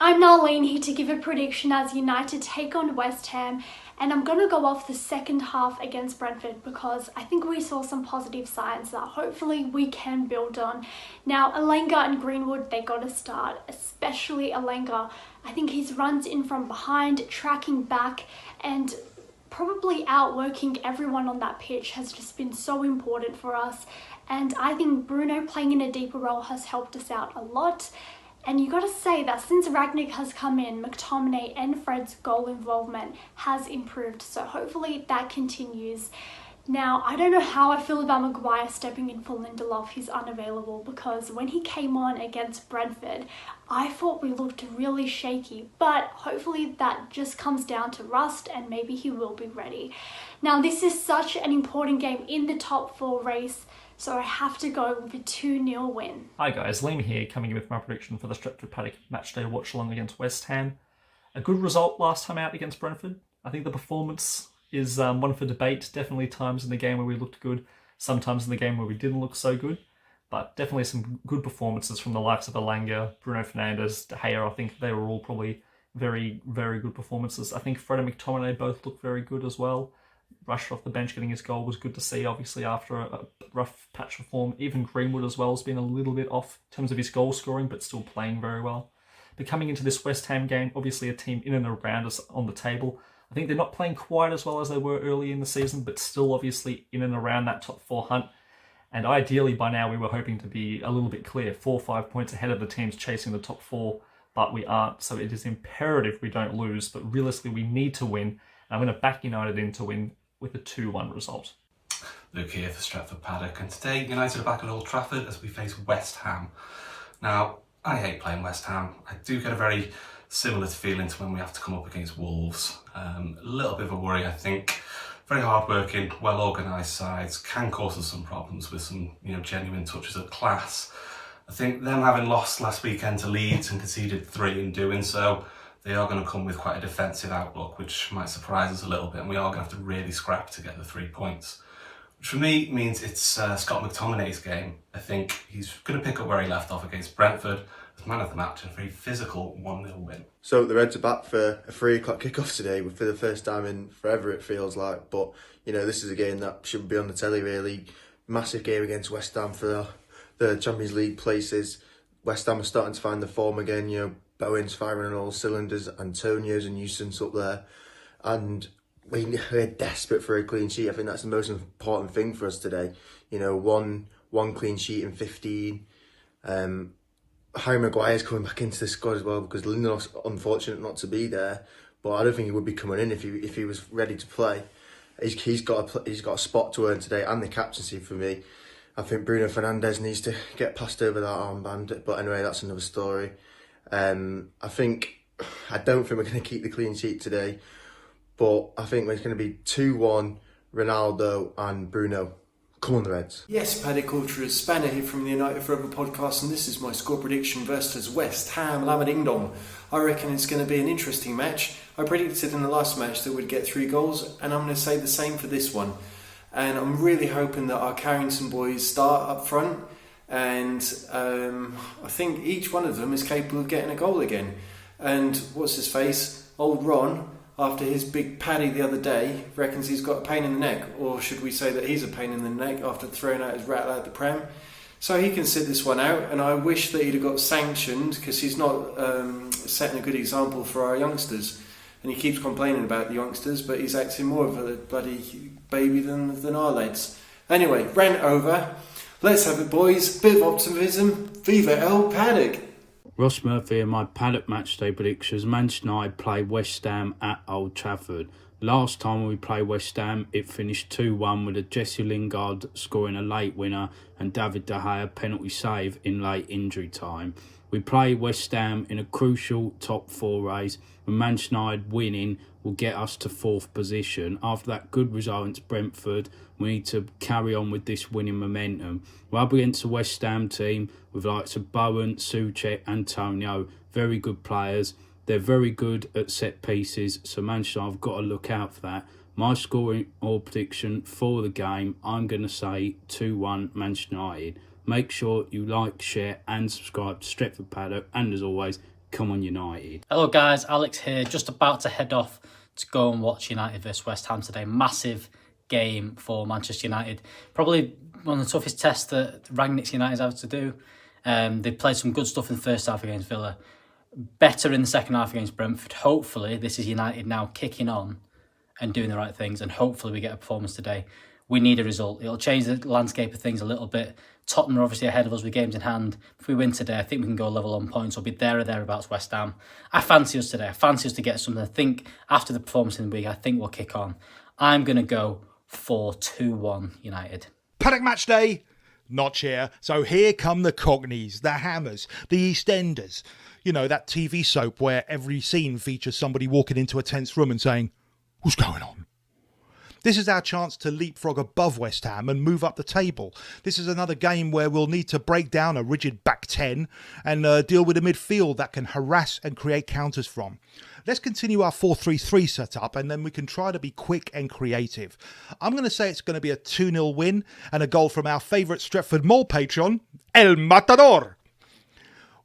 I'm Narlene here to give a prediction as United take on West Ham, and I'm going to go off the second half against Brentford because I think we saw some positive signs that hopefully we can build on. Now, Alenga and Greenwood, they got to start, especially Alenga. I think his runs in from behind, tracking back, and probably outworking everyone on that pitch has just been so important for us. And I think Bruno playing in a deeper role has helped us out a lot. And you got to say that since Ragnick has come in, McTominay and Fred's goal involvement has improved. So hopefully that continues. Now, I don't know how I feel about Maguire stepping in for Lindelof. He's unavailable because when he came on against Brentford, I thought we looked really shaky. But hopefully that just comes down to rust and maybe he will be ready. Now, this is such an important game in the top 4 race. So I have to go with a 2-0 win. Hi guys, Liam here, coming in with my prediction for the Stretford Paddock matchday watch-along against West Ham. A good result last time out against Brentford. I think the performance is one for debate. Definitely times in the game where we looked good, sometimes in the game where we didn't look so good. But definitely some good performances from the likes of Alenga, Bruno Fernandes, De Gea. I think they were all probably very, very good performances. I think Fred and McTominay both looked very good as well. Rushed off the bench getting his goal was good to see, obviously, after a rough patch of form. Even Greenwood as well has been a little bit off in terms of his goal scoring, but still playing very well. But coming into this West Ham game, obviously a team in and around us on the table. I think they're not playing quite as well as they were early in the season, but still obviously in and around that top 4 hunt. And ideally by now we were hoping to be a little bit clear, 4 or 5 points ahead of the teams chasing the top 4, but we aren't. So it is imperative we don't lose, but realistically we need to win. And I'm going to back United in to win with a 2-1 result. Luke here for Stretford Paddock, and today United are back at Old Trafford as we face West Ham. Now, I hate playing West Ham. I do get a very similar feeling to when we have to come up against Wolves. A little bit of a worry, I think. Very hard-working, well-organised sides, can cause us some problems with some genuine touches of class. I think them having lost last weekend to Leeds and conceded 3 in doing so, they are going to come with quite a defensive outlook, which might surprise us a little bit, and we are going to have to really scrap to get the 3 points. Which for me means it's Scott McTominay's game. I think he's going to pick up where he left off against Brentford as man of the match and a very physical 1-0 win. So the Reds are back for a 3 o'clock kickoff today for the first time in forever, it feels like. But, this is a game that should be on the telly, really. Massive game against West Ham for the Champions League places. West Ham are starting to find the form again, Bowen's firing on all cylinders, Antonio's a nuisance up there, and we're desperate for a clean sheet. I think that's the most important thing for us today. One clean sheet in 15. Harry Maguire's coming back into the squad as well because Lindelof's unfortunate not to be there, but I don't think he would be coming in if he was ready to play. He's got a spot to earn today and the captaincy for me. I think Bruno Fernandes needs to get passed over that armband, but anyway, that's another story. I don't think we're going to keep the clean sheet today, but I think it's going to be 2-1 Ronaldo and Bruno. Come on, the Reds. Yes, Paddock Ultras, Spanner here from the United Forever podcast, and this is my score prediction versus West Ham Ding Dong. I reckon it's going to be an interesting match. I predicted in the last match that we'd get 3 goals, and I'm going to say the same for this one. And I'm really hoping that our Carrington boys start up front, and I think each one of them is capable of getting a goal again. And what's his face? Old Ron, after his big paddy the other day, reckons he's got a pain in the neck, or should we say that he's a pain in the neck after throwing out his rattle out the Prem. So he can sit this one out, and I wish that he'd have got sanctioned because he's not setting a good example for our youngsters. And he keeps complaining about the youngsters, but he's acting more of a bloody baby than our lads. Anyway, rant over. Let's have it, boys. Bit of optimism. Viva El Paddock. Ross Murphy and my Paddock matchday predictions. Manchester United play West Ham at Old Trafford. Last time we played West Ham, it finished 2-1 with a Jesse Lingard scoring a late winner and David De Gea penalty save in late injury time. We play West Ham in a crucial top 4 race, and Manchester United winning will get us to 4th position. After that good result against Brentford, we need to carry on with this winning momentum. We're up against a West Ham team with likes of Bowen, Soucek, Antonio, very good players. They're very good at set pieces, so Manchester United have got to look out for that. My scoring or prediction for the game, I'm going to say 2-1 Manchester United. Make sure you like, share and subscribe to Stretford Paddock, and as always, Come on, United. Hello guys, Alex here, just about to head off to go and watch United versus West Ham today. Massive game for Manchester United. Probably one of the toughest tests that Rangnick's United have to do. They played some good stuff in the first half against Villa. Better in the second half against Brentford. Hopefully this is United now kicking on and doing the right things, and hopefully we get a performance today. We need a result. It'll change the landscape of things a little bit. Tottenham are obviously ahead of us with games in hand. If we win today, I think we can go level on points. We'll be there or thereabouts West Ham. I fancy us today. I fancy us to get something. I think after the performance in the week, I think we'll kick on. I'm going to go for 2-1 United. Paddock match day, not here. So here come the Cockneys, the Hammers, the EastEnders. You know, that TV soap where every scene features somebody walking into a tense room and saying, "What's going on?" This is our chance to leapfrog above West Ham and move up the table. This is another game where we'll need to break down a rigid back 10 and deal with a midfield that can harass and create counters from. Let's continue our 4-3-3 setup, and then we can try to be quick and creative. I'm going to say it's going to be a 2-0 win and a goal from our favourite Stretford Mole patron, El Matador.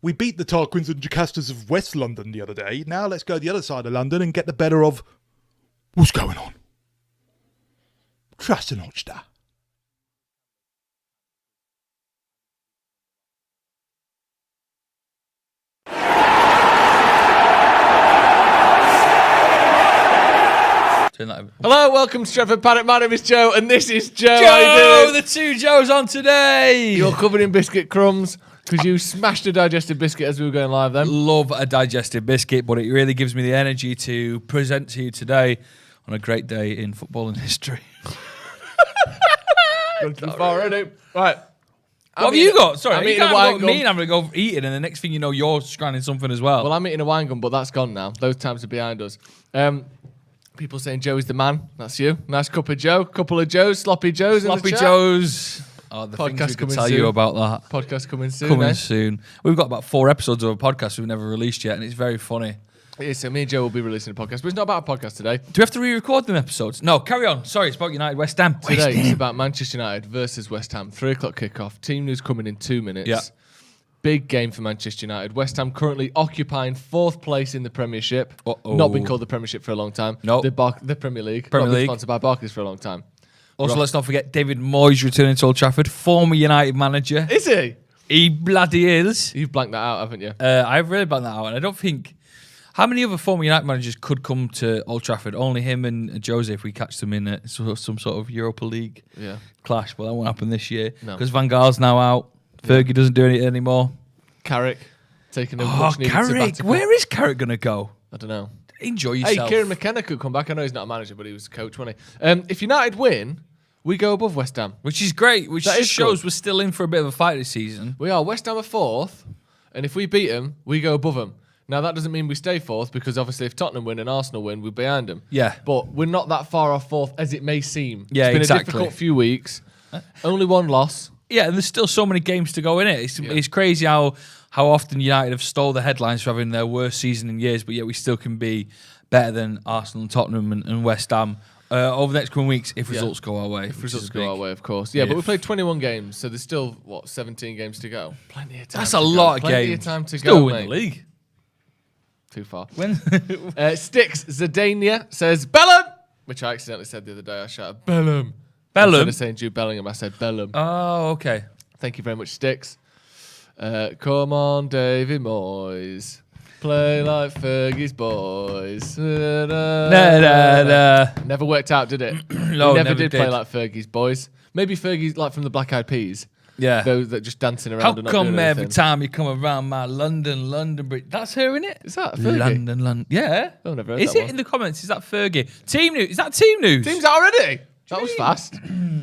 We beat the Tarquins and Jocasters of West London the other day. Now let's go the other side of London and get the better of what's going on. Trust an Ochta. Hello, welcome to Stretford Paddock. My name is Joe, and this is Joe. Joe, the two Joes on today. You're covered in biscuit crumbs because you smashed a digestive biscuit as we were going live then. Love a digestive biscuit, but it really gives me the energy to present to you today on a great day in footballing history. Gone too far already. Right. What have you got? Sorry, I'm you eating a can't wine look gum. at me and I'm going to go eating, and the next thing you know, you're scanning something as well. Well, I'm eating a wine gum, but that's gone now. Those times are behind us. People saying Joe is the man. That's you. Nice cup of Joe. Couple of Joes. Sloppy Joes. Sloppy in the chat. Joes. Oh, the Podcast things we could coming tell soon. you about that. Podcast coming soon. Coming eh? soon. We've got about 4 episodes of a podcast we've never released yet, and it's very funny. Yeah, so me and Joe will be releasing a podcast, but it's not about a podcast today. Do we have to re-record them episodes? No, carry on. Sorry, it's about United West Ham. Today it's about Manchester United versus West Ham. 3 o'clock kickoff. Team news coming in 2 minutes. Yeah. Big game for Manchester United. West Ham currently occupying 4th place in the Premiership. Uh-oh. Not been called the Premiership for a long time. No. The Premier League. Premier Not been League. sponsored by Barclays for a long time. Also, let's not forget David Moyes returning to Old Trafford, former United manager. Is he? He bloody is. You've blanked that out, haven't you? I've really blanked that out, and I don't think... How many other former United managers could come to Old Trafford? Only him and Jose if we catch them in some sort of Europa League clash. But that won't happen this year because Van Gaal's now out. Fergie doesn't do it anymore. Carrick taking a Oh, much needed Carrick. sabbatical. Where is Carrick going to go? I don't know. Enjoy Hey, yourself. Kieran McKenna could come back. I know he's not a manager, but he was a coach, wasn't he? If United win, we go above West Ham. Which is great. Which That just is shows good. we're still in for a bit of a fight this season. We are. West Ham are 4th, and if we beat them, we go above them. Now, that doesn't mean we stay 4th, because obviously if Tottenham win and Arsenal win, we're behind them. Yeah. But we're not that far off 4th as it may seem. Yeah, it's been exactly. a difficult few weeks. Only 1 loss. Yeah, and there's still so many games to go in it. It's crazy how often United have stole the headlines for having their worst season in years, but yet we still can be better than Arsenal and Tottenham and West Ham over the next coming weeks if results go our way. If results go our way, of course. Yeah, but we played 21 games, so there's still, 17 games to go? Plenty of time. That's a lot of Plenty games. of time to Still go, win mate. the league. Too far. When? Sticks Zidania says Bellum, which I accidentally said the other day. I shouted Bellum. Instead Bellum? of saying Jude Bellingham, I said Bellum. Oh, okay. Thank you very much, Sticks. Come on, David Moyes. Play like Fergie's boys. Never worked out, did it? No, we never never did play did. like Fergie's boys. Maybe Fergie's like from the Black Eyed Peas. Yeah. Those that just dancing around How and not come doing every anything. time you come around my London bridge? That's her, isn't it? Is that Fergie? London. Yeah. Oh, never heard Is that it one. in the comments? Is that Fergie? Team news. Is that team news? Team's out already? That was fast.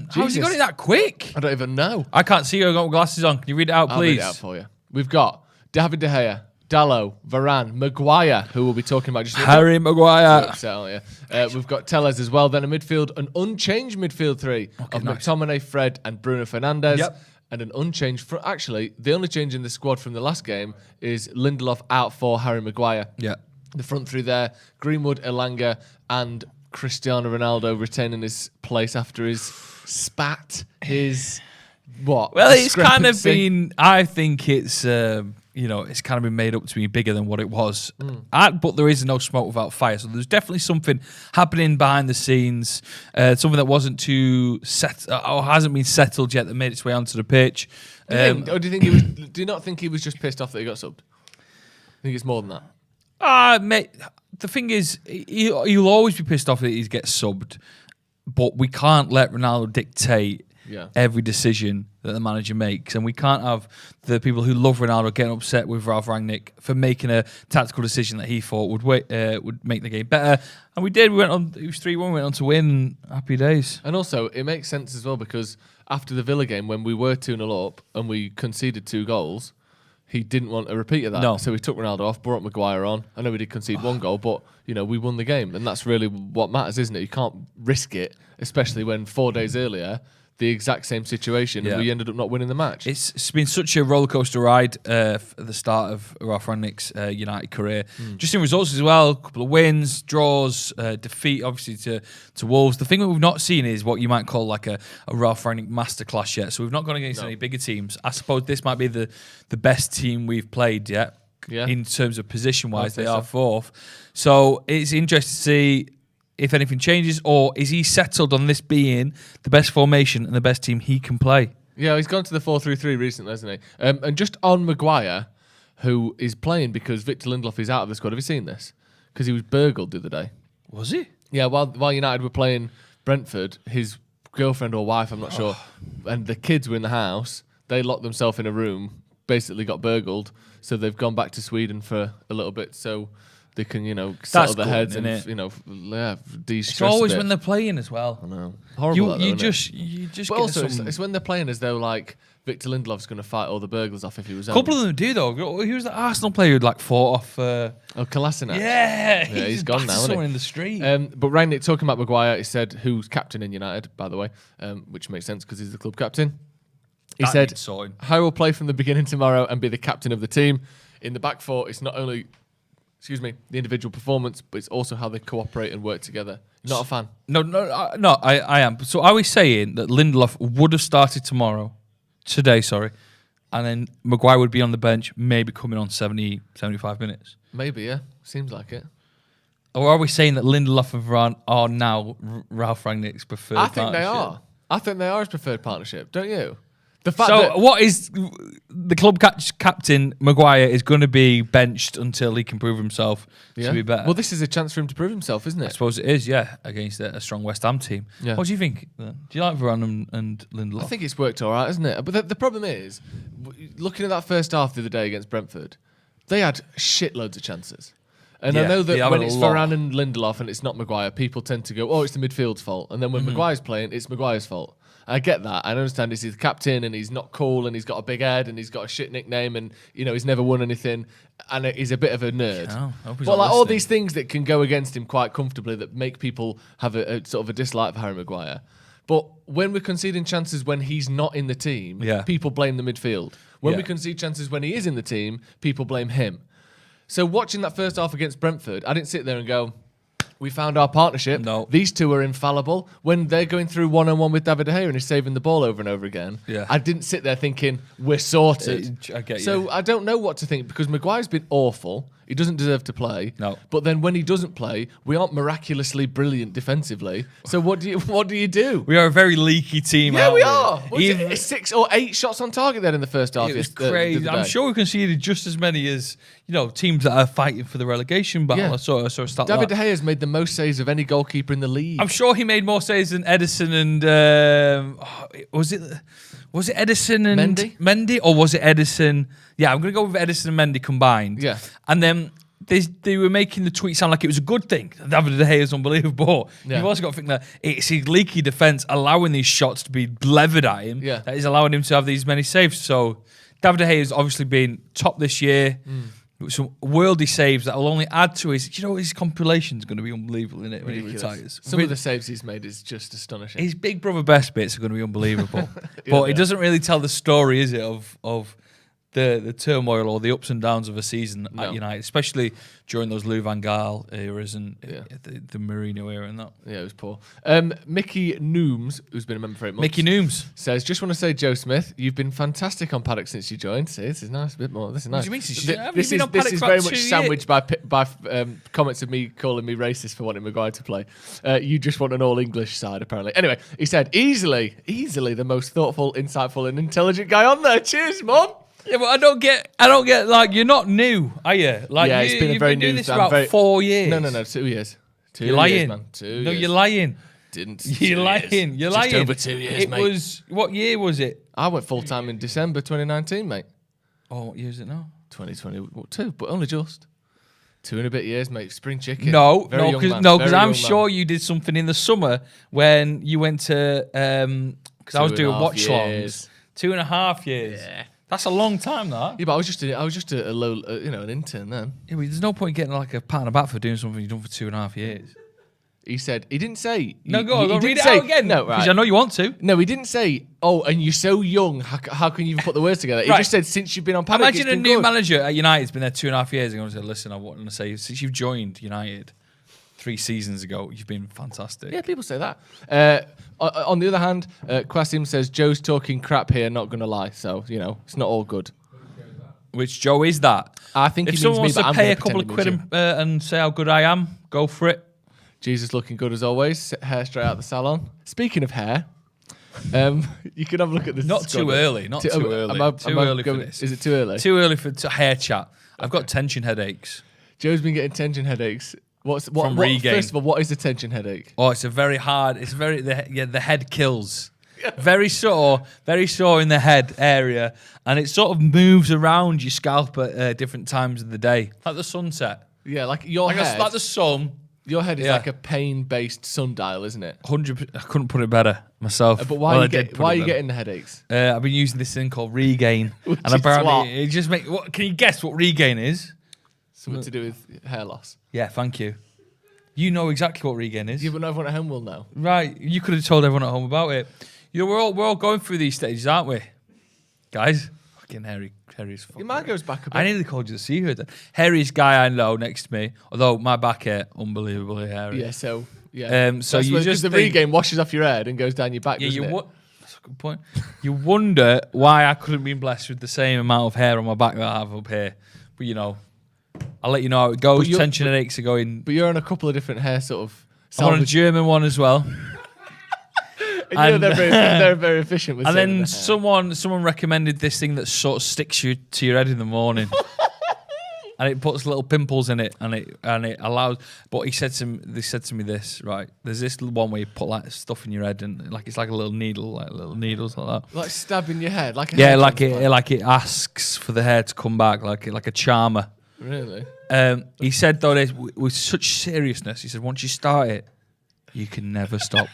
How's he got it that quick? I don't even know. I can't see you. I've got my glasses on. Can you read it out, I'll read please? it out for you. We've got David De Gea, Dallo, Varane, Maguire, who we'll be talking about just a little Harry Maguire. upset, aren't you? We've got Tellez as well. Then a midfield, an unchanged midfield three of nice. McTominay, Fred, and Bruno Fernandes. Yep. And an unchanged. Actually, the only change in the squad from the last game is Lindelof out for Harry Maguire. Yeah. The front three there: Greenwood, Elanga, and Cristiano Ronaldo retaining his place after his spat. His what? Well, it's kind of discrepancy. been. I think it's it's kind of been made up to be bigger than what it was. But there is no smoke without fire. So there's definitely something happening behind the scenes, something that wasn't too set or hasn't been settled yet that made its way onto the pitch. Do you not think he was just pissed off that he got subbed? I think it's more than that. Mate, the thing is, he'll always be pissed off that he gets subbed, but we can't let Ronaldo dictate every decision that the manager makes, and we can't have the people who love Ronaldo getting upset with Ralf Rangnick for making a tactical decision that he thought would make the game better. And we did. We went on. It was 3-1. We went on to win. Happy days. And also, it makes sense as well because after the Villa game, when we were 2-0 up and we conceded 2 goals, he didn't want a repeat of that. No. So he took Ronaldo off, brought Maguire on. I know we did concede 1 goal, but we won the game, and that's really what matters, isn't it? You can't risk it, especially when 4 days earlier the exact same situation and we ended up not winning the match. It's been such a rollercoaster ride at the start of Ralf Rangnick's United career. Just in results as well, a couple of wins, draws, defeat obviously to Wolves. The thing that we've not seen is what you might call like a Ralf Rangnick masterclass yet. So we've not gone against any bigger teams. I suppose this might be the best team we've played yet. In terms of position-wise, they are 4th. So it's interesting to see if anything changes, or is he settled on this being the best formation and the best team he can play? Yeah, he's gone to the 4-3-3 recently, hasn't he? And just on Maguire, who is playing because Victor Lindelof is out of the squad. Have you seen this? Because he was burgled the other day. Was he? Yeah, while United were playing Brentford, his girlfriend or wife, I'm not sure, and the kids were in the house. They locked themselves in a room, basically got burgled. So they've gone back to Sweden for a little bit. So they can, settle their heads and, de-stress. It's always when they're playing as well. I know. Horrible. You just but also, it's when they're playing as though, like, Victor Lindelof's going to fight all the burglars off if he was a couple of them do, though. He was the Arsenal player who, fought off... Kolasinac. Yeah, he's gone now, someone in the street. But Rangnick, talking about Maguire, he said, who's captain in United, by the way, which makes sense because he's the club captain. He said, "I will play from the beginning tomorrow and be the captain of the team. In the back 4, it's not only... the individual performance, but it's also how they cooperate and work together." Not a fan. No, I am. So are we saying that Lindelof would have started today, and then Maguire would be on the bench, maybe coming on 70, 75 minutes? Maybe, yeah. Seems like it. Or are we saying that Lindelof and Varane are now Ralf Rangnick's preferred partnership? I think they are. I think they are his preferred partnership, don't you? What is the club captain? Maguire is going to be benched until he can prove himself to be better. Well, this is a chance for him to prove himself, isn't it? I suppose it is, against a strong West Ham team. Yeah. What do you think? Do you like Varane and Lindelof? I think it's worked all right, isn't it? But the problem is, looking at that first half the other day against Brentford, they had shitloads of chances. And I know that when it's Varane and Lindelof and it's not Maguire, people tend to go, "Oh, it's the midfield's fault." And then when Maguire's playing, it's Maguire's fault. I get that. I understand he's the captain and he's not cool and he's got a big head and he's got a shit nickname and he's never won anything and he's a bit of a nerd. But all these things that can go against him quite comfortably that make people have a sort of a dislike for Harry Maguire. But when we're conceding chances when he's not in the team, people blame the midfield. When we concede chances when he is in the team, people blame him. So watching that first half against Brentford, I didn't sit there and go, "We found our partnership. No. These two are infallible." When they're going through one-on-one with David De Gea and he's saving the ball over and over again, I didn't sit there thinking, "We're sorted." I get you. So I don't know what to think because Maguire's been awful. He doesn't deserve to play. No. But then when he doesn't play, we aren't miraculously brilliant defensively. So what do you do? We are a very leaky team. Yeah, we are. It's 6 or 8 shots on target there in the first half. It was crazy. I'm sure we conceded just as many as teams that are fighting for the relegation battle. Yeah. I saw a stat. David De Gea has made the most saves of any goalkeeper in the league. I'm sure he made more saves than Edison and was it Edison and Mendy, or was it Edison? Yeah, I'm going to go with Edison and Mendy combined. Yeah. And then they were making the tweet sound like it was a good thing. David De Gea is unbelievable. You've also got to think that it's his leaky defence allowing these shots to be levered at him that is allowing him to have these many saves. So David De Gea has obviously been top this year. Some worldy saves that will only add to his compilation is going to be unbelievable, isn't it, when he retires? Some of the saves he's made is just astonishing. His Big Brother best bits are going to be unbelievable. But it doesn't really tell the story, is it, of the turmoil or the ups and downs of a season at United, especially during those Lou Van Gaal eras and the Mourinho era and that. Yeah, it was poor. Mickey Nooms, who's been a member for 8 months. Mickey Nooms says, just want to say, Joe Smith, you've been fantastic on Paddock since you joined. See, this is nice, a bit more. This is nice. What do you mean? This is very much sandwiched by comments of me calling me racist for wanting Maguire to play. You just want an all-English side, apparently. Anyway, he said, easily the most thoughtful, insightful and intelligent guy on there. Cheers, Mom. Yeah, but I don't get like, you're not new, are you? Like, yeah, it's been a very you've been doing new. this for about 4 years. No, 2 years. You're lying. Man. 2 years. No, you're lying. Didn't. You're lying. You're lying. Just over 2 years, mate. It was, what year was it? I went full-time in December 2019, mate. Oh, what year is it now? 2022, but only just. 2 and a bit years, mate. Spring chicken. No, because I'm sure you did something in the summer when you went to, because I was doing Watchalongs. 2.5 years. Yeah. That's a long time, that. Yeah, but I was just a low, an intern then. Yeah, but there's no point getting like a pat on the back for doing something you've done for 2.5 years. He said, he didn't say. No, go on, read it out again. No, right. Because I know you want to. No, he didn't say, oh, and you're so young, how can you even put the words together? He just said, since you've been on Paddock, Imagine a new manager at United's been there 2.5 years and going to say, listen, I want to say, since you've joined United 3 seasons ago, you've been fantastic. Yeah, people say that. On the other hand, Qasim says, Joe's talking crap here, not going to lie. So, it's not all good. Which Joe is that? I think if he someone means wants me, to pay a couple of quid and say how good I am, go for it. Jesus looking good as always. Hair straight out the salon. Speaking of hair, you can have a look at this. Not too early. Not too early. Too early for this. Is it too early? Too early for hair chat. I've got tension headaches. Joe's been getting tension headaches. From Regain. First of all, what is a tension headache? Oh, it's a very hard. It's very the head kills. Very sore in the head area, and it sort of moves around your scalp at different times of the day, like the sunset. Yeah, like your head. Like the sun. Your head is like a pain-based sundial, isn't it? 100%. I couldn't put it better myself. But why are you getting the headaches? I've been using this thing called Regain, and apparently it just makes. What can you guess what Regain is? Something to do with hair loss. Yeah, thank you. You know exactly what Regain is. Yeah, but everyone at home will know. Right, you could have told everyone at home about it. We're all going through these stages, aren't we, guys? Fucking Harry's. Your man goes back a bit. I nearly called you the C word. Harry's guy I know next to me, although my back hair unbelievably hairy. Yeah, so yeah. So you just the Regain washes off your head and goes down your back. Yeah, doesn't it? That's a good point. You wonder why I couldn't be blessed with the same amount of hair on my back that I have up here. But I'll let you know how it goes. Tension headaches are going. But you're on a couple of different hair sort of. I'm on a German one as well. And they're very efficient with. And then someone recommended this thing that sort of sticks you to your head in the morning, and it puts little pimples in it, and it allows. But they said to me this, right? There's this one where you put like stuff in your head, and like it's like a little needle, like little needles like that. Like stabbing your head, like it asks for the hair to come back, like a charmer. Really? He said though this with such seriousness. He said once you start it, you can never stop.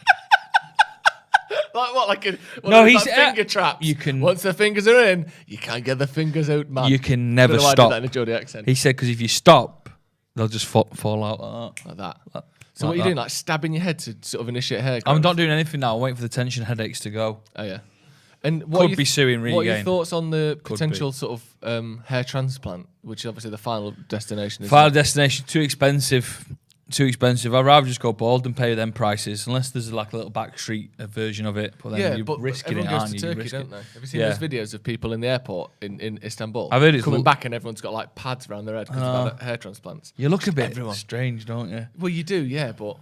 Like what? Like he's finger traps. You can once the fingers are in, you can't get the fingers out, man. You can never stop. I did that in a Geordie accent. He said because if you stop, they'll just fall out like that. So what are you doing? Like stabbing your head to sort of initiate hair growth? I'm not doing anything now. I'm waiting for the tension headaches to go. Oh yeah. And could be suing Regain. What are your thoughts on the potential sort of hair transplant, which is obviously the final destination? Final destination, too expensive. I'd rather just go bald and pay them prices, unless there's like a little backstreet version of it. But then you're risking it, aren't you? Turkey, don't they? Have you seen those videos of people in the airport in Istanbul? I've heard it's coming back and everyone's got like pads around their head because they've had hair transplants. You look a bit strange, don't you? Well, you do, yeah, but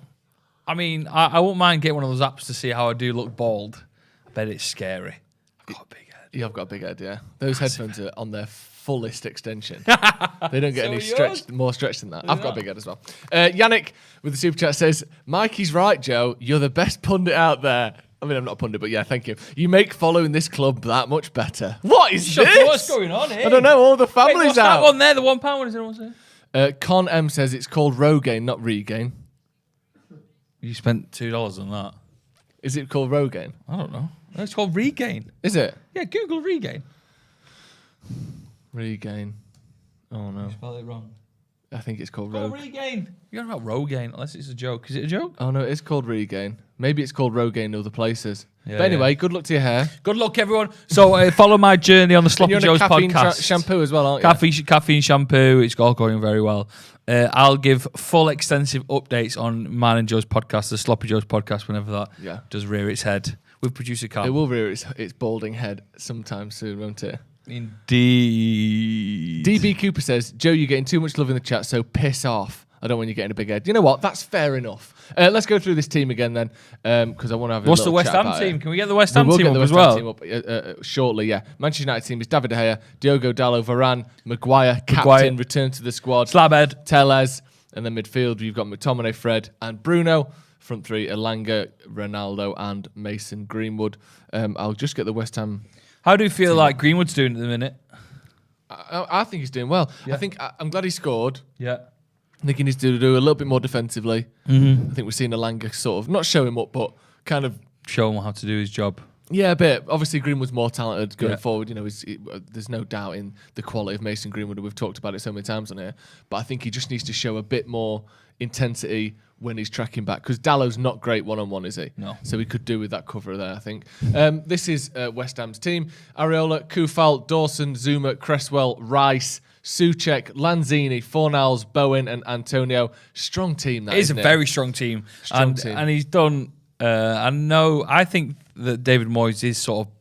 I mean, I won't mind getting one of those apps to see how I do look bald. I bet it's scary. I've got a big head. You have got a big head, yeah. Those headphones are on their fullest extension. They don't get any more stretch than that. I've got a big head as well. Yannick with the super chat says, Mikey's right, Joe. You're the best pundit out there. I mean, I'm not a pundit, but yeah, thank you. You make following this club that much better. What is this? What's going on here? I don't know. All the family's what's out. That one there, the £1 one, is it? What's it? Con M says it's called Rogaine, not Regain. You spent $2 on that. Is it called Rogaine? I don't know. No, it's called Regain. Is it? Yeah, Google Regain. Regain. Oh no. You spelled it wrong. I think it's called Rogue. Regain. You're on about Rogaine, unless it's a joke. Is it a joke? Oh, no, it's called Regain. Maybe it's called Rogaine in other places. Yeah, but anyway, good luck to your hair. Good luck, everyone. So follow my journey on the Sloppy Joe's podcast. Shampoo as well, aren't you? Caffeine shampoo. It's all going very well. I'll give full extensive updates on mine and Joe's podcast, the Sloppy Joe's podcast, whenever that does rear its head with producer Carl. It will rear its balding head sometime soon, won't it? Indeed. DB Cooper says, Joe, you're getting too much love in the chat, so piss off. I don't want you getting a big head. You know what? That's fair enough. Let's go through this team again then, because I want to have a What's the West Ham team? Can we get the West Ham team up as well? We'll get the West Ham team up shortly, yeah. Manchester United team is David De Gea, Diogo Dalot, Varane, Maguire, captain, return to the squad. Slabhead. Tellez. And then midfield, you've got McTominay, Fred, and Bruno. Front three, Elanga, Ronaldo, and Mason Greenwood. I'll just get the West Ham. How do you feel like Greenwood's doing at the minute? I think he's doing well. Yeah. I'm glad he scored. Yeah. I think he needs to do a little bit more defensively. I think we're seeing Elanga sort of, not show him up, but kind of show him how to do his job. Yeah, a bit. Obviously, Greenwood's more talented going forward. You know, there's no doubt in the quality of Mason Greenwood. We've talked about it so many times on here. But I think he just needs to show a bit more intensity when he's tracking back. Because Dallow's not great one-on-one, is he? No. So he could do with that cover there, I think. This is West Ham's team. Areola, Kufal, Dawson, Zuma, Cresswell, Rice, Souček, Lanzini, Fornals, Bowen, and Antonio. Strong team, that is. It is a very strong team. And he's done... I think that David Moyes is sort of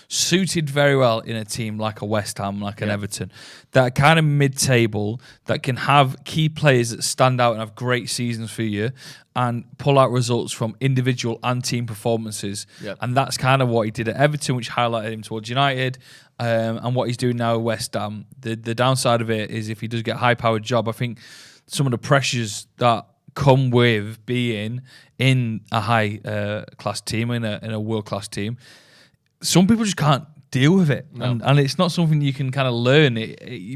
suited very well in a team like a West Ham, like an Everton, that kind of mid-table, that can have key players that stand out and have great seasons for you and pull out results from individual and team performances. Yep. And that's kind of what he did at Everton, which highlighted him towards United, and what he's doing now at West Ham. The downside of it is if he does get a high-powered job, I think some of the pressures that come with being in a high class team, in a world class team, some people just can't deal with it. No. And it's not something you can kind of learn.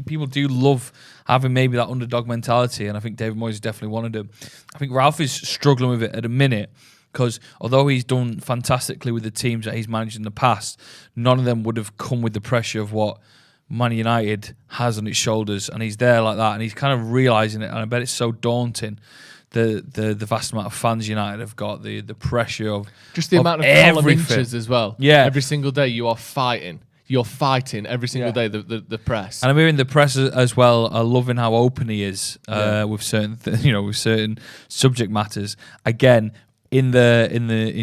People do love having maybe that underdog mentality, and I think David Moyes is definitely one of them. I think Ralph is struggling with it at a minute, because although he's done fantastically with the teams that he's managed in the past, none of them would have come with the pressure of what Man United has on its shoulders, and he's there like that, and he's kind of realising it, and I bet it's so daunting. The vast amount of fans United have got, the pressure of just the amount of column inches as well. Yeah, every single day you are fighting. You're fighting every single day. The press, and I'm hearing the press as well are loving how open he is with certain with certain subject matters. Again, in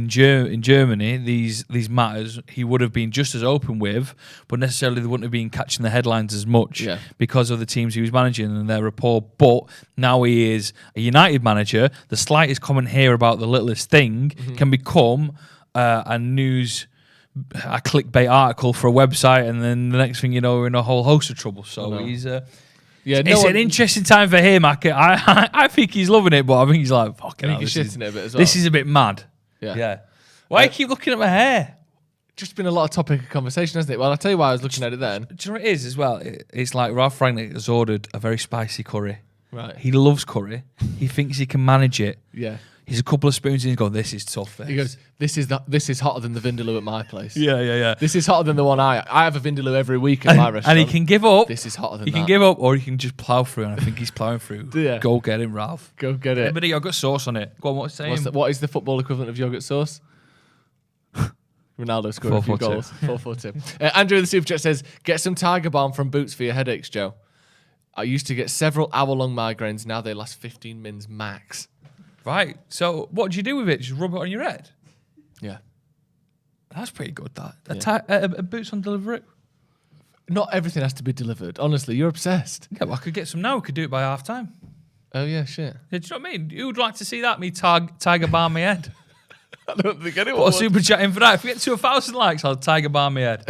Germany, these matters he would have been just as open with, but necessarily they wouldn't have been catching the headlines as much because of the teams he was managing and their rapport. But now he is a United manager. The slightest comment here about the littlest thing can become a clickbait article for a website, and then the next thing you know, we're in a whole host of trouble. So he's it's an interesting time for him. I think he's loving it, but I think he's like, fucking hell, this is a bit mad. Yeah. Why do you keep looking at my hair? Just been a lot of topic of conversation, hasn't it? Well, I'll tell you why I was looking at it then. Do you know what it is as well? It's like Ralph Rangnick has ordered a very spicy curry. Right. He loves curry. He thinks he can manage it. Yeah. He's a couple of spoons in, he's going, this is tough. He goes, this is hotter than the Vindaloo at my place. Yeah. This is hotter than the one I have a Vindaloo every week at my restaurant. And he can give up. This is hotter than He can give up, or he can just plough through, and I think he's ploughing through. Yeah. Go get him, Ralph. Go get it. A bit of yogurt sauce on it. Go on, what's saying? What is the football equivalent of yogurt sauce? Ronaldo scored a few goals. 4-4-2. Andrew the Super Chat says, get some Tiger Balm from Boots for your headaches, Joe. I used to get several hour-long migraines. Now they last 15 mins max. Right. So what do you do with it? Just rub it on your head? Yeah. That's pretty good, that. A Boots on delivery? Not everything has to be delivered. Honestly, you're obsessed. Yeah, well, I could get some now. We could do it by half time. Oh, yeah, shit. Yeah, do you know what I mean? Who would like to see that? Me Tiger Balm my head? I don't think anyone Put a super chat in for that. If we get to 1,000 likes, I'll Tiger Balm my head.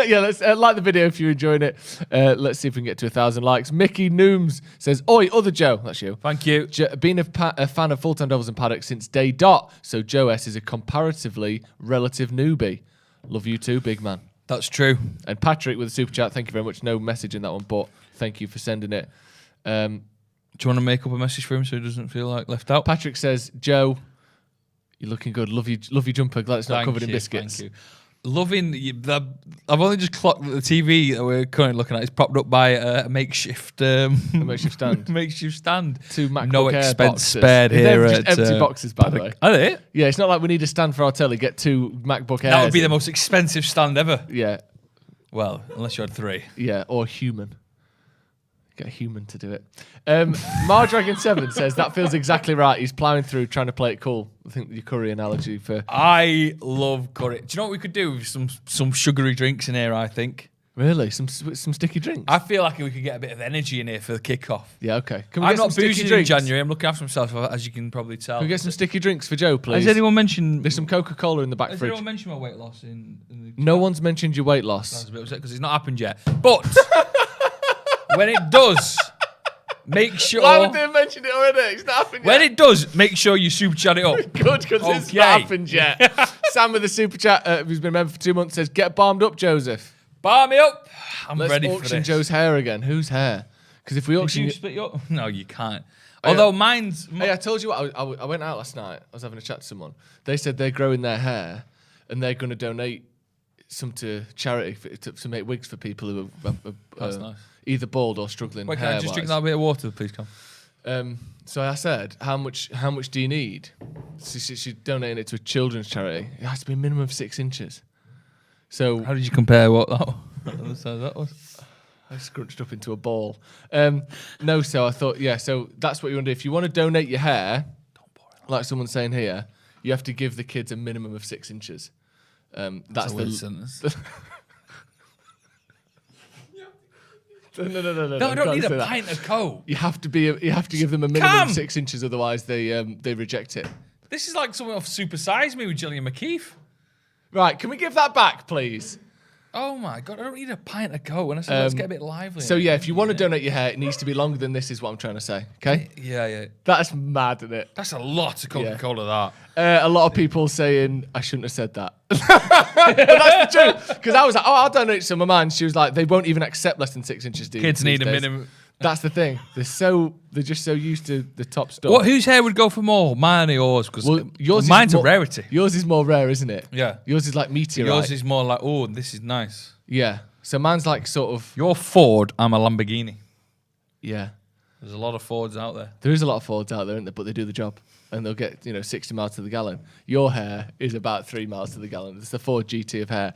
Yeah, let's like the video if you're enjoying it. Let's see if we can get to 1,000 likes. Mickey Nooms says, oi, other Joe. That's you. Thank you. Been a fan of full-time doubles and Paddock since day dot, so Joe S is a comparatively relative newbie. Love you too, big man. That's true. And Patrick with a super chat, thank you very much. No message in that one, but thank you for sending it. Do you want to make up a message for him so he doesn't feel like left out? Patrick says, Joe, you're looking good. Love your jumper. Glad it's not covered in biscuits. Thank you. Loving I've only just clocked that the TV that we're currently looking at is propped up by a makeshift stand. makeshift stand. 2 MacBook No Air expense boxes. spared here. They're just empty boxes, by the way. Are they? Yeah, it's not like we need a stand for our telly. Get 2 MacBook Airs. That would be the most expensive stand ever. Yeah. Well, unless you had 3. Yeah, or human. Get a human to do it. Mardragon7 says that feels exactly right. He's ploughing through, trying to play it cool. I think your curry analogy for. I love curry. Do you know what we could do with some sugary drinks in here? I think. Really, some sticky drinks. I feel like we could get a bit of energy in here for the kickoff. Yeah, okay. Can we I'm get some not sticky boozing in drinks? January. I'm looking after myself, as you can probably tell. Can we get some sticky drinks for Joe, please? Has anyone mentioned? There's some Coca-Cola in the back Has fridge. anyone mentioned my weight loss in the No one's mentioned your weight loss. I was a bit upset because it's not happened yet. But when it does, make sure. Why would they have mentioned it already? It's not happened yet. When it does, make sure you super chat it up. Good, because it's not happened yet. Sam with the super chat, who's been a member for 2 months, says, "Get balmed up, Joseph. Bar me up. I'm Let's ready for auction this. Joe's hair again. Whose hair? Because if we Did auction, you split your? No, you can't. Although mine's. Hey, I told you what. I went out last night. I was having a chat to someone. They said they're growing their hair, and they're going to donate some to charity to make wigs for people who That's are nice. either bald or struggling. Wait, can I just drink that bit of water, please, Cam? So I said, how much do you need? So she's donating it to a children's charity. It has to be a minimum of 6 inches. So How did you compare what that was? I scrunched up into a ball. No, so I thought, yeah, so that's what you want to do. If you want to donate your hair, like someone's saying here, you have to give the kids a minimum of 6 inches. That's a weird sentence. No, No, I don't need a pint of Coke. You have to give them a minimum of 6 inches, otherwise they reject it. This is like something off Super Size Me with Gillian McKeith. Right, can we give that back, please? Oh my God, I don't need a pint of Coke. When I say let's get a bit lively. So yeah, if you want to donate your hair, it needs to be longer than this, is what I'm trying to say. Okay? Yeah. That's mad, isn't it? That's a lot of Coca-Cola, that. A lot of people saying I shouldn't have said that. But that's the truth. Because I was like, I'll donate some of mine. She was like, they won't even accept less than 6 inches. Kids need a minimum. That's the thing. They're just so used to the top stuff. Whose hair would go for more? Mine or yours? Because mine's a rarity. Yours is more rare, isn't it? Yeah. Yours is like meteorite. Yours is more like, oh, this is nice. Yeah. So mine's like sort of. You're Ford, I'm a Lamborghini. Yeah. There's a lot of Fords out there. There is a lot of Fords out there, isn't there? But they do the job. And they'll get, 60 miles to the gallon. Your hair is about 3 miles to the gallon. It's the Ford GT of hair.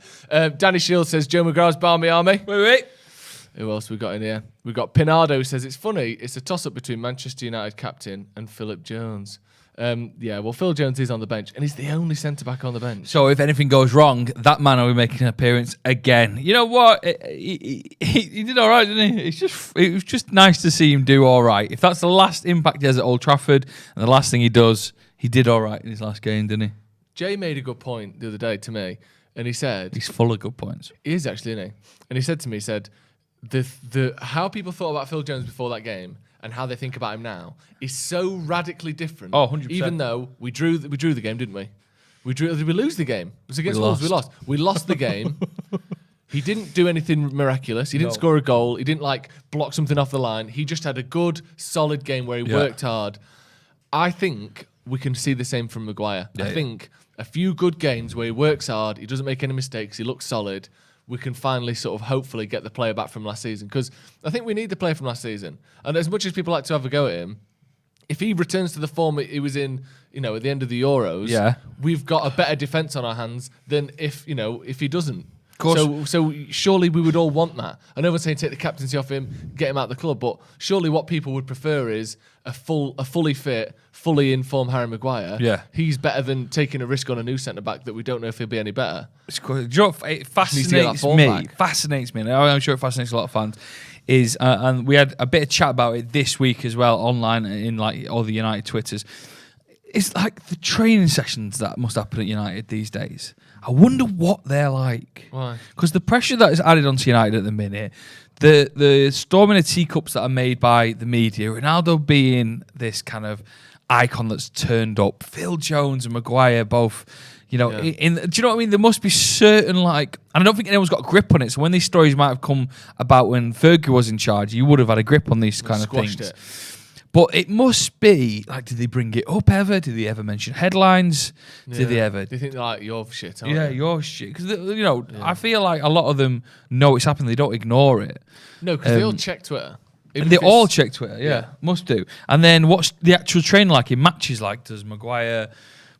Danny Shields says, Joe McGraw's Barmy Army. Wait. Who else we got in here? We got Pinardo, who says, it's funny, it's a toss-up between Manchester United captain and Philip Jones. Well, Phil Jones is on the bench, and he's the only centre-back on the bench. So if anything goes wrong, that man will be making an appearance again. You know what? He did all right, didn't he? It was just nice to see him do all right. If that's the last impact he has at Old Trafford, and the last thing he does, he did all right in his last game, didn't he? Jay made a good point the other day to me, and he said... He's full of good points. He is actually, isn't he? And he said to me, the how people thought about Phil Jones before that game and how they think about him now is so radically different. Oh, 100%. Even though we drew the game, didn't we? Did we lose the game? It was against Wolves. We lost. We lost the game. He didn't do anything miraculous. He didn't score a goal. He didn't block something off the line. He just had a good, solid game where he worked hard. I think we can see the same from Maguire. I think a few good games where he works hard, he doesn't make any mistakes, he looks solid. We can finally sort of hopefully get the player back from last season, because I think we need the player from last season. And as much as people like to have a go at him, if he returns to the form he was in, at the end of the Euros, we've got a better defence on our hands than if he doesn't. Of course. So surely we would all want that. I know we're saying take the captaincy off him, get him out of the club, but surely what people would prefer is a fully fit, fully informed Harry Maguire. Yeah. He's better than taking a risk on a new centre-back that we don't know if he'll be any better. It's cool. Do you know what it fascinates me, and I'm sure it fascinates a lot of fans, is, and we had a bit of chat about it this week as well, online in all the United Twitters. It's like the training sessions that must happen at United these days. I wonder what they're like. Why? Because the pressure that is added onto United at the minute, the storming of teacups that are made by the media, Ronaldo being this kind of icon that's turned up, Phil Jones and Maguire both, do you know what I mean? There must be certain, and I don't think anyone's got a grip on it. So when these stories might have come about when Fergie was in charge, you would have had a grip on these kind of things. But it must be like, did they bring it up ever? Did they ever mention headlines? Did they ever? They think they're like, you're shit, aren't Yeah, they? you're shit. Because, I feel like a lot of them know it's happened. They don't ignore it. No, because they all check Twitter. And they all check Twitter, yeah. Must do. And then what's the actual training like in matches? Like, does Maguire...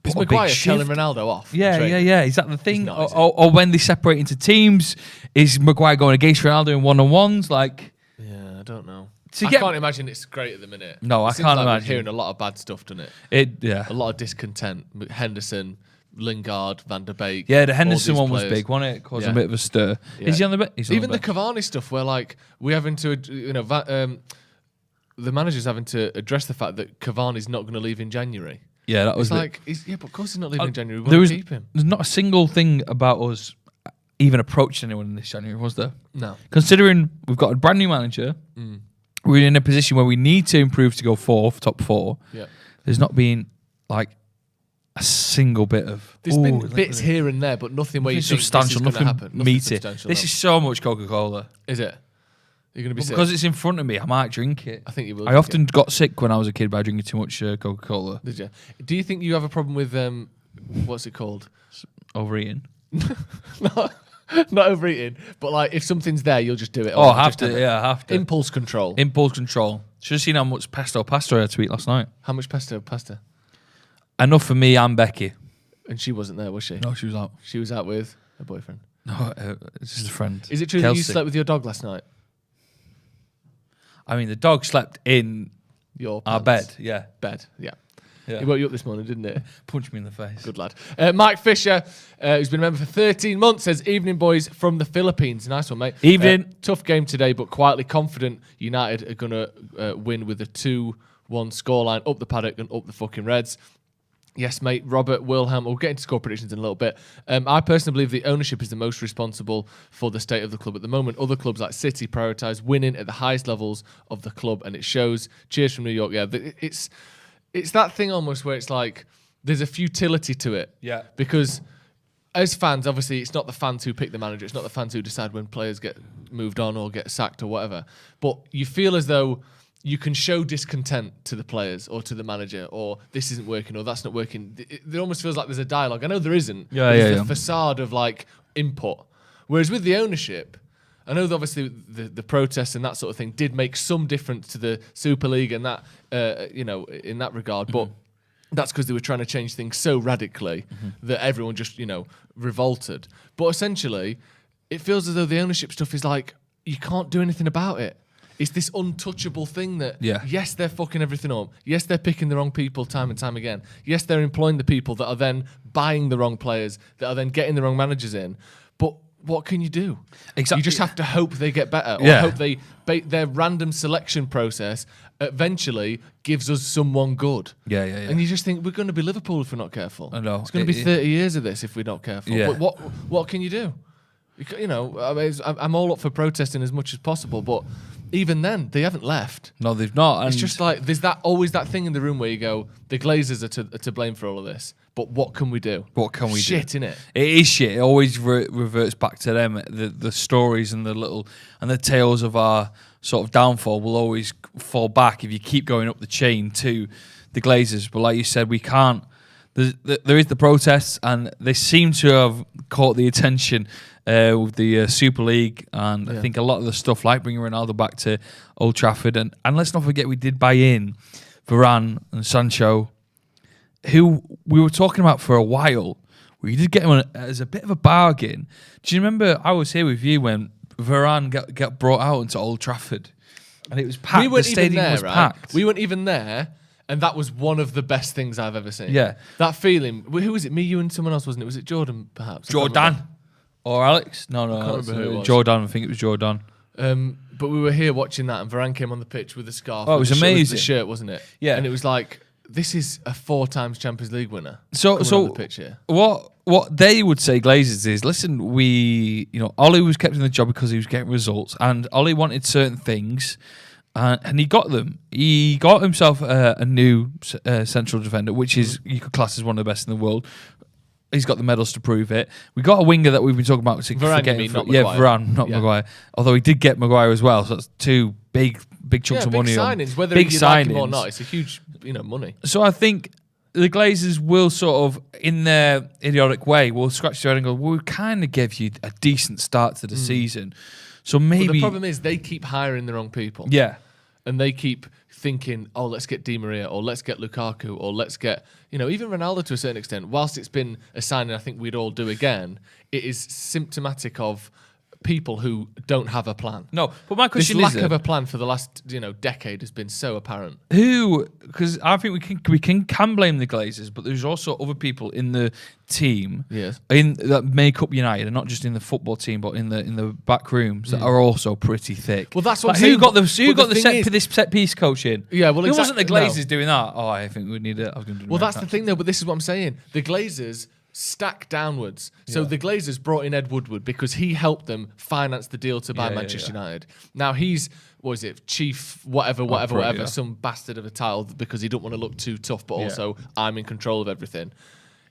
Is Maguire telling Ronaldo off? Yeah. Is that the thing? Or when they separate into teams, is Maguire going against Ronaldo in one-on-ones? Like, yeah, I don't know. I can't imagine it's great at the minute. No, I can't imagine. We're hearing a lot of bad stuff, doesn't it? A lot of discontent. Henderson, Lingard, Van der Beek. Yeah, the Henderson one was big, wasn't it? Caused a bit of a stir. Yeah. Is he on the bit? Even the Cavani stuff, where like we're having to, the manager's having to address the fact that Cavani's not going to leave in January. Yeah, that was but of course he's not leaving in January. We want to keep him. There's not a single thing about us even approaching anyone in this January, was there? No. Considering we've got a brand new manager, we're in a position where we need to improve to go top 4. Yeah. There's not been like a single bit of. There's been bits here and there, but nothing where you think substantial, this is nothing happen. meaty. This is so much Coca-Cola. Is it? You're going to be sick? Because it's in front of me, I might drink it. I think you will. I often got sick when I was a kid by drinking too much Coca-Cola. Did you? Do you think you have a problem with what's it called? Overeating. Not overeating, but like if something's there, you'll just do it. I have to. I have to. Impulse control. Should have seen how much pesto pasta I had to eat last night. How much pesto pasta? Enough for me and Becky. And she wasn't there, was she? No, she was out. She was out with her boyfriend. No, it's just a friend. Is it true that you slept with your dog last night? I mean, the dog slept in our bed. Yeah. Bed, yeah. He woke you up this morning, didn't it? Punched me in the face. Good lad. Mike Fisher, who's been a member for 13 months, says, evening, boys from the Philippines. Nice one, mate. Evening. Tough game today, but quietly confident United are going to win with a 2-1 scoreline up the Paddock and up the fucking Reds. Yes, mate. Robert Wilhelm. We'll get into score predictions in a little bit. I personally believe the ownership is the most responsible for the state of the club at the moment. Other clubs like City prioritise winning at the highest levels of the club, and it shows. Cheers from New York. Yeah, it's that thing almost where it's like there's a futility to it. Yeah. Because as fans, obviously, it's not the fans who pick the manager. It's not the fans who decide when players get moved on or get sacked or whatever. But you feel as though you can show discontent to the players or to the manager, or this isn't working or that's not working. It almost feels like there's a dialogue. I know there isn't. There's the facade of like input. Whereas with the ownership, I know that obviously the protests and that sort of thing did make some difference to the Super League and that, in that regard. But that's because they were trying to change things so radically that everyone just, revolted. But essentially, it feels as though the ownership stuff is like, you can't do anything about it. It's this untouchable thing that, yes, they're fucking everything up. Yes, they're picking the wrong people time and time again. Yes, they're employing the people that are then buying the wrong players, that are then getting the wrong managers in. But what can you do? Exactly. You just have to hope they get better, or hope their random selection process eventually gives us someone good. Yeah. And you just think, we're going to be Liverpool if we're not careful. I know. It's going to be 30 years of this if we're not careful. Yeah. But what can you do? I'm all up for protesting as much as possible, but even then, they haven't left. No, they've not. It's just like there's always that thing in the room where you go, the Glazers are to blame for all of this. But what can we do? What can we do? Shit, innit? It is shit. It always reverts back to them. The stories and the tales of our sort of downfall will always fall back if you keep going up the chain to the Glazers. But like you said, we can't. There is the protests, and they seem to have caught the attention with the Super League, and I think a lot of the stuff like bringing Ronaldo back to Old Trafford, and let's not forget we did buy in Varane and Sancho, who we were talking about for a while. We did get him as a bit of a bargain. Do you remember I was here with you when Varane got brought out into Old Trafford, and it was packed? We weren't the stadium even there, was right? packed. We weren't even there. And that was one of the best things I've ever seen. Yeah. That feeling. Who was it? Me, you, and someone else, wasn't it? Was it Jordan, perhaps? Jordan. Or Alex? No. I can't remember who it was. Jordan. I think it was Jordan. But we were here watching that, and Varane came on the pitch with a scarf. Oh, it was amazing. The shirt, wasn't it? Yeah. And it was like, this is a 4 times Champions League winner. So on the pitch here. What they would say, Glazers, is listen, Ollie was kept in the job because he was getting results, and Ollie wanted certain things. And he got them. He got himself a new central defender, which is you could class as one of the best in the world. He's got the medals to prove it. We got a winger that we've been talking about. Varane, not Maguire. Yeah, Varane, not Maguire. Although he did get Maguire as well, so that's 2 big big chunks of money signings, whether big you signings. like him or not. It's a huge, money. So I think the Glazers will sort of, in their idiotic way, will scratch their head and go, well, we kind of gave you a decent start to the season. So maybe... Well, the problem is they keep hiring the wrong people. Yeah. And they keep thinking, oh, let's get Di Maria, or let's get Lukaku, or let's get, even Ronaldo to a certain extent. Whilst it's been a signing I think we'd all do again, it is symptomatic of people who don't have a plan. No, but my question is... This lack of a plan for the last, decade has been so apparent. Because I think we can blame the Glazers, but there's also other people in the team that make up United, and not just in the football team, but in the back rooms that are also pretty thick. Well, that's what who got the set piece coach in? Yeah, well, it wasn't the Glazers doing that. Oh, I think we need it. Well, that's the thing though. But this is what I'm saying. The Glazers stack downwards. So the Glazers brought in Ed Woodward because he helped them finance the deal to buy Manchester United. Now he's, chief whatever, some bastard of a title because he don't want to look too tough, but also I'm in control of everything.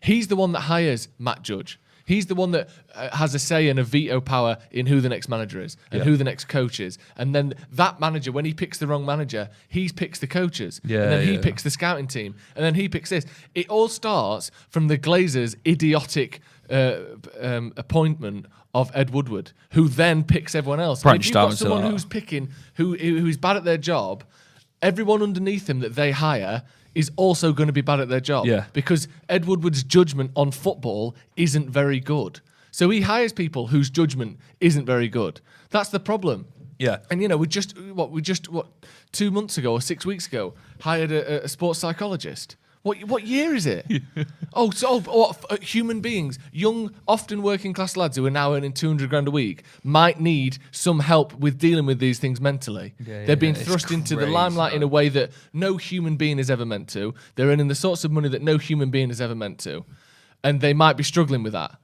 He's the one that hires Matt Judge. He's the one that has a say and a veto power in who the next manager is and who the next coach is. And then that manager, when he picks the wrong manager, he picks the coaches. And then he picks the scouting team. And then he picks this. It all starts from the Glazers' idiotic appointment of Ed Woodward, who then picks everyone else. If you've got someone who's picking, who's bad at their job, everyone underneath him that they hire is also going to be bad at their job. Yeah. Because Ed Woodward's judgment on football isn't very good. So he hires people whose judgment isn't very good. That's the problem. Yeah. And, we just 2 months ago or 6 weeks ago, hired a sports psychologist. What year is it? Human beings, young, often working class lads who are now earning 200 grand a week might need some help with dealing with these things mentally. They're being thrust into the limelight in a way that no human being is ever meant to. They're earning the sorts of money that no human being is ever meant to. And they might be struggling with that.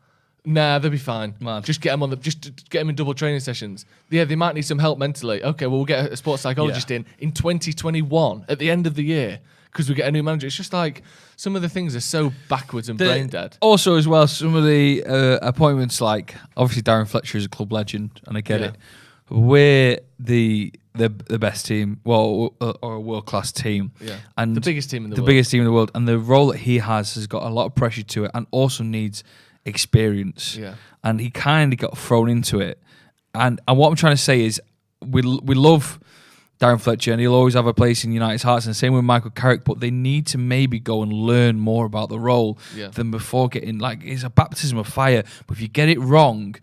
Nah, they'll be fine. Man. Just get them just get them in double training sessions. Yeah, they might need some help mentally. Okay, well, we'll get a sports psychologist in 2021 at the end of the year. Because we get a new manager. It's just like some of the things are so backwards and brain dead. Also, as well, some of the appointments, like obviously Darren Fletcher is a club legend, and I get it. We're the best team, or a world class team, and the biggest team in the world. The biggest team in the world, and the role that he has got a lot of pressure to it, and also needs experience. Yeah, and he kind of got thrown into it. And what I'm trying to say is, we love Darren Fletcher, and he'll always have a place in United's hearts, and the same with Michael Carrick, but they need to maybe go and learn more about the role than before getting, it's a baptism of fire, but if you get it wrong,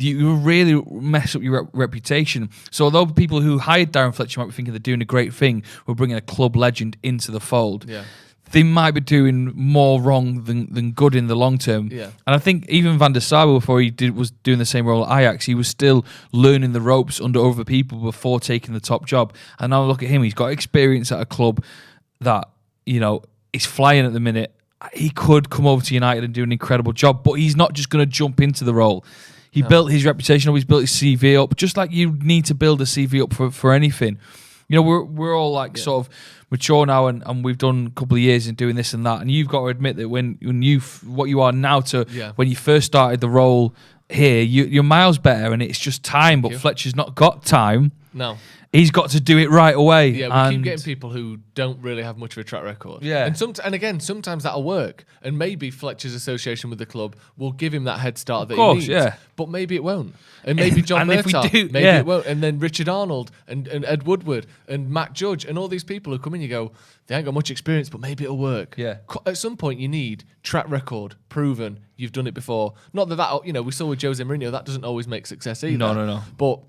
you really mess up your reputation. So although people who hired Darren Fletcher might be thinking they're doing a great thing, we're bringing a club legend into the fold. They might be doing more wrong than good in the long term. Yeah. And I think even Van der Sar, before he was doing the same role at Ajax, he was still learning the ropes under other people before taking the top job. And now look at him. He's got experience at a club that, is flying at the minute. He could come over to United and do an incredible job, but he's not just going to jump into the role. He built his reputation up. He's built his CV up, just like you need to build a CV up for anything. We're all sort of mature now, and we've done a couple of years in doing this and that. And you've got to admit that when what you are now to when you first started the role here, you're miles better, and it's just time. But Fletcher's not got time. No. He's got to do it right away. Yeah, we keep getting people who don't really have much of a track record. Yeah. And again, sometimes that'll work. And maybe Fletcher's association with the club will give him that head start that he needs. Yeah. But maybe it won't. And maybe John Murtaugh, maybe it won't. And then Richard Arnold and Ed Woodward and Matt Judge and all these people who come in, you go, they ain't got much experience, but maybe it'll work. Yeah. At some point, you need track record, proven, you've done it before. Not that we saw with Jose Mourinho, that doesn't always make success either. No. But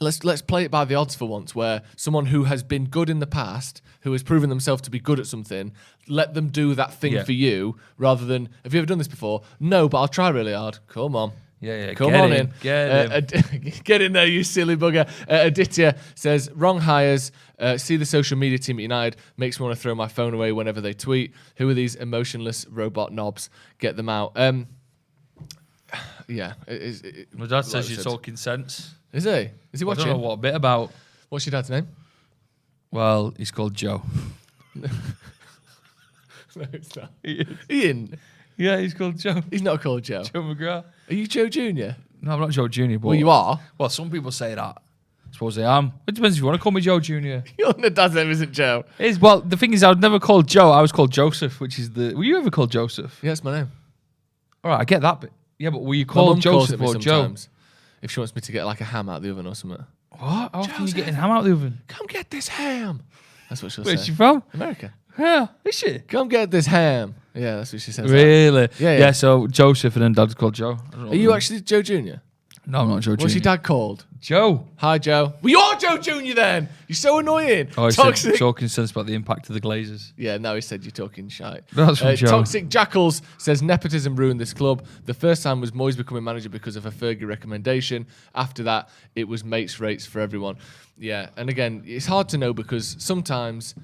let's play it by the odds for once, where someone who has been good in the past, who has proven themselves to be good at something, let them do that thing for you, rather than, have you ever done this before? No, but I'll try really hard. Come on. Yeah. Come on in. Get in there, you silly bugger. Aditya says, wrong hires. See the social media team at United. Makes me want to throw my phone away whenever they tweet. Who are these emotionless robot knobs? Get them out. My dad says you're talking sense. Is he? Is he watching? I don't know what bit about. What's your dad's name? Well, he's called Joe. No, it's not. Ian? Yeah, he's called Joe. He's not called Joe. Joe McGrath. Are you Joe Jr.? No, I'm not Joe Jr. But well, you are. Well, some people say that. I suppose I am. It depends if you want to call me Joe Jr. Your dad's name isn't Joe. Well, the thing is, I was never called Joe. I was called Joseph, which is the... Were you ever called Joseph? Yeah, it's my name. All right, I get that bit. Yeah, but were you called Joseph or Joe? If she wants me to get like a ham out of the oven or something. What? How often are you getting ham out of the oven? Come get this ham. That's what she'll say. Where's she from? America. Yeah, is she? Come get this ham. Yeah, that's what she says. Really? Yeah. So Joseph and then Dad's called Joe. Are you actually Joe Jr.? No, I'm not Joe Jr. What's your dad called? Joe. Hi, Joe. Well, you're Joe Jr. then. You're so annoying. Oh, he Toxic. said talking sense about the impact of the Glazers. Yeah, no, he said you're talking shite. That's from Joe. Toxic Jackals says nepotism ruined this club. The first time was Moyes becoming manager because of a Fergie recommendation. After that, it was mates rates for everyone. Yeah, and again, it's hard to know because sometimes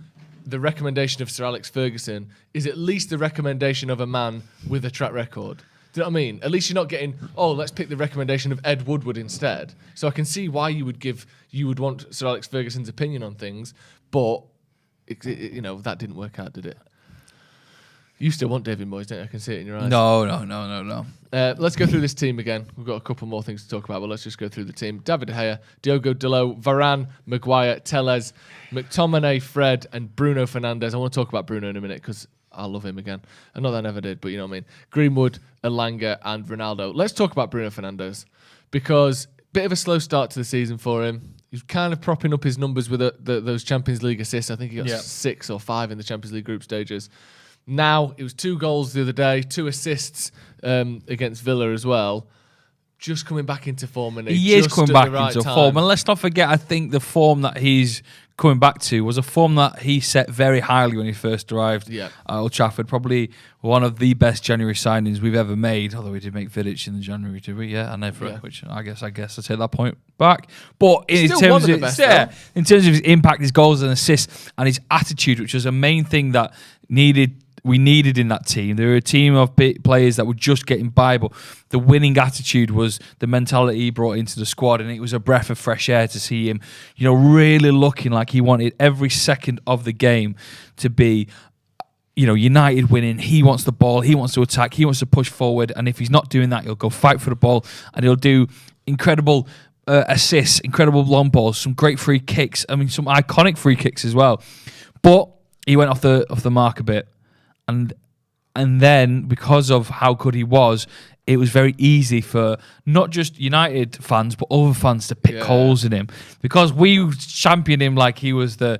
the recommendation of Sir Alex Ferguson is at least the recommendation of a man with a track record. Do you know what I mean? At least you're not getting, let's pick the recommendation of Ed Woodward instead. So I can see why you would want Sir Alex Ferguson's opinion on things, but that didn't work out, did it? You still want David Moyes, don't you? I can see it in your eyes. No. Let's go through this team again. We've got a couple more things to talk about, but let's just go through the team. David De Gea, Diogo Dalot, Varane, Maguire, Tellez, McTominay, Fred, and Bruno Fernandes. I want to talk about Bruno in a minute because I love him again. Not that I never did, but you know what I mean. Greenwood, Elanga, and Ronaldo. Let's talk about Bruno Fernandes because bit of a slow start to the season for him. He's kind of propping up his numbers with those Champions League assists. I think he got 6 or 5 in the Champions League group stages. Now, it was 2 goals the other day, 2 assists against Villa as well. Just coming back into form. And he is coming back into form. And let's not forget, I think the form that he's coming back to was a form that he set very highly when he first arrived at Old Trafford. Probably one of the best January signings we've ever made. Although we did make Vidic in the January, did we? Yeah, and Everett, which I guess I take that point back. But in terms of his impact, his goals and assists, and his attitude, which was a main thing that we needed in that team. They were a team of players that were just getting by, but the winning attitude was the mentality he brought into the squad, and it was a breath of fresh air to see him, really looking like he wanted every second of the game to be, United winning. He wants the ball, he wants to attack, he wants to push forward, and if he's not doing that, he'll go fight for the ball, and he'll do incredible assists, incredible long balls, some great free kicks. I mean, some iconic free kicks as well. But he went off the mark a bit. And then, because of how good he was, it was very easy for not just United fans, but other fans to pick holes in him. Because we championed him like he was the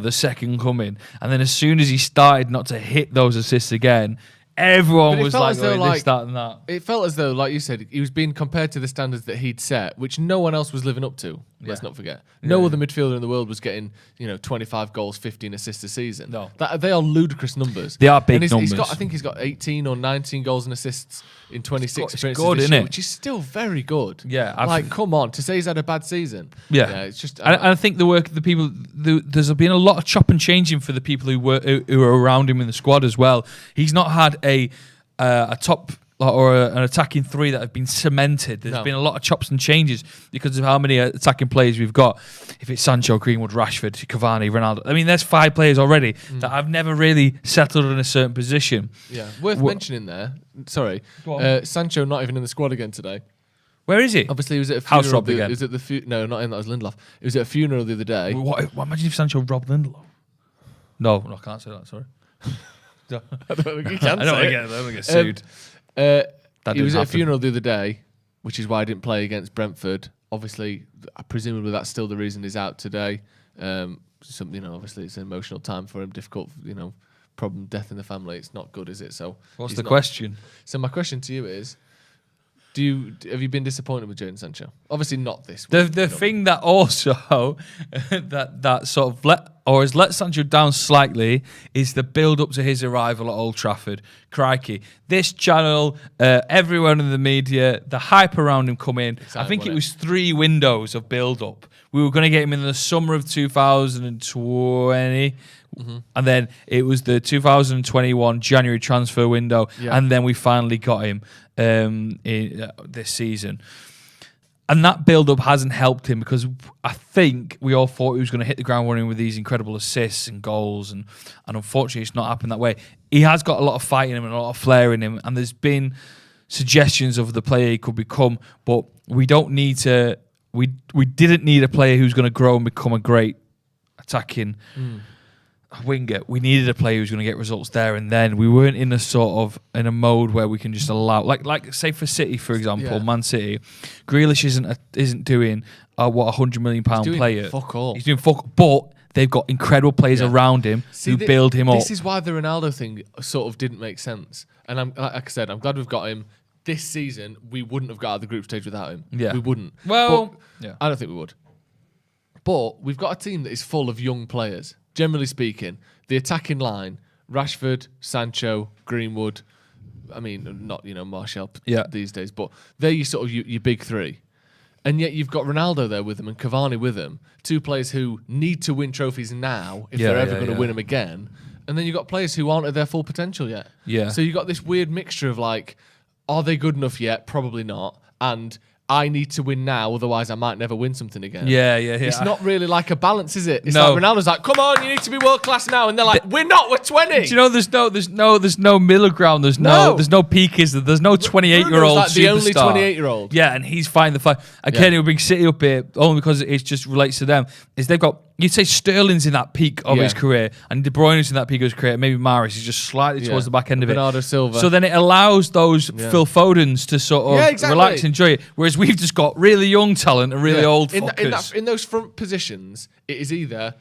second coming. And then as soon as he started not to hit those assists again, everyone was like, this, that, and that. It felt as though, like you said, he was being compared to the standards that he'd set, which no one else was living up to. Let's not forget. No other midfielder in the world was getting, 25 goals, 15 assists a season. No. They are ludicrous numbers. They are big numbers. I think he's got 18 or 19 goals and assists in 26 appearances good, this year, it? which is still very good. Yeah. Come on, to say he's had a bad season. Yeah. It's just... I think the work of the people... There's been a lot of chop and changing for the people who were around him in the squad as well. He's not had a top or an attacking 3 that have been cemented. There's been a lot of chops and changes because of how many attacking players we've got. If it's Sancho, Greenwood, Rashford, Cavani, Ronaldo. I mean, there's 5 players already that have never really settled in a certain position. Yeah, worth mentioning there. Sorry, Sancho not even in the squad again today. Where is he? Obviously, he was at a funeral. House robbed again. Was at no, not in that was Lindelof. It was at a funeral the other day. Imagine if Sancho robbed Lindelof. No, I can't say that. Sorry. I don't think you can I don't get sued. He was at a funeral the other day, which is why I didn't play against Brentford. Obviously, presumably that's still the reason he's out today. Obviously it's an emotional time for him, difficult, problem, death in the family. It's not good, is it? So what's the question? So my question to you is, have you been disappointed with Jadon Sancho? Obviously not this. The thing that also that sort of has let Sancho down slightly is the build up to his arrival at Old Trafford. Crikey, this channel, everyone in the media, the hype around him coming. I think it was 3 windows of build up. We were going to get him in the summer of 2020. And then it was the 2021 January transfer window, and then we finally got him this season. And that build-up hasn't helped him because I think we all thought he was going to hit the ground running with these incredible assists and goals, and unfortunately it's not happened that way. He has got a lot of fight in him and a lot of flair in him, and there's been suggestions of the player he could become, but we don't need to we didn't need a player who's going to grow and become a great attacking winger. We needed a player who's going to get results there and then. We weren't in a mode where we can just allow, like say for City, for example, Man City, Grealish isn't doing what £100 million player. Fuck all. He's doing fuck, but they've got incredible players around him who build him up. This is why the Ronaldo thing sort of didn't make sense. And like I said, I'm glad we've got him. This season, we wouldn't have got out of the group stage without him. Yeah. We wouldn't. Well, I don't think we would. But we've got a team that is full of young players. Generally speaking, the attacking line, Rashford, Sancho, Greenwood, I mean, not, Martial these days, but they're your big three. And yet you've got Ronaldo there with them and Cavani with them, two players who need to win trophies now if they're ever going to win them again. And then you've got players who aren't at their full potential yet. Yeah. So you've got this weird mixture of are they good enough yet? Probably not. And I need to win now, otherwise I might never win something again. Yeah. It's not really like a balance, is it? It's No. like Ronaldo's like, come on, you need to be world class now, and they're like, we're not, we're 20. Do you know there's no middle ground. There's no peakers. There's no 28-year-old Bruno's like the superstar. only 28-year-old. Yeah, and he's finding the fight. Again, it will bring City up here only because it just relates to them. Is they've got, you'd say Sterling's in that peak of his career, and De Bruyne's in that peak of his career. Maybe Mahrez is just slightly towards the back end of it. Bernardo Silva. So then it allows those Phil Fodens to sort of relax, enjoy it. Whereas we've just got really young talent and really old fuckers. In those front positions, it is either,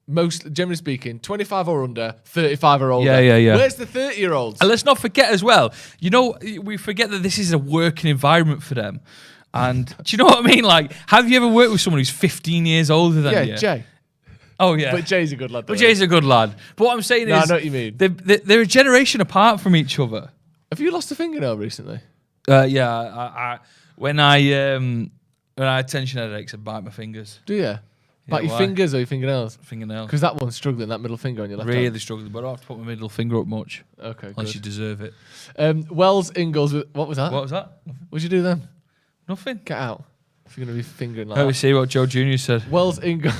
most generally speaking, 25 or under, 35 or older. Yeah. Where's the 30-year-olds? And let's not forget as well, we forget that this is a working environment for them. And do you know what I mean? Like, have you ever worked with someone who's 15 years older than you? Yeah, Jay. Oh, yeah. But Jay's a good lad. But Jay's a good lad. But what I'm saying is, I know what you mean. They're a generation apart from each other. Have you lost a fingernail recently? Yeah. When I had tension headaches, I bite my fingers. Do you? Bite your fingers or your fingernails? Fingernails. Because that one's struggling, that middle finger on your left hand. Really struggling, but I don't have to put my middle finger up much. Okay, unless good. you deserve it. Wells Ingalls, what was that? What was that? What'd you do then? Nothing. Get out. If you're going to be fingering like Let me that. see what Joe Jr. said. Wells Ingalls.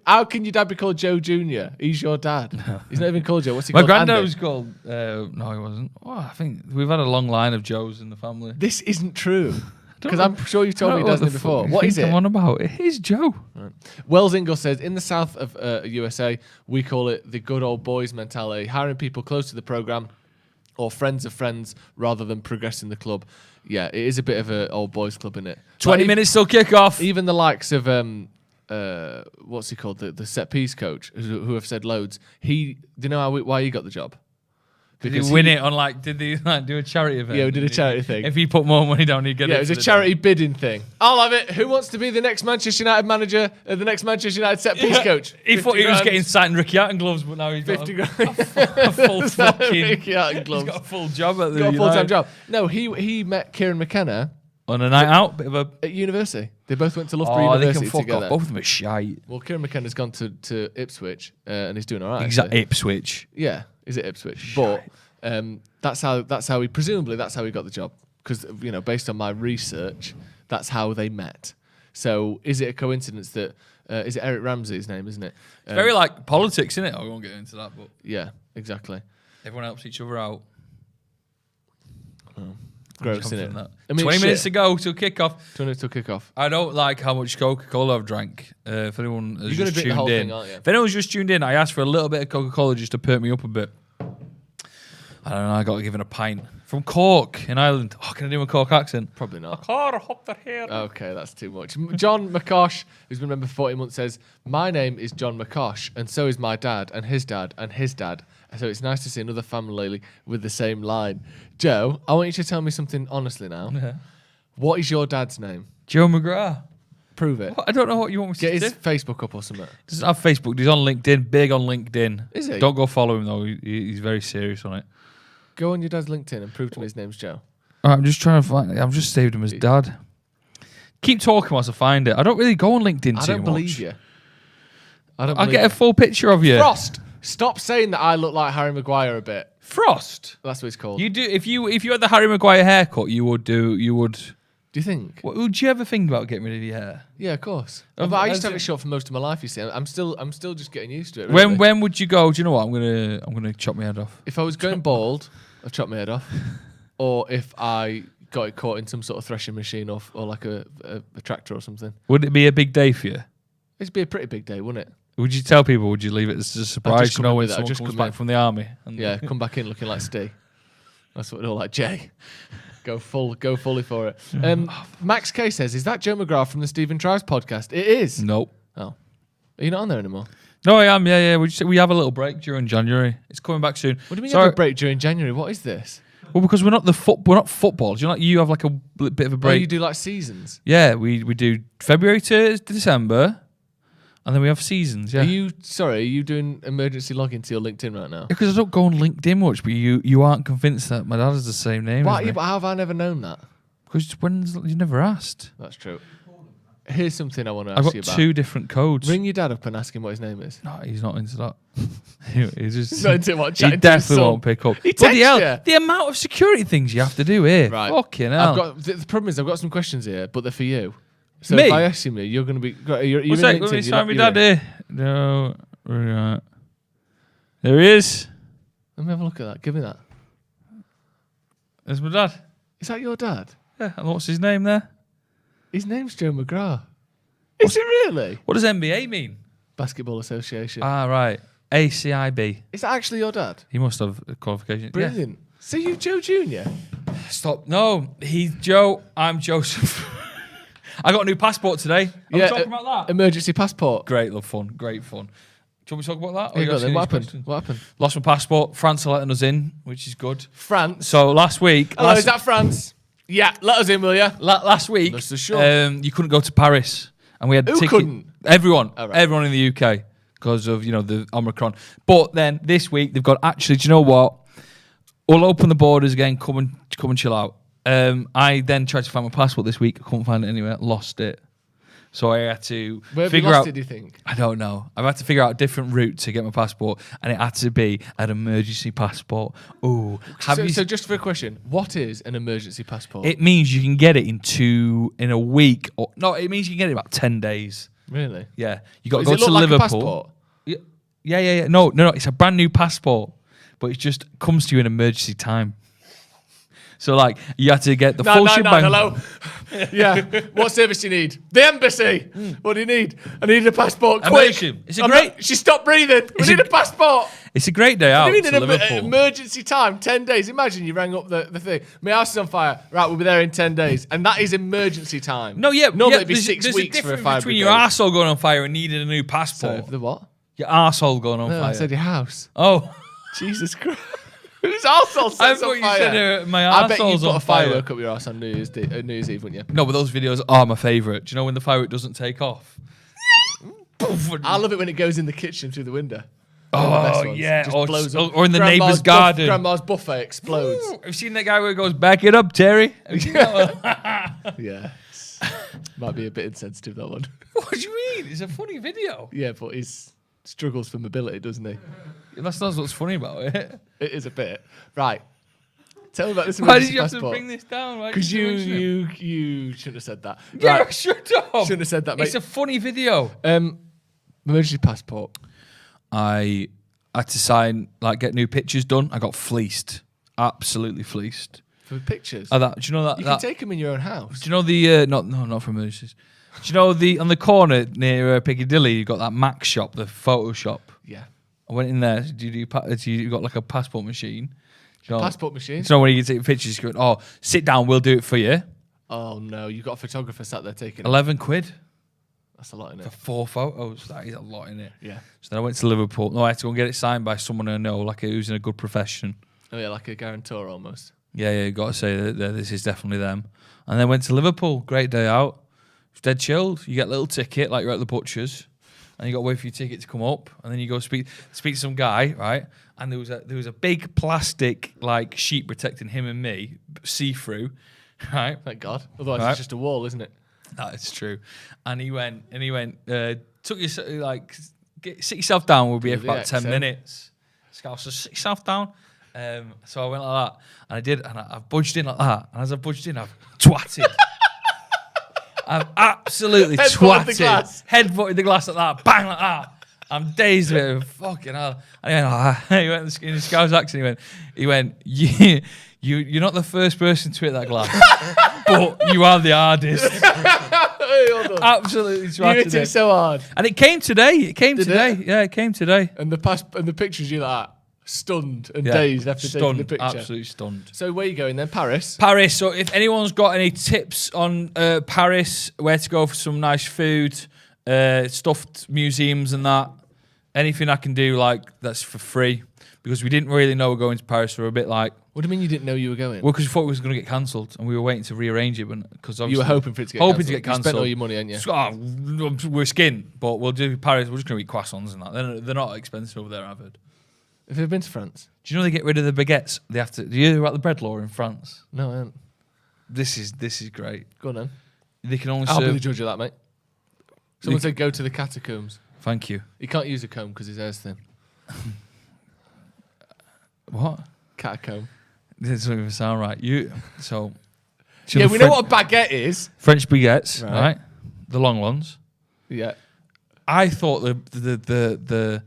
How can your dad be called Joe Jr.? He's your dad. No. He's not even called Joe. What's he My called? granddad Andy? was called... no, he wasn't. Oh, I think we've had a long line of Joes in the family. This isn't true. Because I'm sure you've told me he doesn't before. What is it? I'm on about? It is Joe. Right. Wells Ingalls says, in the south of USA, we call it the good old boys mentality, hiring people close to the programme or friends of friends rather than progressing the club. Yeah, it is a bit of an old boys club, isn't it? 20 minutes till kick-off. Even the likes of, what's he called, the set-piece coach, who have said loads, do you know why he got the job? Did he win it on did he do a charity event? Yeah, we did a charity thing. If he put more money down, he'd get it. Yeah, it was a charity bidding thing. I'll have it. Who wants to be the next Manchester United manager, the next Manchester United set-piece coach? He thought he was getting signed Ricky Hatton gloves, but now he's got 50 grand. a full fucking... Ricky Hatton gloves. He's got a full job at the Got a United. full-time job. No, he met Kieran McKenna on a night out, at university. They both went to Loughborough they University can fuck together. off. Both of them are shite. Well, Kieran McKenna's gone to Ipswich, and he's doing all right. Exactly, Ipswich. Yeah, he's at Ipswich. But that's how he presumably that's how he got the job, because based on my research, that's how they met. So is it a coincidence that is it Eric Ramsey's name, isn't it? It's very like politics, isn't it? I won't get into that, but yeah, exactly. Everyone helps each other out. Gross, isn't it? I mean, 20 minutes to go till kick-off. 20 minutes till kick-off. I don't like how much Coca-Cola I've drank. If anyone has You're just drink the tuned whole in. thing, aren't you? If anyone's just tuned in, I asked for a little bit of Coca-Cola just to perk me up a bit. I don't know, I got given a pint. From Cork in Ireland. Oh, can I do a Cork accent? Probably not. Okay, that's too much. John McCosh, who's been a member for 40 months, says, my name is John McCosh, and so is my dad, and his dad, and his dad. So it's nice to see another family with the same line. Joe, I want you to tell me something honestly now. Yeah. What is your dad's name? Joe McGrath. Prove it. What? I don't know what you want me Get to his do. Facebook up or something. Doesn't have Facebook. He's on LinkedIn. Big on LinkedIn. Is he? Don't go follow him though. He's very serious on it. Go on your dad's LinkedIn and prove to me his name's Joe. I'm just trying to find it. I've just saved him as dad. Keep talking whilst I find it. I don't really go on LinkedIn too much. I don't believe you. I'll get a full picture of you. Frost! Stop saying that I look like Harry Maguire a bit. Frost? That's what it's called. You do if you had the Harry Maguire haircut, you would. Do you think? Would you ever think about getting rid of your hair? Yeah, of course. But I used to have it short for most of my life, you see. I'm still just getting used to it. Really. When would you go? Do you know what? I'm gonna chop my head off. If I was going bald, I'd chop my head off. Or if I got it caught in some sort of threshing machine or like a tractor or something. Would it be a big day for you? It'd be a pretty big day, wouldn't it? Would you tell people? Would you leave it as a surprise? You know, when someone comes back from the army. Yeah, come back in looking like Steve. That's what they're all like, Jay. Go fully for it. Max K says, "Is that Joe McGrath from the Stephen Trives podcast?" It is. Nope. Oh, are you not on there anymore? No, I am. Yeah. We have a little break during January. It's coming back soon. What do you mean you have a break during January? What is this? Well, because we're not football. Do you know, like you have like a bit of a break? Oh, you do like seasons? Yeah, we do February to December, and then we have seasons. Yeah. Are you doing emergency login to your LinkedIn right now? Because I don't go on LinkedIn much, but you aren't convinced that my dad has the same name. Why? But how have I never known that? Because you never asked. That's true. Here's something I want to ask you about. I've got 2 different codes. Ring your dad up and ask him what his name is. No, he's not into that. He's not into what? He definitely won't pick up. He texts you. The amount of security things you have to do here. Right. Fucking hell. The problem is I've got some questions here, but they're for you. So Me? if I ask you, you're going to be... You're What's that? Let me find my dad here. No. Right. There he is. Let me have a look at that. Give me that. There's my dad. Is that your dad? Yeah. And what's his name there? His name's Joe McGrath. Is it really? What does NBA mean? Basketball Association. Ah, right. ACIB. Is that actually your dad? He must have a qualification. Brilliant. Yeah. So you Joe Jr.? Stop. No, he's Joe. I'm Joseph. I got a new passport today. Are we talking about that? Emergency passport. Great fun. Great fun. Do you want me to talk about that? What happened? Lost my passport. France are letting us in, which is good. France? So last week... Hello, is that France? Yeah, let us in, will you? Last week, you couldn't go to Paris. And we had Who couldn't? Everyone. Oh, right. Everyone in the UK because of, the Omicron. But then this week, they've got, actually, do you know what? We'll open the borders again. Come and chill out. I then tried to find my passport this week. I couldn't find it anywhere. Lost it. So I had to figure out... Where have you lost it, do you think? I don't know. I've had to figure out a different route to get my passport, and it had to be an emergency passport. Ooh. So just for a question, what is an emergency passport? It means you can get it in a week. It means you can get it in about 10 days. Really? Yeah. You got to go to Liverpool. Like a passport? Yeah. No. It's a brand new passport, but it just comes to you in emergency time. So, you had to get the full shebang. Hello. Yeah. What service do you need? The embassy. What do you need? I need a passport. Quick. She stopped breathing. We need a passport. It's a great day out to Liverpool. Emergency time, 10 days. Imagine you rang up the thing. My house is on fire. Right, we'll be there in 10 days. And that is emergency time. No, yeah. Normally it'd be 6 weeks for a fire. There's a difference between your arsehole going on fire and needing a new passport. So, the what? Your arsehole going on fire. I said your house. Oh. Jesus Christ. Whose arsehole sets on fire? You said my arsehole's on fire. I bet you put a firework up your arse on New Year's Eve, wouldn't you? No, but those videos are my favourite. Do you know when the firework doesn't take off? I love it when it goes in the kitchen through the window. Oh, yeah. Just blows up. Or in the neighbour's garden. Grandma's buffet explodes. Have you seen that guy where it goes, back it up, Terry? Yeah. Might be a bit insensitive, that one. What do you mean? It's a funny video. Yeah, but he struggles for mobility, doesn't he? That's not what's funny about it. It is a bit. Right. Tell me about this. Why did you have to bring this down? Because you shouldn't have said that. Yeah, right. shut up. Shouldn't have said that, mate. It's a funny video. Emergency passport. I had to get new pictures done. I got fleeced. Absolutely fleeced. For pictures? Do you know that? You can take them in your own house. Do you know the... not for emergencies. Do you know on the corner near Piccadilly, you got that Mac shop, the photo shop? Yeah. I went in there. You got like a passport machine. Passport machine? So when you can take pictures, you go, sit down, we'll do it for you. Oh, no. You got a photographer sat there taking 11 quid. That's a lot in it. For 4 photos. That is a lot in it. Yeah. So then I went to Liverpool. No, I had to go and get it signed by someone I know, who's in a good profession. Oh, yeah, like a guarantor almost. Yeah, you got to say that this is definitely them. And then went to Liverpool. Great day out. It's dead chilled. You get a little ticket, like you're at the butcher's. And you got to wait for your ticket to come up, and then you go speak to some guy, right? And there was a big plastic sheet protecting him and me, see-through, right? Thank God. Otherwise, it's just a wall, isn't it? That's true. And he went. Took you sit yourself down. We'll be here for about 10 minutes. Scouser, sit yourself down. So I went like that, and I did, and I've budged in like that. And as I budged in, I've twatted. I've absolutely twatted. Headbutted the glass like that. Bang, like that. I'm dazed with it. Fucking hell. And he went in the Scouse accent. He went, You're not the first person to hit that glass, but you are the hardest. Absolutely you hit it so hard. And it came today. It came today. Yeah, it came today. And the pictures you like stunned and dazed after taking the picture. Absolutely stunned. So where are you going then? Paris? Paris. So if anyone's got any tips on Paris, where to go for some nice food, stuffed museums and that, anything I can do that's for free, because we didn't really know we're going to Paris. So we're a bit like... What do you mean you didn't know you were going? Well, because we thought it was going to get cancelled and we were waiting to rearrange it. Because you were hoping for it to get cancelled. To get cancelled. You spent all your money, hadn't you? We're skint, but we'll do Paris. We're just going to eat croissants and that. They're not expensive over there, I've heard. Have you ever been to France? Do you know they get rid of the baguettes? They have to. Do you hear about the bread law in France? No, I haven't. This is great. Go on then. They can only. I'll be the judge of that, mate. Someone said go to the catacombs. Thank you. He can't use a comb because his hair's thin. What? Catacomb. This doesn't even sound right. Yeah, we know what a baguette is. French baguettes, right? The long ones. Yeah. I thought the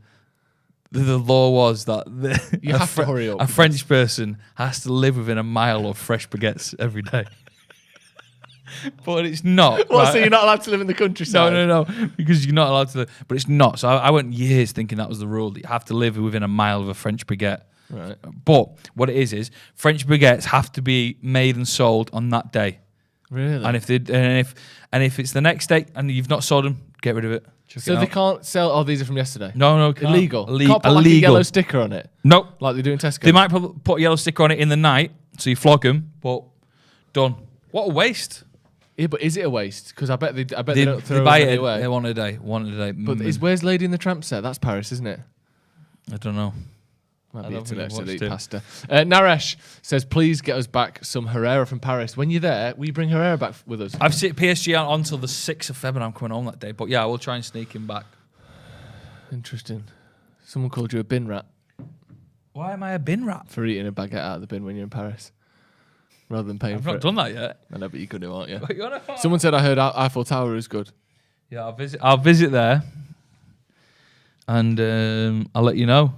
law was that you have to hurry up. A French person has to live within a mile of fresh baguettes every day. But it's not. Well, right? So you're not allowed to live in the countryside? No, because you're not allowed to live. But it's not. So I went years thinking that was the rule, that you have to live within a mile of a French baguette. Right. But what it is French baguettes have to be made and sold on that day. Really? And if it's the next day and you've not sold them, get rid of it. So they can't sell... Oh, these are from yesterday? No. Illegal? Can't put like a yellow sticker on it? Nope. Like they do in Tesco? They might put a yellow sticker on it in the night, so you flog them, but done. What a waste. Yeah, but is it a waste? Because I bet they don't throw buy it it away. One a day. But where's Lady in the Tramp set? That's Paris, isn't it? I don't know. Might be to eat pasta. Naresh says, please get us back some Herrera from Paris. When you're there, will you bring Herrera back with us? I've seen PSG on until the 6th of February. I'm coming home that day. But yeah, I will try and sneak him back. Interesting. Someone called you a bin rat. Why am I a bin rat? For eating a baguette out of the bin when you're in Paris. Rather than paying for it. I've not done that yet. I know, but you could do, aren't you? Someone said I heard Eiffel Tower is good. Yeah, I'll visit there. And I'll let you know.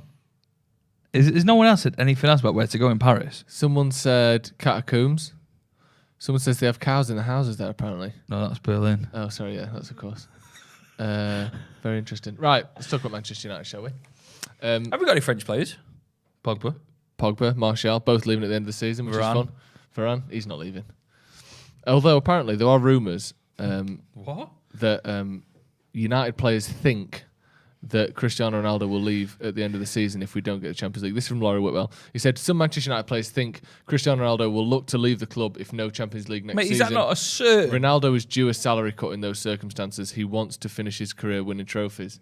Is no one else said anything else about where to go in Paris? Someone said catacombs. Someone says they have cows in the houses there, apparently. No, that's Berlin. Oh, sorry, yeah, that's of course. Very interesting. Right, let's talk about Manchester United, shall we? Have we got any French players? Pogba, Martial, both leaving at the end of the season, which is fun. Varane, he's not leaving. Although, apparently, there are rumours that United players think that Cristiano Ronaldo will leave at the end of the season if we don't get the Champions League. This is from Laurie Whitwell. He said, some Manchester United players think Cristiano Ronaldo will look to leave the club if no Champions League next season. Is that not a certain? Ronaldo is due a salary cut in those circumstances. He wants to finish his career winning trophies.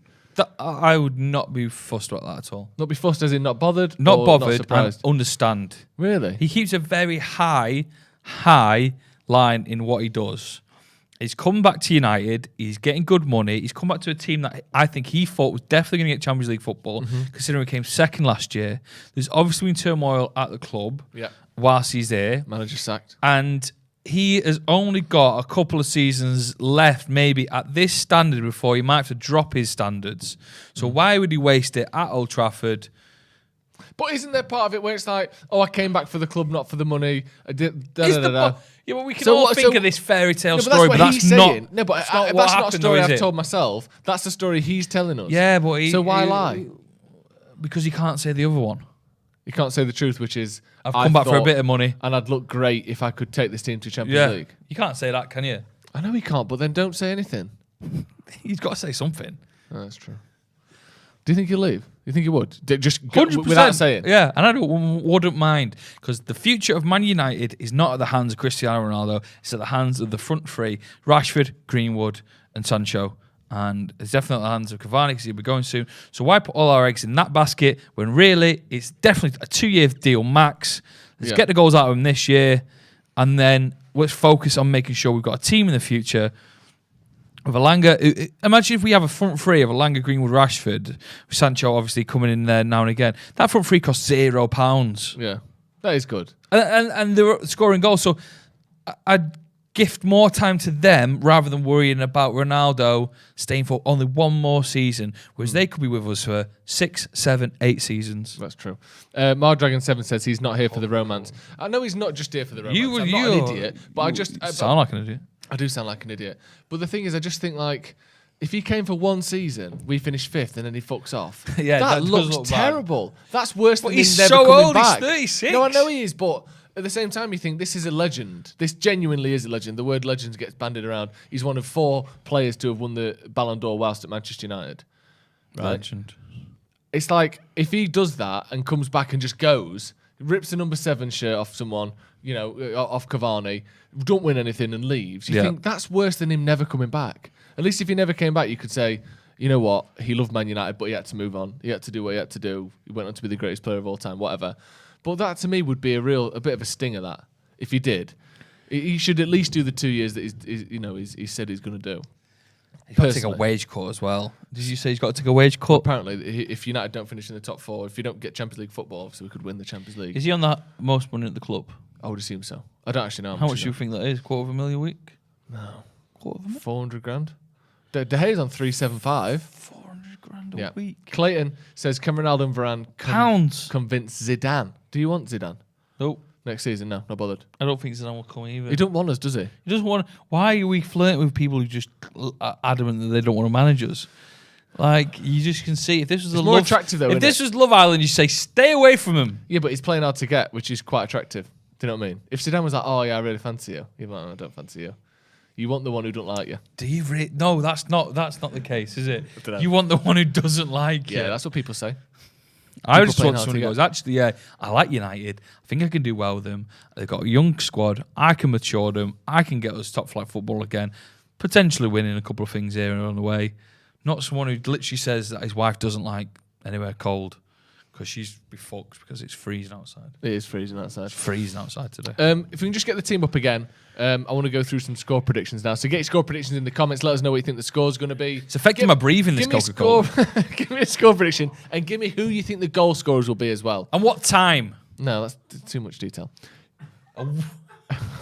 I would not be fussed about that at all. Not be fussed as in not bothered? Not bothered, not surprised? and understand. Really? He keeps a very high line in what he does. He's come back to United. He's getting good money. He's come back to a team that I think he thought was definitely going to get Champions League football, considering he came second last year. There's obviously been turmoil at the club whilst he's there. Manager sacked. And he has only got a couple of seasons left, maybe, at this standard before he might have to drop his standards. So why would he waste it at Old Trafford? But isn't there part of it where it's like, oh, I came back for the club, not for the money? Yeah, well, we can all think of this fairy tale story, but that's not. No, but that's not a story I've told myself. That's the story he's telling us. Yeah, but so why lie? Because he can't say the other one. You can't say the truth, which is I've come back for a bit of money, and I'd look great if I could take this team to Champions League. You can't say that, can you? I know he can't, but then don't say anything. He's got to say something. Oh, that's true. Do you think he'll leave? You think he would? Just 100%. Without saying? Yeah, and I wouldn't mind, because the future of Man United is not at the hands of Cristiano Ronaldo. It's at the hands of the front three, Rashford, Greenwood and Sancho. And it's definitely at the hands of Cavani, because he'll be going soon. So why put all our eggs in that basket when really it's definitely a 2-year deal max? Let's get the goals out of him this year, and then let's focus on making sure we've got a team in the future. With Alanga, imagine if we have a front three of Alanga, Greenwood, Rashford, with Sancho obviously coming in there now and again. That front three costs £0. Yeah, that is good. And they were scoring goals. So gift more time to them rather than worrying about Ronaldo staying for only one more season, whereas they could be with us for 6, 7, 8 seasons. That's true. Mardragon7 says he's not here for the romance. I know he's not just here for the romance. I'm not an idiot, but I just sound like an idiot. I do sound like an idiot. But the thing is, I just think like, if he came for one season, we finished 5th, and then he fucks off. Yeah, that looks look terrible. Bad. That's worse than he's never so coming old. back. He's 36. No, I know he is, but at the same time, you think this is a legend. This genuinely is a legend. The word legend gets bandied around. He's one of 4 players to have won the Ballon d'Or whilst at Manchester United. Right? Legend. It's like, if he does that and comes back and just goes, rips the number 7 shirt off someone, off Cavani, don't win anything and leaves, you think that's worse than him never coming back. At least if he never came back, you could say, you know what, he loved Man United, but he had to move on. He had to do what he had to do. He went on to be the greatest player of all time, whatever. But that to me would be a bit of a stinger. That if he did, he should at least do the 2 years that he said he's going to do. He's got to take a wage cut as well. Did you say he's got to take a wage cut? Apparently, if United don't finish in the top 4, if you don't get Champions League football, obviously we could win the Champions League. Is he on that most money at the club? I would assume so. I don't actually know. How much do you think that is? $250,000 a week? No. $250,000? 400 grand. De Gea's on 375. 400 grand a week. Clayton says, can Ronaldo and Varane Pounds convince Zidane? Do you want Zidane? Nope. Next season? No, not bothered. I don't think Zidane will come either. He don't want us, does he? He doesn't want. Why are we flirting with people who just are adamant that they don't want to manage us? Like, you just can see if this was more attractive though. If this was Love Island, you say stay away from him. Yeah, but he's playing hard to get, which is quite attractive. Do you know what I mean? If Zidane was like, oh yeah, I really fancy you, you're like, I don't fancy you. You want the one who don't like you. Do you really? No, that's not the case, is it? You want the one who doesn't like you. Yeah, that's what people say. I just thought someone who goes, actually, yeah, I like United. I think I can do well with them. They've got a young squad. I can mature them. I can get us top flight football again. Potentially winning a couple of things here and on the way. Not someone who literally says that his wife doesn't like anywhere cold because she's be fucked because it's freezing outside. It is freezing outside. It's freezing outside today. If we can just get the team up again, I want to go through some score predictions now. So get your score predictions in the comments. Let us know what you think the score's going to be. It's affecting my breathing, this Coca-Cola. Give me a score prediction and give me who you think the goal scorers will be as well. And what time? No, that's too much detail.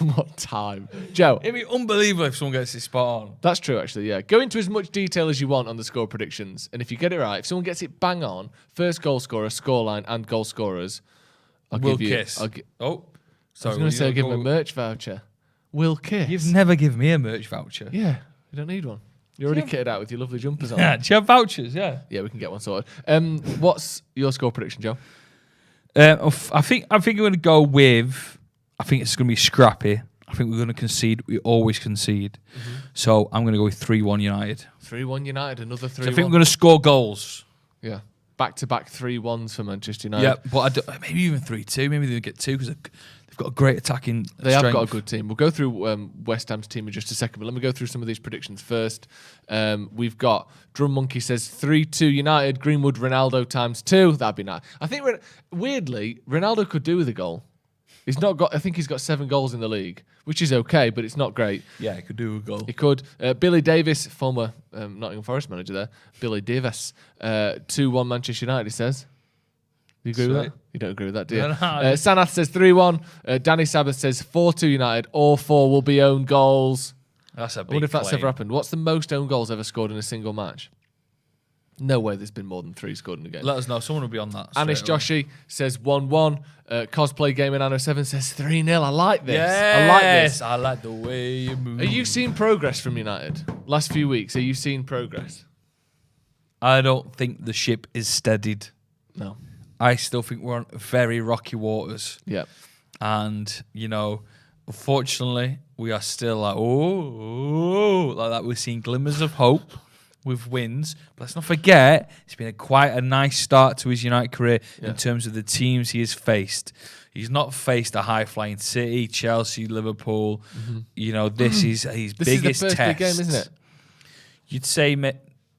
What time? Joe. It'd be unbelievable if someone gets it spot on. That's true, actually, yeah. Go into as much detail as you want on the score predictions. And if you get it right, if someone gets it bang on, first goal scorer, scoreline, and goal scorers, Will Kiss. Sorry, I was going to say I'll give him a merch voucher. Will Kiss. You've never given me a merch voucher. Yeah, you don't need one. You're already kitted out with your lovely jumpers on. Yeah, do you have vouchers? Yeah. Yeah, we can get one sorted. What's your score prediction, Joe? I think I'm going to go with. I think it's going to be scrappy. I think we're going to concede. We always concede. Mm-hmm. So I'm going to go with 3-1 United. 3-1 United, another 3-1. So I think we're going to score goals. Yeah. Back-to-back 3-1s for Manchester United. Yeah, but maybe even 3-2. Maybe they'll get 2 because they've got a great attacking They strength. have got a good team. We'll go through West Ham's team in just a second, but let me go through some of these predictions first. We've got Drum Monkey says 3-2 United, Greenwood, Ronaldo ×2. That'd be nice. I think, weirdly, Ronaldo could do with a goal. He's not got. I think he's got 7 goals in the league, which is okay, but it's not great. Yeah, he could do a goal. He could. Billy Davis, former Nottingham Forest manager there. Billy Davis, 2-1 Manchester United, he says. Do you agree with that? You don't agree with that, do you? Sanath says 3-1. Danny Sabbath says 4-2 United. All 4 will be own goals. That's a big I wonder if that's claim. ever happened. What's the most own goals ever scored in a single match? No way there's been more than 3 scored in a game. Let us know. Someone will be on that. Anish Joshi says 1-1. Cosplay Game in Anno 7 says 3-0. I like this. Yes, I like this. I like the way you move. Are you seeing progress from United? Last few weeks, are you seeing progress? I don't think the ship is steadied. No. I still think we're on very rocky waters. Yeah. And, unfortunately, we are still like that. We're seeing glimmers of hope with wins. But let's not forget, it's been quite a nice start to his United career in terms of the teams he has faced. He's not faced a high-flying City, Chelsea, Liverpool. Mm-hmm. This is his this biggest is the first test. big game, isn't it? You'd say...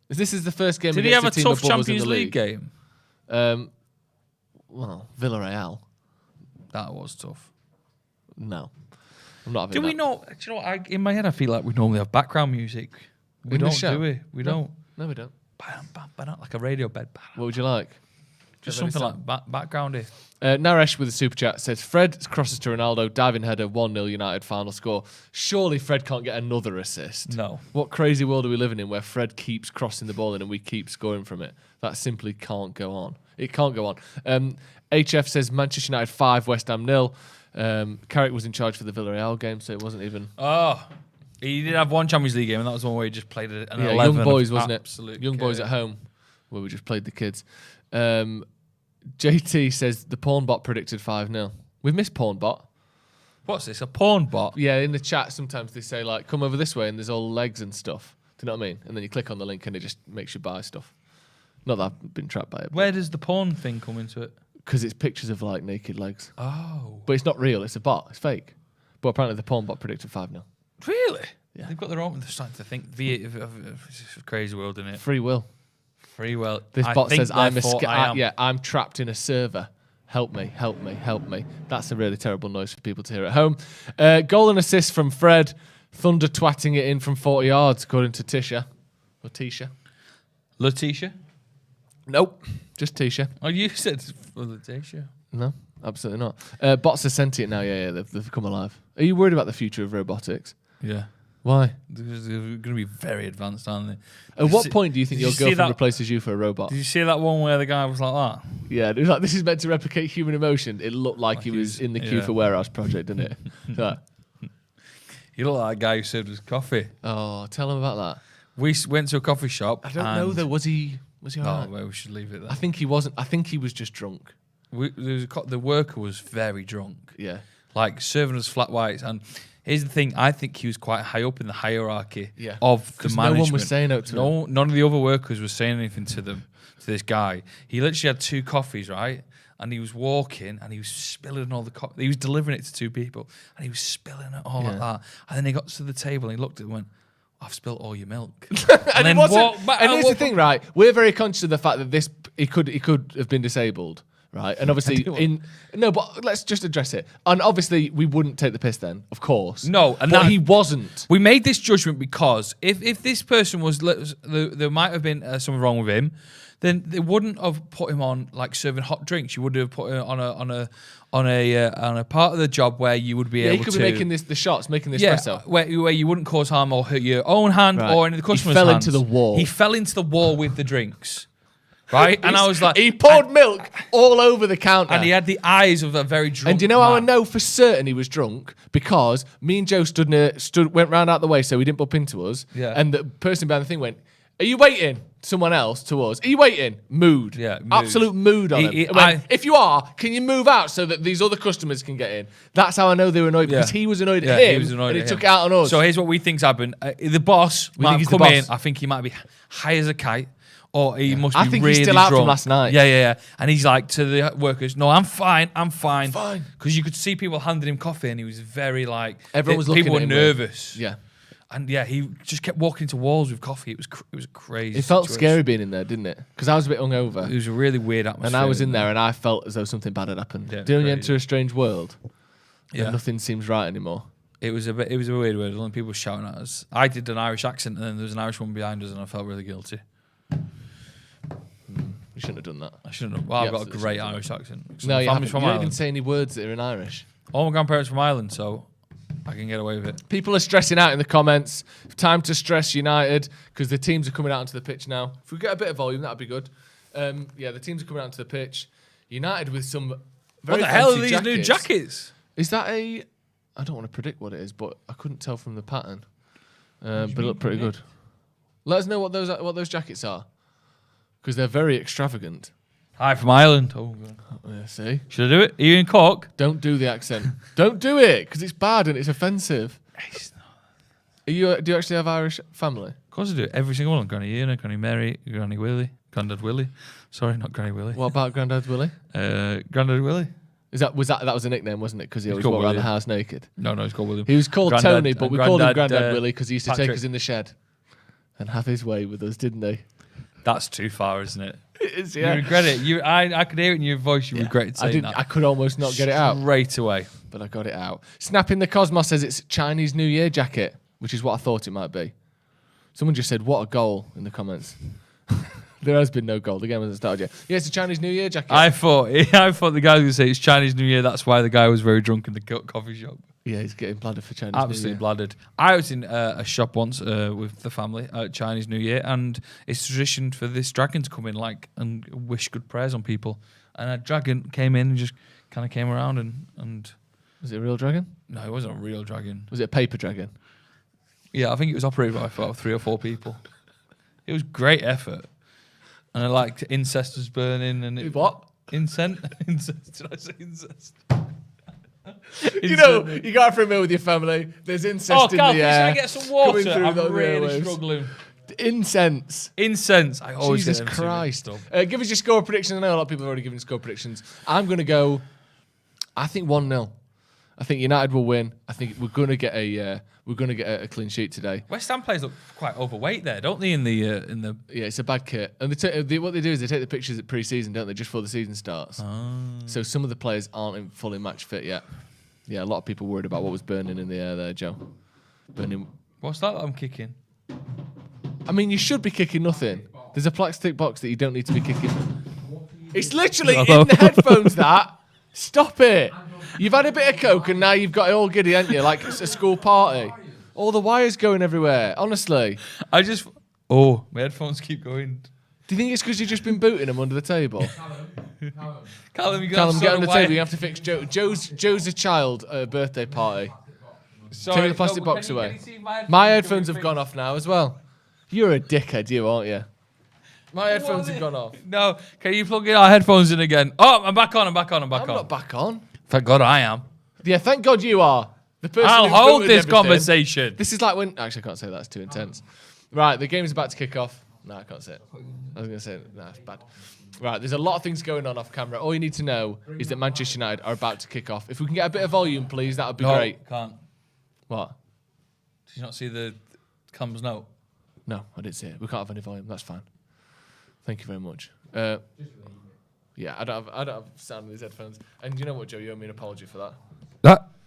This is the first game. Did he have a team tough above us in Champions the League game? Well, Villarreal. That was tough. No. I'm not having Do we that. not... Do you know what? In my head, I feel like we normally have background music. We In the don't, show? do we? We don't. No, we don't. Like a radio bed. What would you like? Just something like backgroundy. Naresh with a super chat says, Fred crosses to Ronaldo, diving header, 1-0 United final score. Surely Fred can't get another assist. No. What crazy world are we living in where Fred keeps crossing the ball in and we keep scoring from it? That simply can't go on. It can't go on. HF says Manchester United 5, West Ham 0. Carrick was in charge for the Villarreal game, so it wasn't even... Oh, he did have one Champions League game, and that was the one where he just played an 11. Young boys, wasn't it? Young boys at home, where we just played the kids. JT says the porn bot predicted 5-0. We've missed porn bot. What's this? A porn bot? Yeah, in the chat sometimes they say like, come over this way and there's all legs and stuff. Do you know what I mean? And then you click on the link and it just makes you buy stuff. Not that I've been trapped by it. Where does the porn thing come into it? Because it's pictures of like naked legs. Oh. But it's not real, it's a bot, it's fake. But apparently the porn bot predicted 5-0. Really? Yeah. They've got their own, they're starting to think, it's a crazy world, isn't it? Free will. Free will. This bot says I'm trapped in a server. Help me, help me, help me. That's a really terrible noise for people to hear at home. Goal and assist from Fred. Thunder twatting it in from 40 yards, according to Tisha. Or Tisha. Letitia? Nope, just Tisha. Oh, you said Letitia. No, absolutely not. Bots are sentient now, yeah, they've come alive. Are you worried about the future of robotics? Yeah. Why? They're going to be very advanced, aren't they? At what point do you think your girlfriend replaces you for a robot? Did you see that one where the guy was like that? Yeah, it was like, this is meant to replicate human emotion. It looked like he was in the queue for Warehouse Project, didn't it? Like, you look like that guy who served us coffee. Oh, tell him about that. We went to a coffee shop. I don't know though. Was he all right? Well, we should leave it there. I think he wasn't. I think he was just drunk. The worker was very drunk. Yeah. Like serving us flat whites. And here's the thing, I think he was quite high up in the hierarchy of the management. No one was saying out to him. None of the other workers were saying anything to this guy. He literally had 2 coffees, right? And he was walking and he was spilling all the coffee. He was delivering it to 2 people and he was spilling it all like that. And then he got to the table and he looked at it and went, I've spilt all your milk. and then walked back. And here's the thing, right? We're very conscious of the fact that he could have been disabled. Right, and obviously but let's just address it. And obviously, we wouldn't take the piss then, of course. No, and but he wasn't. We made this judgment because if this person was, there might have been something wrong with him, then they wouldn't have put him on like serving hot drinks. You would have put him on a part of the job where you would be able to. He could be making the shots, making the espresso. Where you wouldn't cause harm or hurt your own hand or any of the customer's hands. He fell into the wall. He fell into the wall with the drinks. Right, and I was like, he poured milk all over the counter, and he had the eyes of a very drunk. And do you know how I know for certain he was drunk? Because me and Joe went round out the way so he didn't bump into us. Yeah. And the person behind the thing went, "Are you waiting?" Someone else to us. Are you waiting? Mood. Yeah, mood. Absolute mood on him. If you are, can you move out so that these other customers can get in? That's how I know they were annoyed because he was annoyed at him. He was annoyed and he took it out on us. So here's what we think's happened: the boss might come in. I think he might be high as a kite. Or he must be really drunk. I think he's still out from last night. Yeah. And he's like to the workers, no, I'm fine. Fine. Because you could see people handing him coffee and he was very like... Everyone was looking people at him. People were nervous. Yeah. And yeah, he just kept walking into walls with coffee. It was crazy. It felt scary being in there, didn't it? Because I was a bit hungover. It was a really weird atmosphere. And I was in there and I felt as though something bad had happened. Yeah, do you enter a strange world? Yeah. And nothing seems right anymore. It was a weird world. A lot of people were shouting at us. I did an Irish accent and then there was an Irish woman behind us and I felt really guilty. You shouldn't have done that. I shouldn't have. Well, I've got a great Irish accent. No, you didn't even say any words that are in Irish. All my grandparents from Ireland, so I can get away with it. People are stressing out in the comments. Time to stress United because the teams are coming out onto the pitch now. If we get a bit of volume, that'd be good. The teams are coming out onto the pitch. United with some very what the hell are these jackets. New jackets? Is that a... I don't want to predict what it is, but I couldn't tell from the pattern. But it looked pretty good. Let us know what those jackets are. Because they're very extravagant. Hi from Ireland. Oh, God. Yeah, see? Should I do it? Are you in Cork? Don't do the accent. Don't do it, because it's bad and it's offensive. Do you actually have Irish family? Of course I do. Every single one. Granny Ian, Granny Mary, Granny Willie, Grandad Willie. Sorry, not Granny Willie. What about Grandad Willie? Grandad Willie. That was a nickname, wasn't it? Because he always walked around the house naked. No, he's called William. He was called Tony, but we called him Grandad Willie because he used to take us in the shed and have his way with us, didn't he? That's too far, isn't it? It is, yeah. You regret it. I could hear it in your voice. You regretted saying that. I could almost not get it out. Straight away. But I got it out. Snapping the Cosmos says it's Chinese New Year jacket, which is what I thought it might be. Someone just said, what a goal, in the comments. There has been no goal. The game hasn't started yet. Yeah, it's a Chinese New Year, Jackie. I thought the guy was going to say it's Chinese New Year. That's why the guy was very drunk in the coffee shop. Yeah, he's getting bladdered for Chinese Absolutely New Year. bladdered. I was in a shop once with the family at Chinese New Year, and it's tradition for this dragon to come in and wish good prayers on people. And a dragon came in and just kind of came around and. Was it a real dragon? No, it wasn't a real dragon. Was it a paper dragon? Yeah, I think it was operated by about 3 or 4 people. It was great effort. And I liked incest was burning and what? Incest? Did I say incest? You know, you go out for a meal with your family. There's incest in the air. Can I get some water? I'm really airwaves. struggling. Incense. I always Jesus Christ. Give us your score predictions. I know a lot of people have already given score predictions. I'm going to go, I think 1-0. I think United will win. I think we're going to get a clean sheet today. West Ham players look quite overweight there, don't they? In the yeah, it's a bad kit. And what they do is they take the pictures at pre-season, don't they, just before the season starts. So some of the players aren't fully match fit yet. Yeah, a lot of people worried about what was burning in the air there, Joe. Burning. What's that I'm kicking? I mean, you should be kicking nothing. There's a plastic box that you don't need to be kicking. It's literally in the headphones. That. Stop it. You've had a bit of coke and now you've got it all giddy, haven't you? Like it's a school party. All the wires going everywhere. Honestly. My headphones keep going. Do you think it's because you've just been booting them under the table? Callum, get on the table. You have to fix Joe. Joe's a child at a birthday party. Sorry, take the plastic box away. My headphones have gone off now as well. You're a dickhead, you aren't you? My headphones have gone off. No, can you plug in our headphones in again? Oh, I'm back on. I'm not back on. Thank God I am. Yeah, thank God you are. The person I'll who hold booted this everything. conversation. This is like when... Actually, I can't say that. It's too intense. Right, the game's about to kick off. No, I can't say it. I was going to say it. No, it's bad. Right, there's a lot of things going on off camera. All you need to know is that Manchester United are about to kick off. If we can get a bit of volume, please, that would be great. Can't. What? Did you not see the Cam's note? No, I didn't see it. We can't have any volume. That's fine. Thank you very much. Yeah, I don't have sound in these headphones. And you know what, Joe? You owe me an apology for that.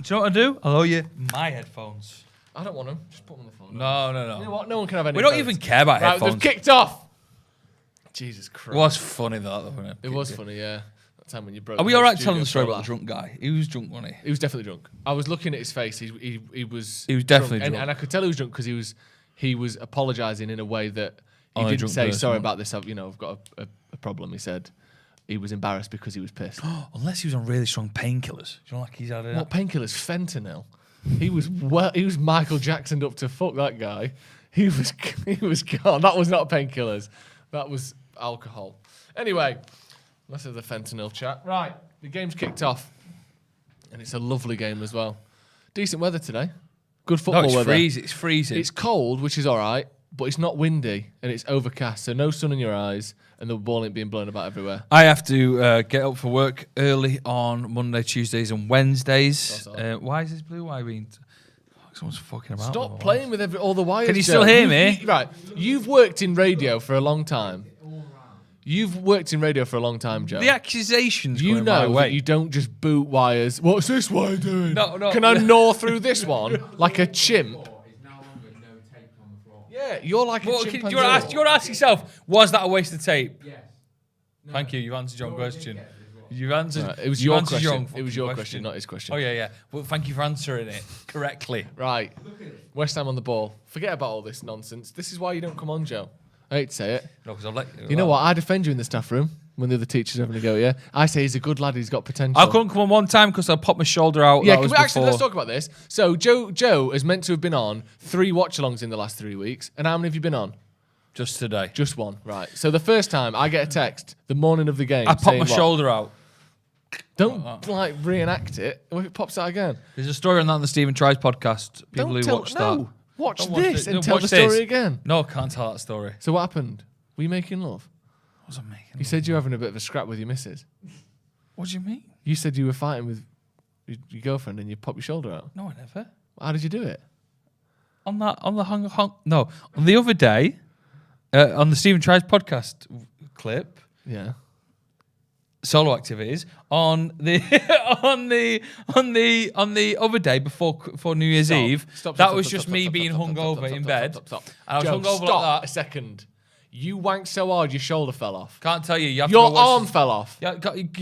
Do you know what I do? I'll owe you my headphones. I don't want them. Just put them on the phone. No. You know what? No one can have any. We don't even care about headphones. They've kicked off. Jesus Christ. It was funny though, wasn't it? It was funny, yeah. That time when you broke. Are we all right telling the story about the drunk guy? He was drunk, wasn't he? He was definitely drunk. I was looking at his face. He was definitely drunk. And I could tell he was drunk because he was apologising in a way that he didn't say sorry about this. I've got a problem. He said he was embarrassed because he was pissed. Unless he was on really strong painkillers. Do you know, like he's had what painkillers? Fentanyl. He was Michael Jacksoned up to fuck that guy. He was gone. That was not painkillers. That was alcohol. Anyway, let's have the fentanyl chat. Right, the game's kicked off, and it's a lovely game as well. Decent weather today. Good football weather. It's freezing. It's cold, which is all right, but it's not windy and it's overcast, so no sun in your eyes, and the ball ain't being blown about everywhere. I have to get up for work early on Monday, Tuesdays, and Wednesdays. Why is this blue wire being? Someone's fucking about. Stop playing with all the wires. Can you still hear me? Right, you've worked in radio for a long time. You've worked in radio for a long time, Joe. The accusations. You know that you don't just boot wires. What's this wire doing? No. Can I gnaw through this one like a chimp? Yeah, you're like a chimpanzee. Do you want to ask yourself, was that a waste of tape? Yes. No. Thank you. You've answered your own question. You've answered. It was your question. It was your question, not his question. Oh yeah. Well, thank you for answering it correctly. Right. West Ham on the ball. Forget about all this nonsense. This is why you don't come on, Joe. I hate to say it. No, because I'll let you know what? I defend you in the staff room when the other teachers are having a go. Yeah, I say he's a good lad. He's got potential. I couldn't come on one time because I popped my shoulder out. Yeah, let's talk about this. So Joe is meant to have been on 3 watchalongs in the last 3 weeks, and how many have you been on? Just today. Just one, right? So the first time I get a text the morning of the game. I popped my shoulder out. Don't reenact it. What if it pops out again? There's a story on that on the Stephen Tries podcast. People who watch that. Watch this and tell the story again. No, I can't tell that story. So what happened? Were you making love? I wasn't making love. You said you were having a bit of a scrap with your missus. What do you mean? You said you were fighting with your girlfriend and you popped your shoulder out. No, I never. How did you do it? On the other day, on the Stephen Tries podcast clip. Yeah. Solo activities on the other day before New Year's Eve. That was just me being hungover in bed. Stop. I was Joe, hungover stop like that. A second. You wanked so hard your shoulder fell off. Can't tell you. Your arm fell off. You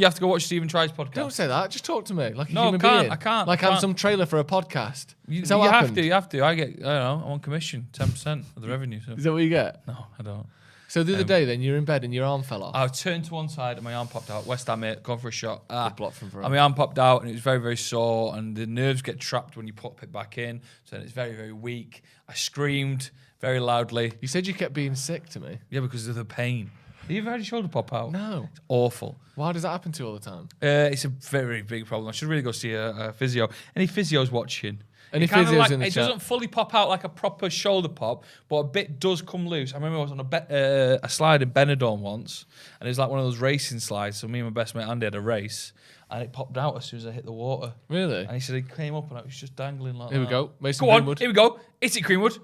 have to go watch Stephen Try's podcast. Don't say that. Just talk to me like a No, human I can't. being. I can't. Like I I'm can't. some trailer for a podcast. You Is that what happened? have to. I don't know. I'm on commission, 10% of the revenue. So. Is that what you get? No, I don't. So the other day, then you're in bed and your arm fell off. I turned to one side and my arm popped out. West Ham, mate, gone for a shot. Blocked from and my arm popped out and it was very, very sore. And the nerves get trapped when you pop it back in. So then it's very, very weak. I screamed very loudly. You said you kept being sick to me. Yeah, because of the pain. Have you ever had your shoulder pop out? No. It's awful. Why does that happen to you all the time? It's a very big problem. I should really go see a physio. Any physios watching? Any physios in the It chat? doesn't fully pop out like a proper shoulder pop, but a bit does come loose. I remember I was on a slide in Benidorm once, and it was like one of those racing slides. So me and my best mate Andy had a race, and it popped out as soon as I hit the water. Really? And he said it came up and I was just dangling like that. Here we go. Mason Go on, Greenwood. here we go. Hit it, Greenwood.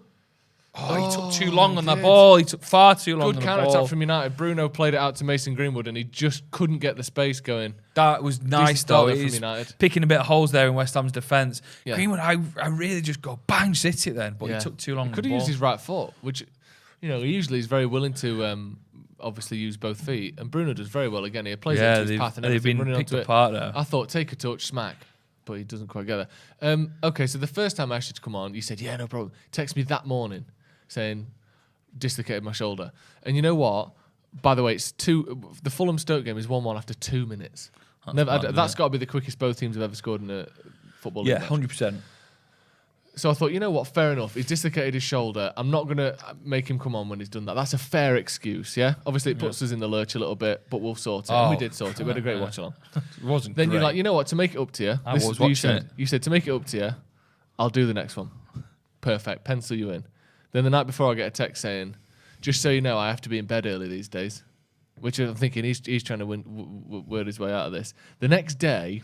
Oh, he took too long on that ball. He took far too long on Good the counter ball. attack from United. Bruno played it out to Mason Greenwood, and he just couldn't get the space going. That was nice, though. From He's United. picking a bit of holes there in West Ham's defence. Yeah. Greenwood, I really just go bang, sit it then, but he took too long. He could have used his right foot, which, he usually is very willing to obviously use both feet. And Bruno does very well again. He plays into his path and they've everything, been running picked onto apart it. there. I thought, take a touch, smack. But he doesn't quite get there. Okay, so the first time I asked you to come on, you said, yeah, no problem. Text me that morning saying, dislocated my shoulder. And you know what? By the way, the Fulham Stoke game is 1-1 after 2 minutes. That's got to be the quickest both teams have ever scored in a football league match. 100%. So I thought, you know what? Fair enough. He's dislocated his shoulder. I'm not going to make him come on when he's done that. That's a fair excuse, yeah? Obviously, it puts us in the lurch a little bit, but we'll sort it. And we did sort it. We had a great watch along. It wasn't Then great. you're like, you know what? To make it up to you, I was watching it. You said, to make it up to you, I'll do the next one. Perfect. Pencil you in. Then the night before, I get a text saying, just so you know, I have to be in bed early these days. Which I'm thinking he's trying to word his way out of this. The next day,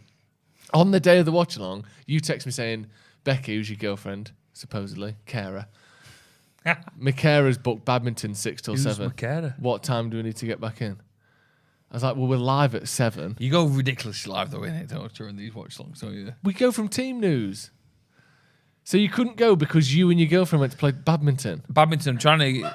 on the day of the watch along, you text me saying, Becky, who's your girlfriend, supposedly, Cara. Michaela's booked badminton 6 till 7. Michaela? What time do we need to get back in? I was like, well, we're live at 7. You go ridiculously live though, innit, during these watch longs, don't you? We go from team news. So you couldn't go because you and your girlfriend went to play badminton? Badminton, I'm trying to...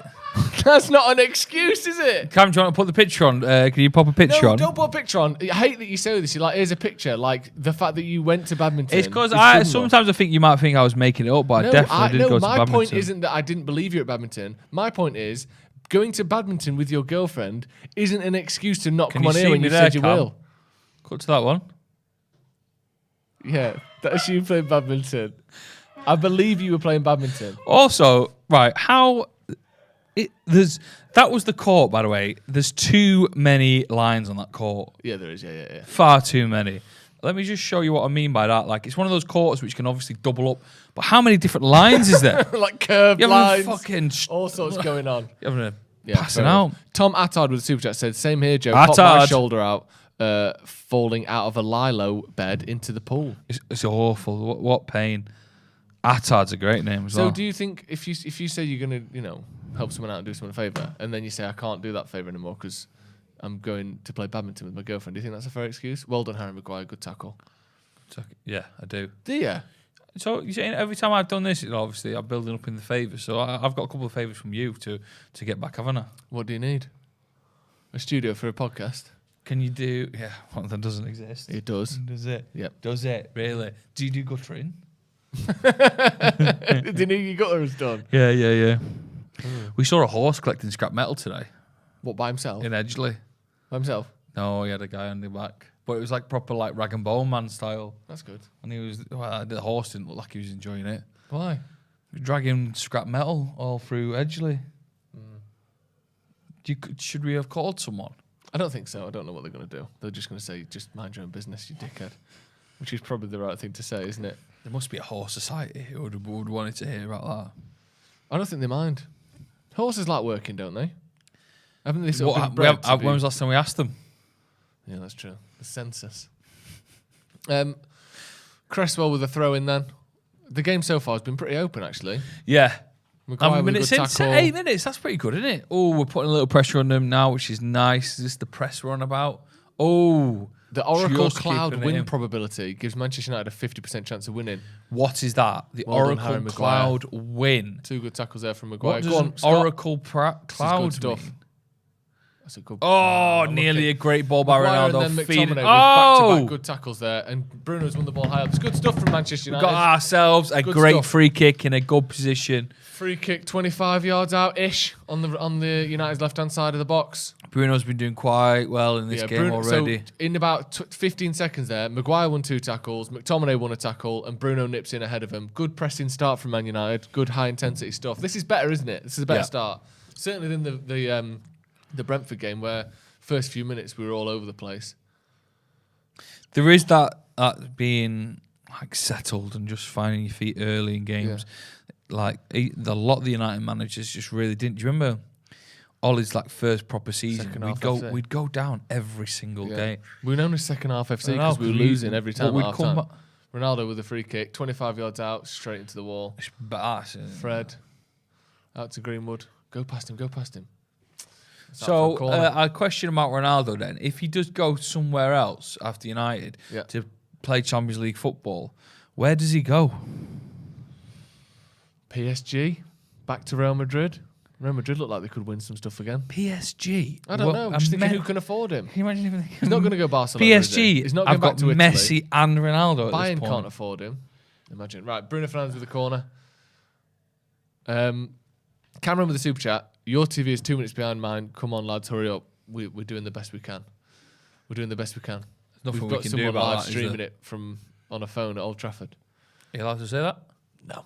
That's not an excuse, is it? Cam, do you want to put the picture on? Can you pop a picture on? No, don't put a picture on. I hate that you say this. You're like, here's a picture. Like, the fact that you went to badminton. It's because is sometimes I think you might think I was making it up, but I definitely did go to badminton. My point isn't that I didn't believe you at badminton. My point is, going to badminton with your girlfriend isn't an excuse to not come on here when you said you will. Cut to that one. Yeah, that's you playing badminton. I believe you were playing badminton. Also, right, that was the court, by the way. There's too many lines on that court. Yeah, there is. Yeah. Far too many. Let me just show you what I mean by that. Like, it's one of those courts which can obviously double up, but how many different lines is there? Like curved lines, fucking all sorts going on. You're having passing out. Tom Attard with a super chat said, "Same here, Joe. Attard. Popped my shoulder out, falling out of a lilo bed into the pool. It's awful. What pain." Attard's a great name as well. So do you think if you say you're gonna help someone out and do someone a favour, and then you say I can't do that favour anymore because I'm going to play badminton with my girlfriend, do you think that's a fair excuse? Well done, Harry Maguire. Good tackle. Yeah, I do. Do you? So you're saying every time I've done this, obviously I'm building up in the favours. So I've got a couple of favours from you to get back, haven't I? What do you need? A studio for a podcast? Can you do? Yeah, well, that doesn't exist. It does. Does it? Yep. Does it really? Do you do guttering? Did you know your gutter was done? Yeah. We saw a horse collecting scrap metal today. What, by himself? In Edgeley. By himself? No, he had a guy on the back. But it was like proper like rag and bone man style. That's good. And the horse didn't look like he was enjoying it. Why? He was dragging scrap metal all through Edgeley. Should we have called someone? I don't think so. I don't know what they're going to do. They're just going to say, just mind your own business, you dickhead. Which is probably the right thing to say, isn't it? There must be a horse society who would want to hear about that. I don't think they mind. Horses like working, don't they? Haven't they when was the last time we asked them? Yeah, that's true. The census. Cresswell with a throw in then. The game so far has been pretty open, actually. Yeah. Maguire with a good tackle. 8 minutes. That's pretty good, isn't it? Oh, we're putting a little pressure on them now, which is nice. Is this the press we're on about? Oh, The Oracle just Cloud keeping it win in. probability gives Manchester United a 50% chance of winning. What is that? The Well done, Harry Oracle Maguire. Cloud win. 2 good tackles there from Maguire. What Go does on, an Scott. Oracle This is Cloud good stuff. mean? That's a good. Oh, unlucky. nearly a great ball by Maguire Ronaldo. and then Feeding. McTominay with Oh, back-to-back good tackles there, and Bruno's won the ball high up. It's good stuff from Manchester we United. got ourselves a Good great stuff. free kick in a good position. Free kick 25 yards out-ish on the United's left-hand side of the box. Bruno's been doing quite well in this game already. So in about 15 seconds there, Maguire won 2 tackles, McTominay won a tackle, and Bruno nips in ahead of him. Good pressing start from Man United. Good high-intensity stuff. This is better, isn't it? This is a better start. Certainly than the Brentford game where first few minutes we were all over the place. There is that being like settled and just finding your feet early in games. Like a lot of the United managers just really didn't. Do you remember Ollie's like first proper season? We'd go down every single game. We were known as second half FC because we were losing every time at half time. Back. Ronaldo with a free kick, 25 yards out, straight into the wall. It's badass, isn't it? Fred out to Greenwood. Go past him. So, a question about Ronaldo then. If he does go somewhere else after United to play Champions League football, where does he go? PSG, back to Real Madrid. Real Madrid look like they could win some stuff again. PSG? I don't know. I'm just thinking who can afford him. Can you imagine if He's not going to go Barcelona. PSG, He's not going I've back got to Italy. Messi and Ronaldo at Bayern this point. can't afford him. Imagine. Right, Bruno Fernandes with the corner. Cameron with the super chat. Your TV is 2 minutes behind mine. Come on, lads, hurry up. We're doing the best we can. Nothing We've we got can do someone about live that, is streaming there? it from on a phone at Old Trafford. Are you allowed to say that? No.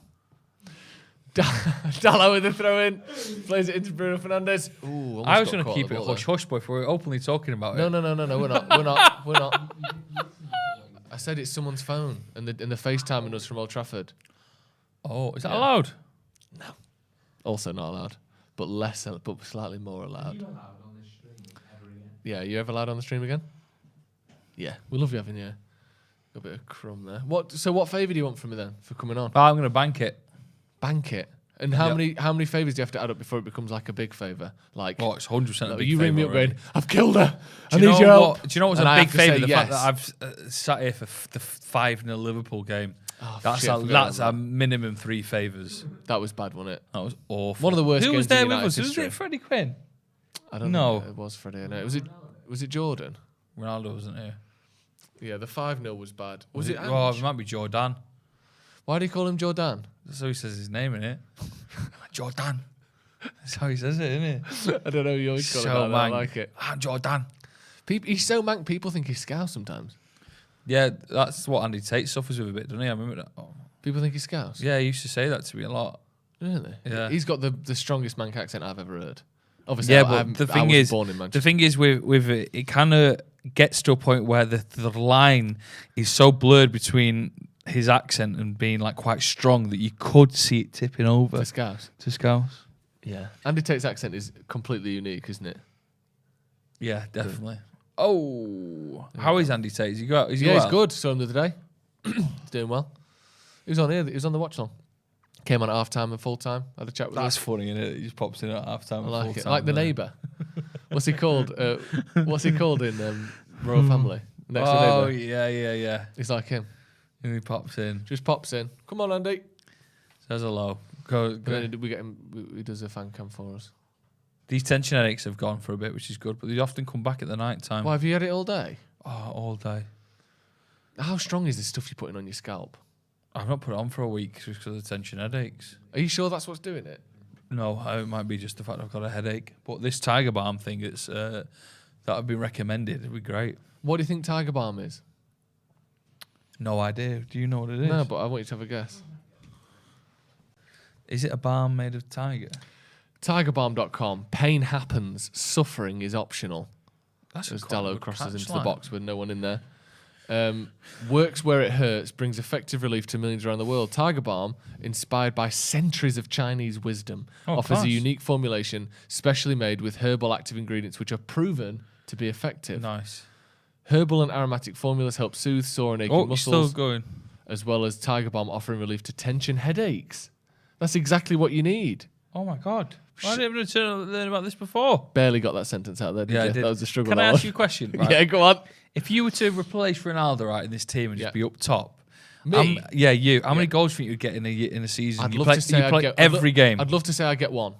Dallo with the throw in. Plays it into Bruno Fernandes. Ooh, I was going to keep it hush-hush, but if we're openly talking about it. No, we're not. We're not. I said it's someone's phone and they're FaceTiming us from Old Trafford. Oh, is that allowed? No. Also not allowed, but but slightly more allowed. Yeah, you ever allowed on the stream again? Yeah, we love you having you. Got a bit of crumb there. What favour do you want from me then for coming on? I'm going to bank it. Bank it. And how many favours do you have to add up before it becomes like a big favour? Like, it's 100% a big you favour. ring me up going, I've killed her. Do I you need know your help. Do you know what's And a I big have to say favour? The fact yes. that I've sat here for the 5-0 Liverpool game. Oh, that's shit, I forgot that's about a minimum 3 favours. That was bad, wasn't it? That was awful. One of the worst Who games was there in with United's us? Was history. it Freddie Quinn? I don't know. It was Freddie. No, was it Jordan? Ronaldo wasn't here. Yeah, the 5-0 was bad. Was it? Oh, it might be Jordan. Why do you call him Jordan? That's how he says his name, innit? Jordan. That's how he says it, isn't it? I don't know. You always call him that. I like it. Jordan. He's so mank. People think he's Scouse sometimes. Yeah, that's what Andy Tate suffers with a bit, doesn't he? I remember that. Oh. People think he's Scouse. Yeah, he used to say that to me a lot. Really? Yeah. He's got the strongest mank accent I've ever heard. Obviously, Yeah, I but the thing was is, born in Manchester. with it kind of gets to a point where the line is so blurred between his accent and being like quite strong that you could see it tipping over to Scouse. To Scouse. Yeah. Andy Tate's accent is completely unique, isn't it? Yeah, definitely. Oh, how is Andy Tate? He's good. Saw him the other day. He's doing well. He was on here. He was on the Watchalong. Came on at half time and full time. Had a chat with That's us. funny, isn't it? He just pops in at half time. I like it. Like the neighbour. What's he called? What's he called in Royal Family? Next door neighbour. Yeah. He's like him. And he pops in. Just pops in. Come on, Andy. Says hello. Go. And then we get him. He does a fan cam for us. These tension headaches have gone for a bit, which is good, but they often come back at the night time. Why, have you had it all day? Oh, all day. How strong is this stuff you're putting on your scalp? I've not put it on for a week just because of the tension headaches. Are you sure that's what's doing it? No, it might be just the fact I've got a headache. But this Tiger Balm thing, it's that I've been recommended. It'd be great. What do you think Tiger Balm is? No idea. Do you know what it is? No, but I want you to have a guess. Is it a balm made of tiger? Tigerbalm.com. Pain happens. Suffering is optional. That's as quite a Dallo good crosses into catchline. the box with no one in there. Works where it hurts, brings effective relief to millions around the world. Tiger Balm, inspired by centuries of Chinese wisdom, offers a unique formulation specially made with herbal active ingredients which are proven to be effective. Nice. Herbal and aromatic formulas help soothe sore and aching muscles, you're still going. as well as Tiger Balm offering relief to tension headaches. That's exactly what you need. Oh my God. Why didn't I learn about this before? Barely got that sentence out there, did you? I did. That was a struggle. Can I ask you a question? Right? Yeah, go on. If you were to replace Ronaldo right in this team and just be up top, Me? you. How many goals do you think you'd get in a season? I'd you love play, to say you play every game. I'd love to say I get one.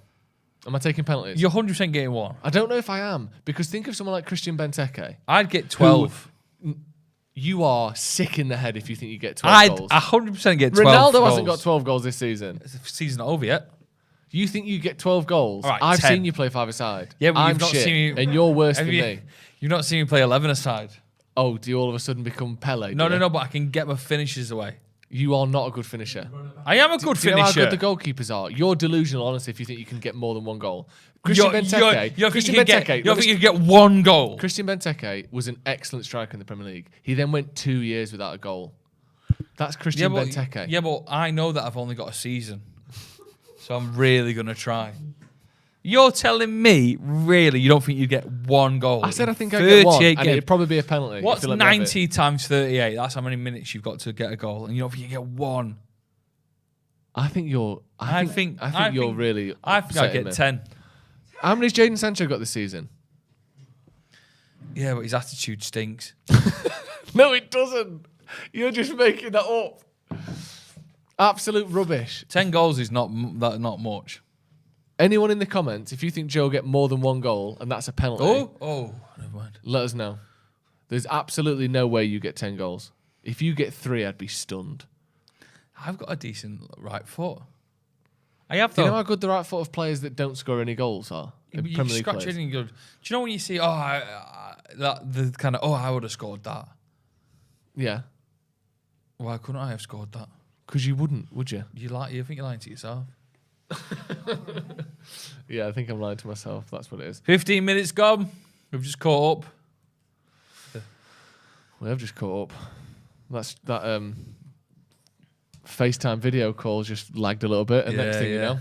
Am I taking penalties? You're 100% getting one. I don't know if I am, because think of someone like Christian Benteke. I'd get 12. You are sick in the head if you think you get 12 goals. I'd 100% get 12 Ronaldo hasn't got 12 goals this season. The season's not over yet. You think you get 12 goals? All right, I've 10. seen you play 5-a-side. Yeah, but I'm you've not shit, seen me, and you're worse than you, me. You've not seen me play 11 aside. Oh, do you all of a sudden become Pele? No, but I can get my finishes away. You are not a good finisher. I am a good Do you finisher. know how good the goalkeepers are? You're delusional, honestly, if you think you can get more than one goal. Christian Benteke. You don't think you can get one goal? Christian Benteke was an excellent striker in the Premier League. He then went 2 years without a goal. That's Christian Benteke. Yeah, but I know that I've only got a season. So I'm really going to try. You're telling me, really, you don't think you get one goal? I said I think I'd get one, and games. it'd probably be a penalty. What's 90 times 38? That's how many minutes you've got to get a goal, and you don't think you get one? I think you're. I think you're really. I think I get 10. How many's Jadon Sancho got this season? Yeah, but his attitude stinks. No, it doesn't. You're just making that up. Absolute rubbish. 10 goals is not much. Anyone in the comments, if you think Joe will get more than one goal and that's a penalty, never mind. Let us know. There's absolutely no way you get 10 goals. If you get 3, I'd be stunned. I've got a decent right foot. I have though. Do you know how good the right foot of players that don't score any goals are? You scratch it and you go, do you know when you see, I would have scored that? Yeah. Why couldn't I have scored that? Because you wouldn't, would you? You think you're lying to yourself. Yeah, I think I'm lying to myself. That's what it is. 15 minutes gone. We've just caught up. We have just caught up. That FaceTime video call just lagged a little bit, and next thing you know,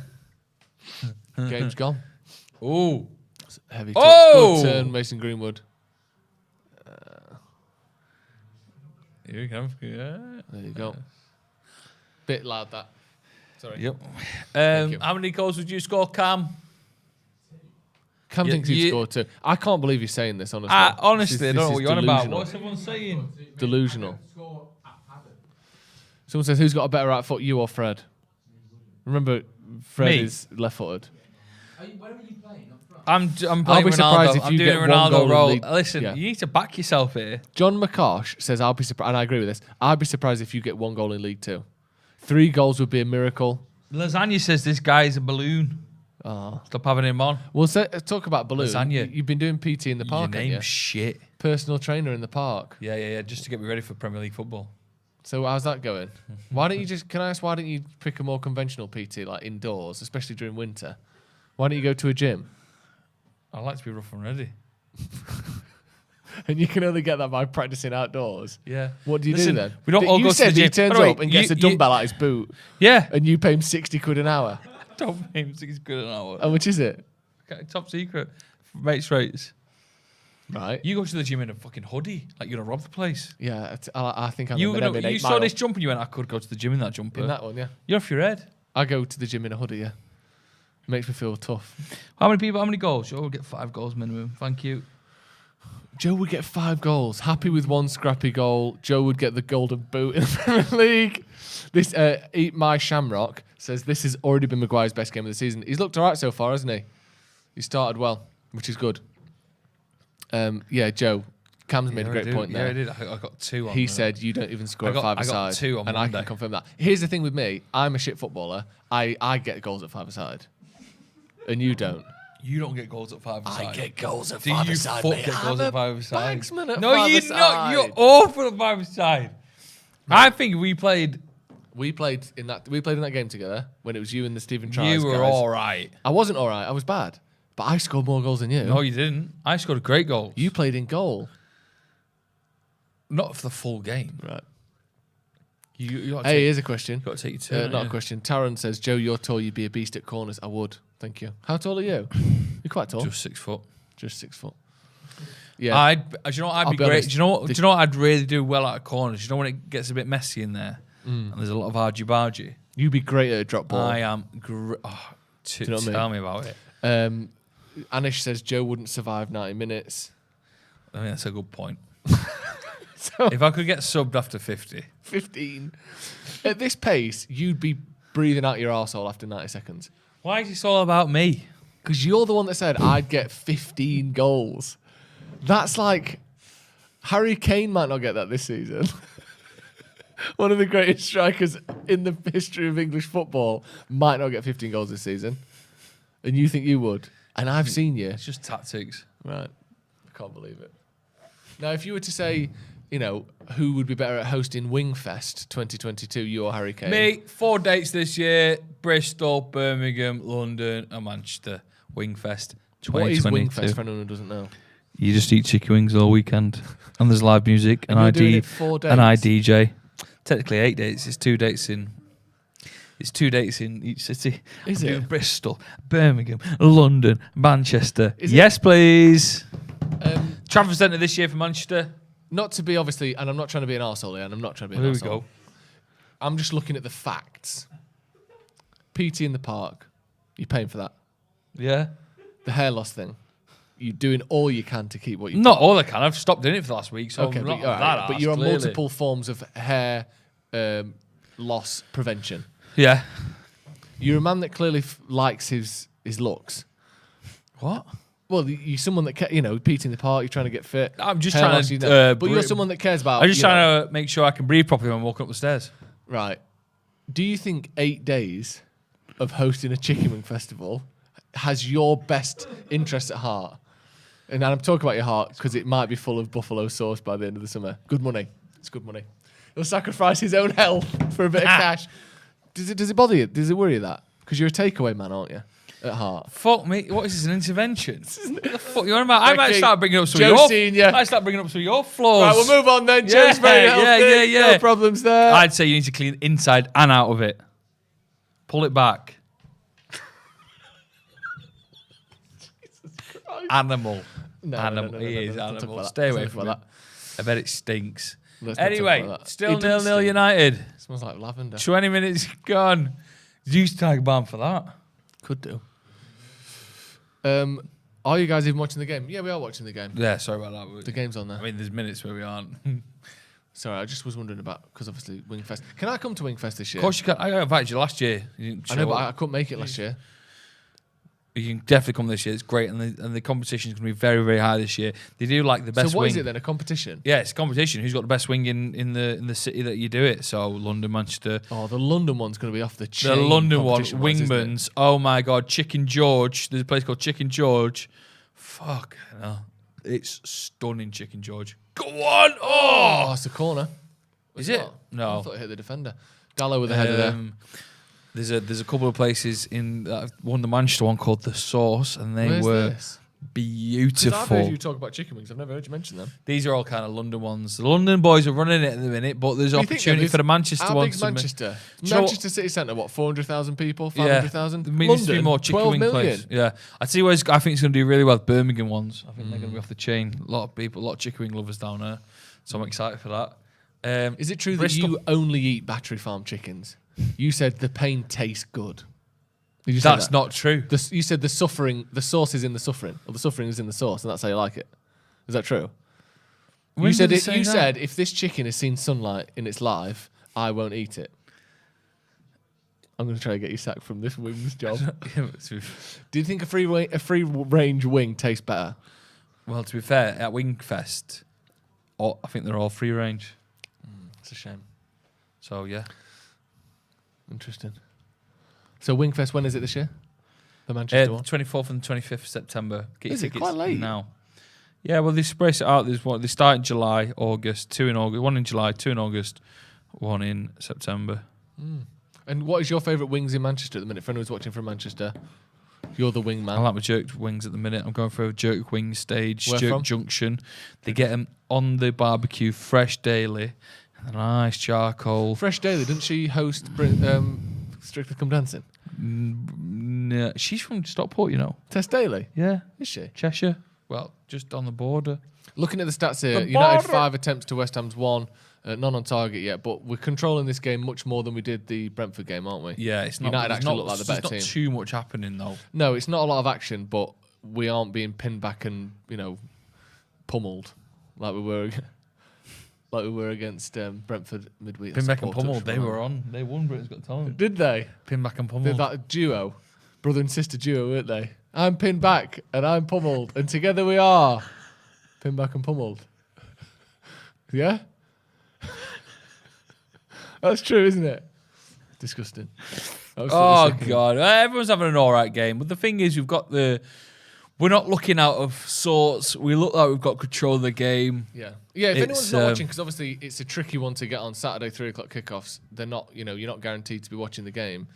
game's gone. Oh, heavy touch. Good turn, Mason Greenwood. Here we go. Yeah. There you go. Bit loud that. Sorry. Yep. How many goals would you score, Cam? Cam thinks he'd score 2. I can't believe you're saying this, honestly. Honestly, I don't know what you're on about. What's everyone saying? Delusional. Someone says, who's got a better right foot, you or Fred? Remember, Fred is left-footed. Where are you playing? I'm playing I'll be surprised Ronaldo. if I'm you doing get a Ronaldo one role. goal. Listen, you need to back yourself here. John McCosh says, I'll be surprised, and I agree with this. I'd be surprised if you get 1 goal in League 2. 3 goals would be a miracle. Lasagna says this guy is a balloon. Oh. Stop having him on. Well, talk about balloon. Lasagna. You've been doing PT in the park, Your name's shit. Personal trainer in the park. Yeah, just to get me ready for Premier League football. So how's that going? Why don't you pick a more conventional PT, like indoors, especially during winter? Why don't you go to a gym? I like to be rough and ready. And you can only get that by practicing outdoors. Yeah. What do you do then? We don't all go to the gym. He turns up and gets a dumbbell out his boot. Yeah. And you pay him 60 quid an hour. Don't pay him 60 quid an hour. How much is it? Top secret. Mates rates. Right. You go to the gym in a fucking hoodie, like you're gonna rob the place. Yeah, I think I'm You gonna you saw this jumper and you went, I could go to the gym in that jumper. In that one, yeah. You're off your head. I go to the gym in a hoodie, yeah. Makes me feel tough. How many goals? Joe will get 5 goals minimum. Thank you. Joe would get 5 goals. Happy with 1 scrappy goal. Joe would get the golden boot in the Premier League. This Eat My Shamrock says this has already been Maguire's best game of the season. He's looked alright so far, hasn't he? He started well, which is good. Yeah, Joe. Cam's made a great point there. Yeah, I did. I got 2 on He said you don't even score at 5-a-side. I got 2 on and Monday. I can confirm that. Here's the thing with me. I'm a shit footballer. I get goals at 5-a-side. And you don't. You don't get goals at 5-a-side. I get goals at 5-a-side, Do you mate. get goals at 5-a-side? Bagsman at No, you're 5-a-side. not. You're awful at 5-a-side. I think we played in that game together when it was you and the Stephen Tries You were guys. all right. I wasn't all right. I was bad. But I scored more goals than you. No, you didn't. I scored a great goal. You played in goal. Not for the full game. Right. You Hey, here's a question. Got to take your turn. Not a question. Taron says, Joe, you're tall. You'd be a beast at corners. I would. Thank you. How tall are you? You're quite tall. Just 6 foot. Just 6 foot. Yeah. Do you know what I'd I'll be be great? honest, Do you know what I'd really do well out of corners? Do you know when it gets a bit messy in there and there's a lot of argy-bargy? You'd be great at a drop ball. I am Do you know what I mean? Tell me about it. Anish says Joe wouldn't survive 90 minutes. I mean, that's a good point. So If I could get subbed after 50. 15. At this pace, you'd be breathing out your arsehole after 90 seconds. Why is this all about me? Because you're the one that said I'd get 15 goals. That's like Harry Kane might not get that this season. One of the greatest strikers in the history of English football might not get 15 goals this season. And you think you would. And I've seen you. It's just tactics. Right. I can't believe it. Now, if you were to say, who would be better at hosting Wingfest 2022, you or Harry Kane? Me, 4 dates this year: Bristol, Birmingham, London, and Manchester. Wingfest 2022. What is Wingfest for anyone who doesn't know? You just eat chicken wings all weekend, and there's live music, and you're I doing it 4 days? and I DJ. Technically 8 dates. It's 2 dates in. It's 2 dates in each city. Is I'm it? doing Bristol, Birmingham, London, Manchester. Is it? Yes, please. Trafford Centre this year for Manchester. Not to be obviously, and I'm not trying to be an arsehole here, and I'm not trying to be an Here we arsehole. go. I'm just looking at the facts. PT in the park, you're paying for that. Yeah. The hair loss thing, you're doing all you can to keep what you Not all I can. I've stopped doing it for the last week, so okay, I'm but, not all right, that but arsed, you're on clearly. multiple forms of hair loss prevention. Yeah. You're a man that clearly likes his looks. What? Well, you're someone that PT in the park. You're trying to get fit. I'm just hair trying loss, to. but you're someone that cares about. I'm just trying to make sure I can breathe properly when I'm walking up the stairs. Right. Do you think 8 days of hosting a chicken wing festival has your best interest at heart? And I'm talking about your heart because it might be full of buffalo sauce by the end of the summer. Good money. It's good money. He'll sacrifice his own health for a bit of cash. Does it bother you? Does it worry you that? Because you're a takeaway man, aren't you? At heart. Fuck me. What is this, an intervention? What the fuck you on about? I might Okay, start bringing up some Joe of your... Senior. I might start bringing up some of your flaws. Right, we'll move on then. Joe's very healthy. yeah. No problems there. I'd say you need to clean inside and out of it. Pull it back. Animal. No, Animal. no, He is let's not talk animal. about Stay that. away Let's from not it. talk I bet it stinks. Let's not talk Anyway, about that. still It doesn't 0-0 stink. United. It smells like lavender. 20 minutes gone. Use tag ban for that. Could do. Are you guys even watching the game? Yeah, we are watching the game. Yeah, sorry about that. The game's on there. I mean, there's minutes where we aren't. Sorry, I just was wondering about, because obviously Wingfest. Can I come to Wingfest this year? Of course you can. I invited you last year. You didn't I know, show but up. I couldn't make it last year. You can definitely come this year. It's great, and the competition is going to be very, very high this year. They do like the best. So what wing. is it then? A competition? Yeah, it's a competition. Who's got the best wing in the city that you do it? So London, Manchester. Oh, the London one's going to be off the chain. The London one, competition-wise, isn't it? Wingman's. Oh my God, Chicken George. There's a place called Chicken George. Fuck, no. It's stunning, Chicken George. Go on! Oh, Oh, it's a corner. is it? not? No. I thought it hit the defender. Dallo with the header there. There's a couple of places in one, the Manchester one called The Sauce, and they Where's were this? 'Cause beautiful. I've heard you talk about chicken wings. I've never heard you mention them. These are all kind of London ones. The London boys are running it at the minute, but there's What do you think, opportunity though? for the Manchester How ones. big's to Manchester? Do you know Manchester City Centre, what, 400,000 people? Yeah, 500,000? there needs to be more chicken 12 wing million. places. Yeah, I see. I think it's going to do really well. Birmingham ones. I think they're going to be off the chain. A lot of chicken wing lovers down there, so I'm excited for that. Is it true Bristol- that you only eat battery farm chickens? You said the pain tastes good. Did you say That's that? not true. You said the sauce is in the suffering, or the suffering is in the sauce, and that's how you like it. Is that true? When you said did it. they say You that? said if this chicken has seen sunlight in its life, I won't eat it. I'm going to try to get you sacked from this wings job. Do you think a free range wing tastes better? Well, to be fair, at Wingfest, I think they're all free range. It's a shame. So yeah, Interesting. So Wingfest, when is it this year? The Manchester one. 24th and 25th of September. Get Is your it tickets quite late? now? Yeah, well they space it out. There's one. They start in July, August, 2 in August, 1 in July, 2 in August, 1 in September. And what is your favourite wings in Manchester at the minute? For anyone who's watching from Manchester, you're the wing man. I like my jerked wings at the minute. I'm going for a jerk wing stage, Where jerk from? junction. They get them on the barbecue, fresh daily, nice charcoal. Fresh Daily, didn't she host Strictly Come Dancing? No, she's from Stockport, you know. Tess Daily? Yeah, Is she? Cheshire. Well, just on the border. Looking at the stats here, United 5 attempts to West Ham's 1. None on target yet, but we're controlling this game much more than we did the Brentford game, aren't we? Yeah, it's not. United actually look like the better team. There's not too much happening though. No, it's not a lot of action, but we aren't being pinned back and pummeled like we were against Brentford midweek. Pinned back and pummeled. They were on. They won Britain's Got Talent. Did they? Pinned back and They're pummeled. that duo, brother and sister duo, weren't they? I'm pinned back and I'm pummeled, and together we are pinned back and pummeled. Yeah. That's true, isn't it? Disgusting. Oh God! Everyone's having an all right game, but the thing is, we're not looking out of sorts. We look like we've got control of the game. Yeah. If anyone's not watching, because obviously it's a tricky one to get on Saturday 3:00 kickoffs. They're not, you're not guaranteed to be watching the game.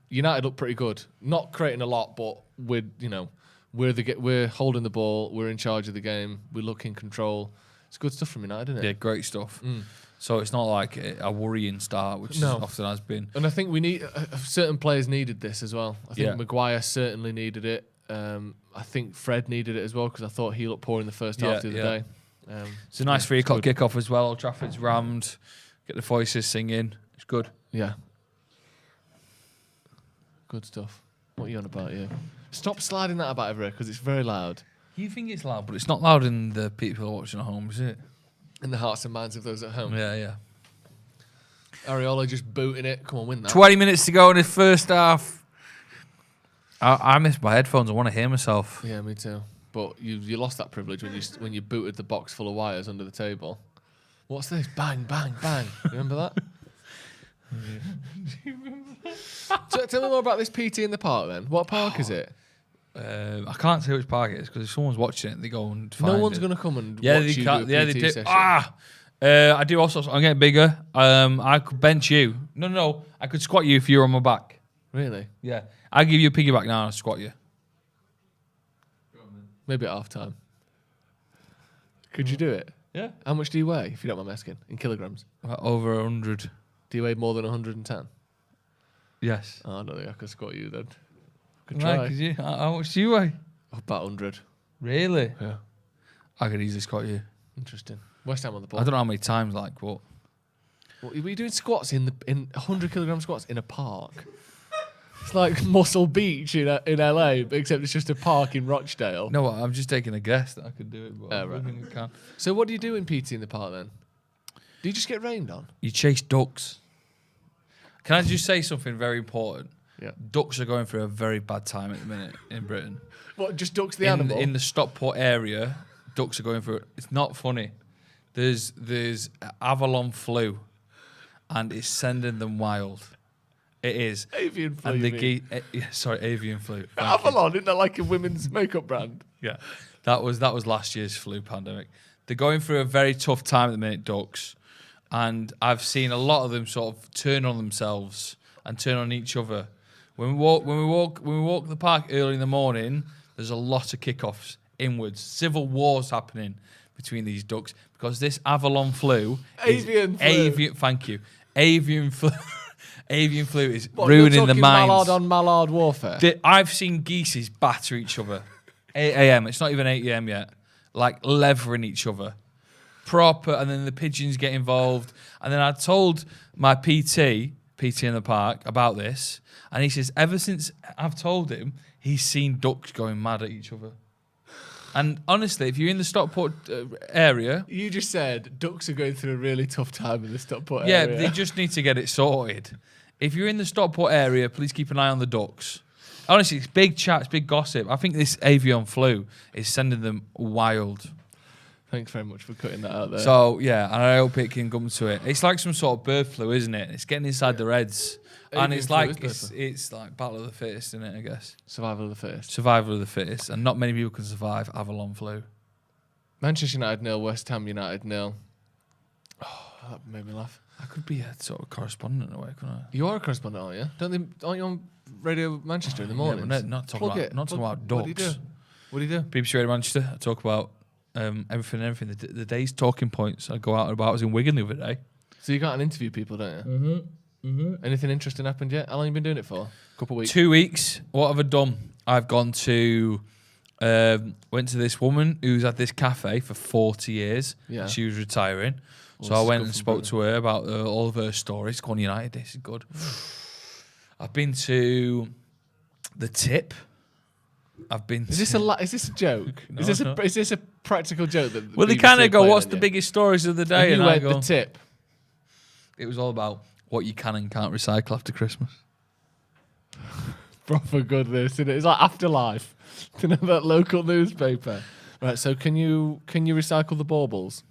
United look pretty good, not creating a lot, but we're holding the ball. We're in charge of the game. We look in control. It's good stuff from United, isn't it? Yeah, great stuff. So it's not like a worrying start, which often has been. And I think we need certain players needed this as well. I think Maguire certainly needed it. I think Fred needed it as well because I thought he looked poor in the first half the other day. It's a nice 3:00 kickoff as well. Old Trafford's rammed. Get the voices singing. It's good. Yeah. Good stuff. What are you on about here? Stop sliding that about everywhere because it's very loud. You think it's loud, but it's not loud in the people who are watching at home, is it? In the hearts and minds of those at home. Yeah. Areola just booting it. Come on, win that. 20 minutes to go in the first half. I miss my headphones. I want to hear myself. Yeah, me too. But you lost that privilege when you booted the box full of wires under the table. What's this? Bang, bang, bang. Remember that? Tell me more about this PT in the park then. What park is it? I can't say which park it is because if someone's watching it, they go and find No one's it. going to come and watch you do a PT they do. session. I do also. I'm getting bigger. I could bench you. No. I could squat you if you were on my back. Really? Yeah. I'll give you a piggyback now and I'll squat you. Maybe at half time. Could you do it? Yeah. How much do you weigh, if you don't mind me asking? In kilograms? Over 100. Do you weigh more than 110? Yes. Oh, I don't think I could squat you then. Could Right, try. could you? How much do you weigh? About 100. Really? Yeah. I could easily squat you. Interesting. West Ham on the ball. I don't know how many times, but... What, were you doing squats in 100 kilogram squats in a park? It's like Muscle Beach in LA, except it's just a park in Rochdale. No, I'm just taking a guess that I could do it, but I don't think I can. So what do you do in PT in the park then? Do you just get rained on? You chase ducks. Can I just say something very important? Yeah. Ducks are going through a very bad time at the minute in Britain. What, just ducks the animal? In the Stockport area, ducks are going through it. It's not funny. There's Avalon flu, and it's sending them wild. It is. Avian flu. And avian flu. Avalon, isn't that like a women's makeup brand? Yeah. That was last year's flu pandemic. They're going through a very tough time at the minute, ducks. And I've seen a lot of them sort of turn on themselves and turn on each other. When we walk the park early in the morning, there's a lot of kickoffs inwards. Civil wars happening between these ducks because this Avalon flu Avian flu. Thank you. Avian flu. Avian flu is What, ruining the minds. Mallard on mallard warfare. I've seen geese batter each other. 8 a.m. It's not even 8 a.m. yet. Like levering each other. Proper, and then the pigeons get involved. And then I told my PT in the park about this, and he says ever since I've told him, he's seen ducks going mad at each other. And honestly, if you're in the Stockport area... You just said ducks are going through a really tough time in the Stockport area. Yeah, they just need to get it sorted. If you're in the Stockport area, please keep an eye on the ducks. Honestly, it's big chat, it's big gossip. I think this avian flu is sending them wild. Thanks very much for cutting that out there. So, yeah, and I hope it can come to it. It's like some sort of bird flu, isn't it? It's getting inside their heads. And it's like battle of the fittest, isn't it, I guess? Survival of the fittest. Survival of the fittest. And not many people can survive Avalon flu. Manchester United 0, West Ham United 0. Oh, that made me laugh. I could be a sort of correspondent in a way, couldn't I? You are a correspondent, aren't you? Aren't you on Radio Manchester in the morning? Yeah, not talking about ducks. What do you do? BBC Radio Manchester. I talk about everything. The day's talking points. I go out and about. I was in Wigan the other day. So you can't interview people, don't you? Mm-hmm. Mm-hmm. Anything interesting happened yet? How long have you been doing it for? A couple of weeks? 2 weeks. What have I done? I've gone to Went to this woman who's had this cafe for 40 years. Yeah. And she was retiring. Well, So I this is went good and for spoke to her about all of her stories. Go on, United, this is good. I've been to the Tip. I've been. Is this a joke? No, is this a practical joke? That well, they kind of go, "What's the biggest stories of the day?" And you went the Tip. It was all about what you can and can't recycle after Christmas. Proper goodness, isn't it? It's like Afterlife. You know that local newspaper. Right. So can you recycle the baubles?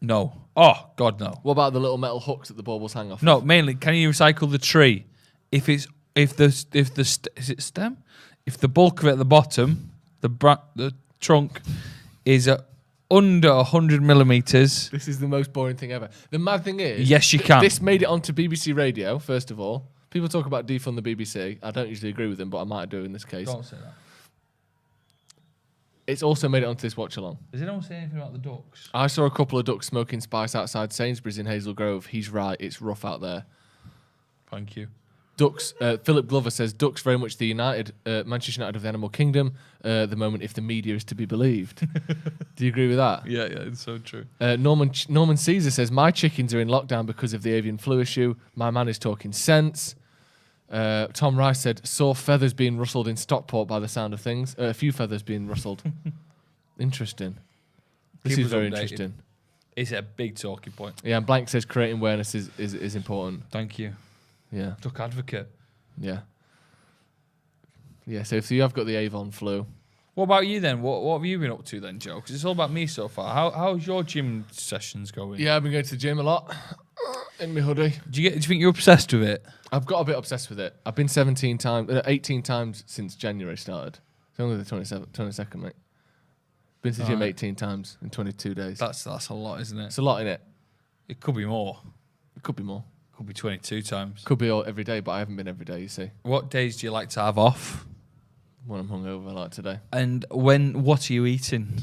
No. Oh God, no. What about the little metal hooks that the baubles hang off? No, mainly, can you recycle the tree? If the stem? If the bulk of it at the bottom, the trunk is under 100 millimeters. This is the most boring thing ever. The mad thing is, yes, you can. This made it onto BBC Radio. First of all, people talk about defund the BBC. I don't usually agree with them, but I might do in this case. Don't say that. It's also made it onto this watch-along. Does anyone say anything about the ducks? I saw a couple of ducks smoking spice outside Sainsbury's in Hazel Grove. He's right. It's rough out there. Thank you. Ducks. Philip Glover says ducks very much the Manchester United of the animal kingdom. The moment, if the media is to be believed. Do you agree with that? Yeah, it's so true. Norman Caesar says my chickens are in lockdown because of the avian flu issue. My man is talking sense. Tom Rice said saw feathers being rustled in Stockport by the sound of things. A few feathers being rustled. Interesting. This is very interesting. It's a big talking point. Yeah, and Blank says creating awareness is important. Thank you. Yeah. Duck advocate. Yeah. Yeah, so if you have got the Avon flu. What about you then? What have you been up to then, Joe? Because it's all about me so far. How's your gym sessions going? Yeah, I've been going to the gym a lot. In my hoodie. Do you think you're obsessed with it? I've got a bit obsessed with it. I've been 18 times since January started. It's only the 22nd, mate. Been to the gym 18 times in 22 days. That's a lot, isn't it? It's a lot, innit? It could be more. It could be more. Could be 22 times. Could be all every day, but I haven't been every day, you see. What days do you like to have off? When I'm hungover, like today. And what are you eating?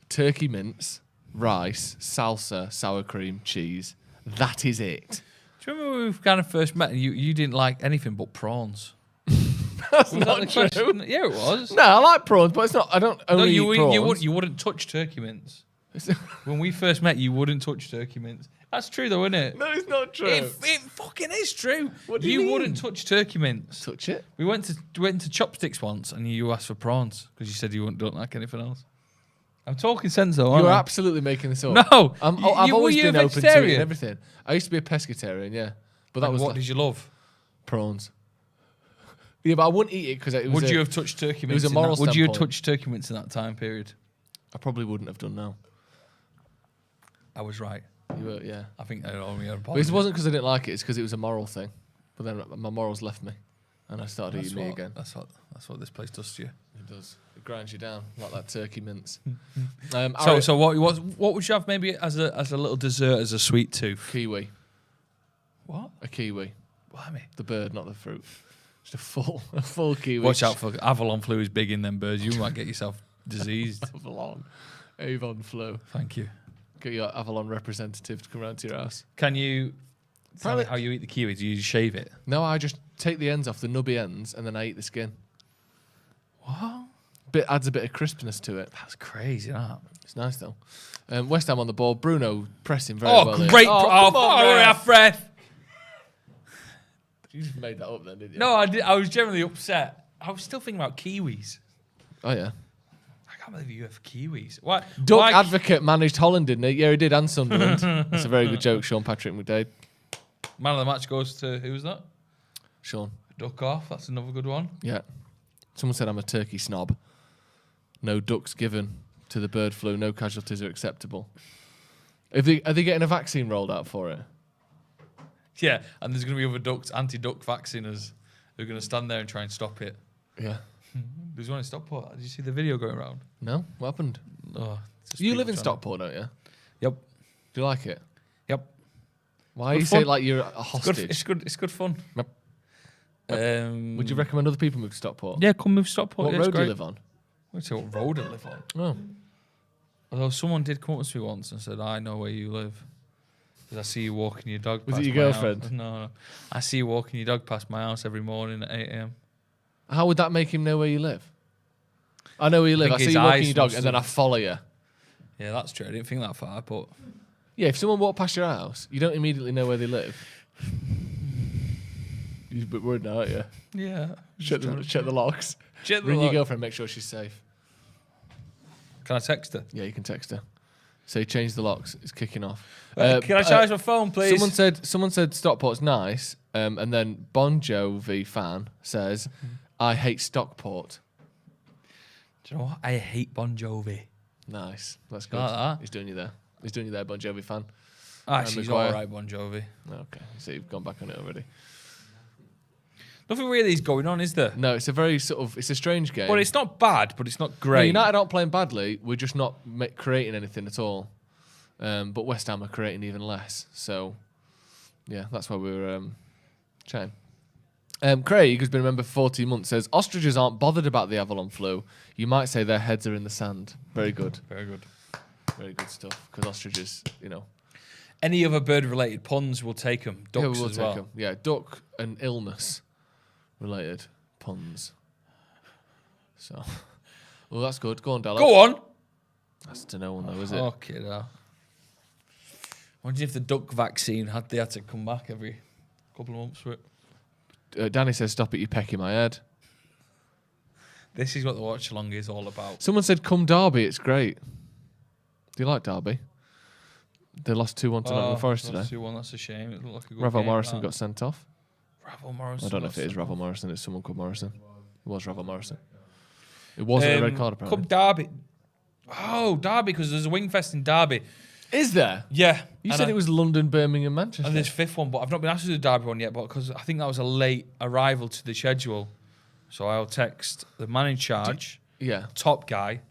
Turkey mince, rice, salsa, sour cream, cheese. That is it. Do you remember when we kind of first met and you didn't like anything but prawns? That's not true. Yeah, it was. No, I like prawns, but it's not. I don't only eat prawns. You wouldn't touch turkey mince. When we first met, you wouldn't touch turkey mince. That's true, though, isn't it? No, it's not true. It fucking is true. What do you mean? Wouldn't touch turkey mince. Touch it? We went to Chopsticks once, and you asked for prawns because you said you don't like anything else. I'm talking sense, though. You're aren't I? absolutely making this up. No, I've always been open to it and everything. I used to be a pescatarian, yeah. But that was what did you love? Prawns. Yeah, but I wouldn't eat it because it was. Would you have touched turkey mince? It was a moral Would you have standpoint. touched turkey mince in that time period? I probably wouldn't have done now. I was right. You were, yeah. I think I only had a But it wasn't because I didn't like it. It's because it was a moral thing. But then my morals left me, and I started eating meat again. That's what this place does to you. It does. It grinds you down like that turkey mince. So what would you have maybe as a little dessert as a sweet tooth? Kiwi. What? A kiwi. Blimey. The bird, not the fruit. Just a full kiwi. Watch out for Avalon flu is big in them birds. You might get yourself diseased. Avon flu. Thank you. Get your Avalon representative to come round to your house. Can you tell me how you eat the kiwi? Do you shave it? No, I just take the ends off, the nubby ends, and then I eat the skin. What? Adds a bit of crispness to it. That's crazy, that. It's nice, though. West Ham on the ball. Bruno pressing very well. Great. Breath. You just made that up then, didn't you? No, I did. I was generally upset. I was still thinking about kiwis. Oh, yeah. I can't believe you have kiwis. Why? Duck Advocate managed Holland, didn't he? Yeah, he did, and Sunderland. That's a very good joke, Sean Patrick McDade. Man of the match goes to, who was that? Sean. Duck off. That's another good one. Yeah. Someone said I'm a turkey snob. No ducks given to the bird flu. No casualties are acceptable. Are they getting a vaccine rolled out for it? Yeah, and there's going to be other ducks, anti-duck vacciners who are going to stand there and try and stop it. Yeah. There's one in Stockport. Did you see the video going around? No? What happened? Oh, you live in Stockport, don't you? Yep. Do you like it? Yep. Why you say it like you're a hostage? It's good fun. Would you recommend other people move to Stockport? Yeah, come move to Stockport. What road do you live on? I don't say what road I live on. Oh. Although someone did come up to me once and said, I know where you live. Because I see you walking your dog past my house. Was it your girlfriend? No. I see you walking your dog past my house every morning at 8 a.m. How would that make him know where you live? I know where you live. I think see his you walking eyes your dog, must and then I have- follow you. Yeah, that's true. I didn't think that far, but Yeah, if someone walked past your house, you don't immediately know where they live. You're a bit worried now, aren't you? yeah. Check the locks. Check the Ring your lock. girlfriend, make sure she's safe. Can I text her? Yeah, you can text her. Say change the locks. It's kicking off. Can I charge my phone, please? Someone said Stockport's nice, and then Bon Jovi fan says, "I hate Stockport." Do you know what? I hate Bon Jovi. Nice, that's good. Like that? He's doing you there. He's doing you there, Bon Jovi fan. Actually, he's Maguire. all right, Bon Jovi. Okay, so you've gone back on it already. Nothing really is going on, is there? No, it's a very it's a strange game. Well, it's not bad, but it's not No, great. United aren't playing badly. We're just not creating anything at all. But West Ham are creating even less. So, that's why we're chatting. Craig, who's been a member for 14 months, says ostriches aren't bothered about the Avalon flu. You might say their heads are in the sand. Very good. Very good. Very good stuff. Because ostriches, Any other bird-related puns, we'll take them. Ducks yeah, we'll as take well. 'em. Yeah, duck and illness-related puns. So, well, that's good. Go on, Dallas. Go on. That's to no one, though, is it? Okay, now. Imagine if the duck vaccine they had to come back every couple of months for it. Danny says, stop it, you're pecking my head. This is what the watch-along is all about. Someone said, come Derby, it's great. Do you like Derby? They lost 2-1 to Nottingham Forest today. 2-1, that's a shame. It looked like a good Ravel game, Morrison that. got sent off. Ravel Morrison. I don't know if it is Ravel Morrison, it's someone called Morrison. It was Ravel Morrison. It wasn't a red card, apparently. Come Derby. Oh, Derby, because there's a Wingfest in Derby. Is there? Yeah. You said it was London, Birmingham, Manchester. And there's fifth one, but I've not been asked to do the Derby one yet, but because I think that was a late arrival to the schedule. So I'll text the man in charge, top guy,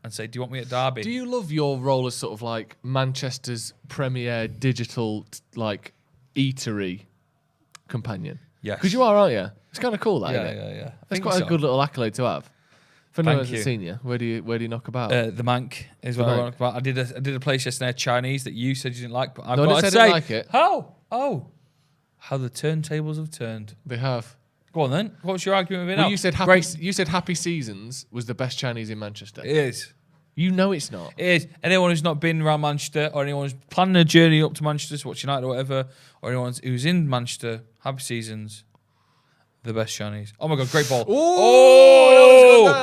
and say, do you want me at Derby? Do you love your role as sort of like Manchester's premier digital eatery companion? Yeah. Because you are, aren't you? It's kind of cool, that, isn't it? Yeah. That's quite a good little accolade to have. For anyone who hasn't you. seen you, where do you knock about? The Mank is what I knock about. I did a place yesterday, Chinese, that you said you didn't like, but I've No, I got to didn't say, say I didn't like it. How? Oh. How the turntables have turned. They have. Go on then. What's your argument with it Well, now? you said Happy Seasons was the best Chinese in Manchester. It is. You know it's not. It is. Anyone who's not been around Manchester, or anyone who's planning a journey up to Manchester to watch United or whatever, or anyone who's in Manchester, Happy Seasons, the best Chinese. Oh my God, great ball. Oh!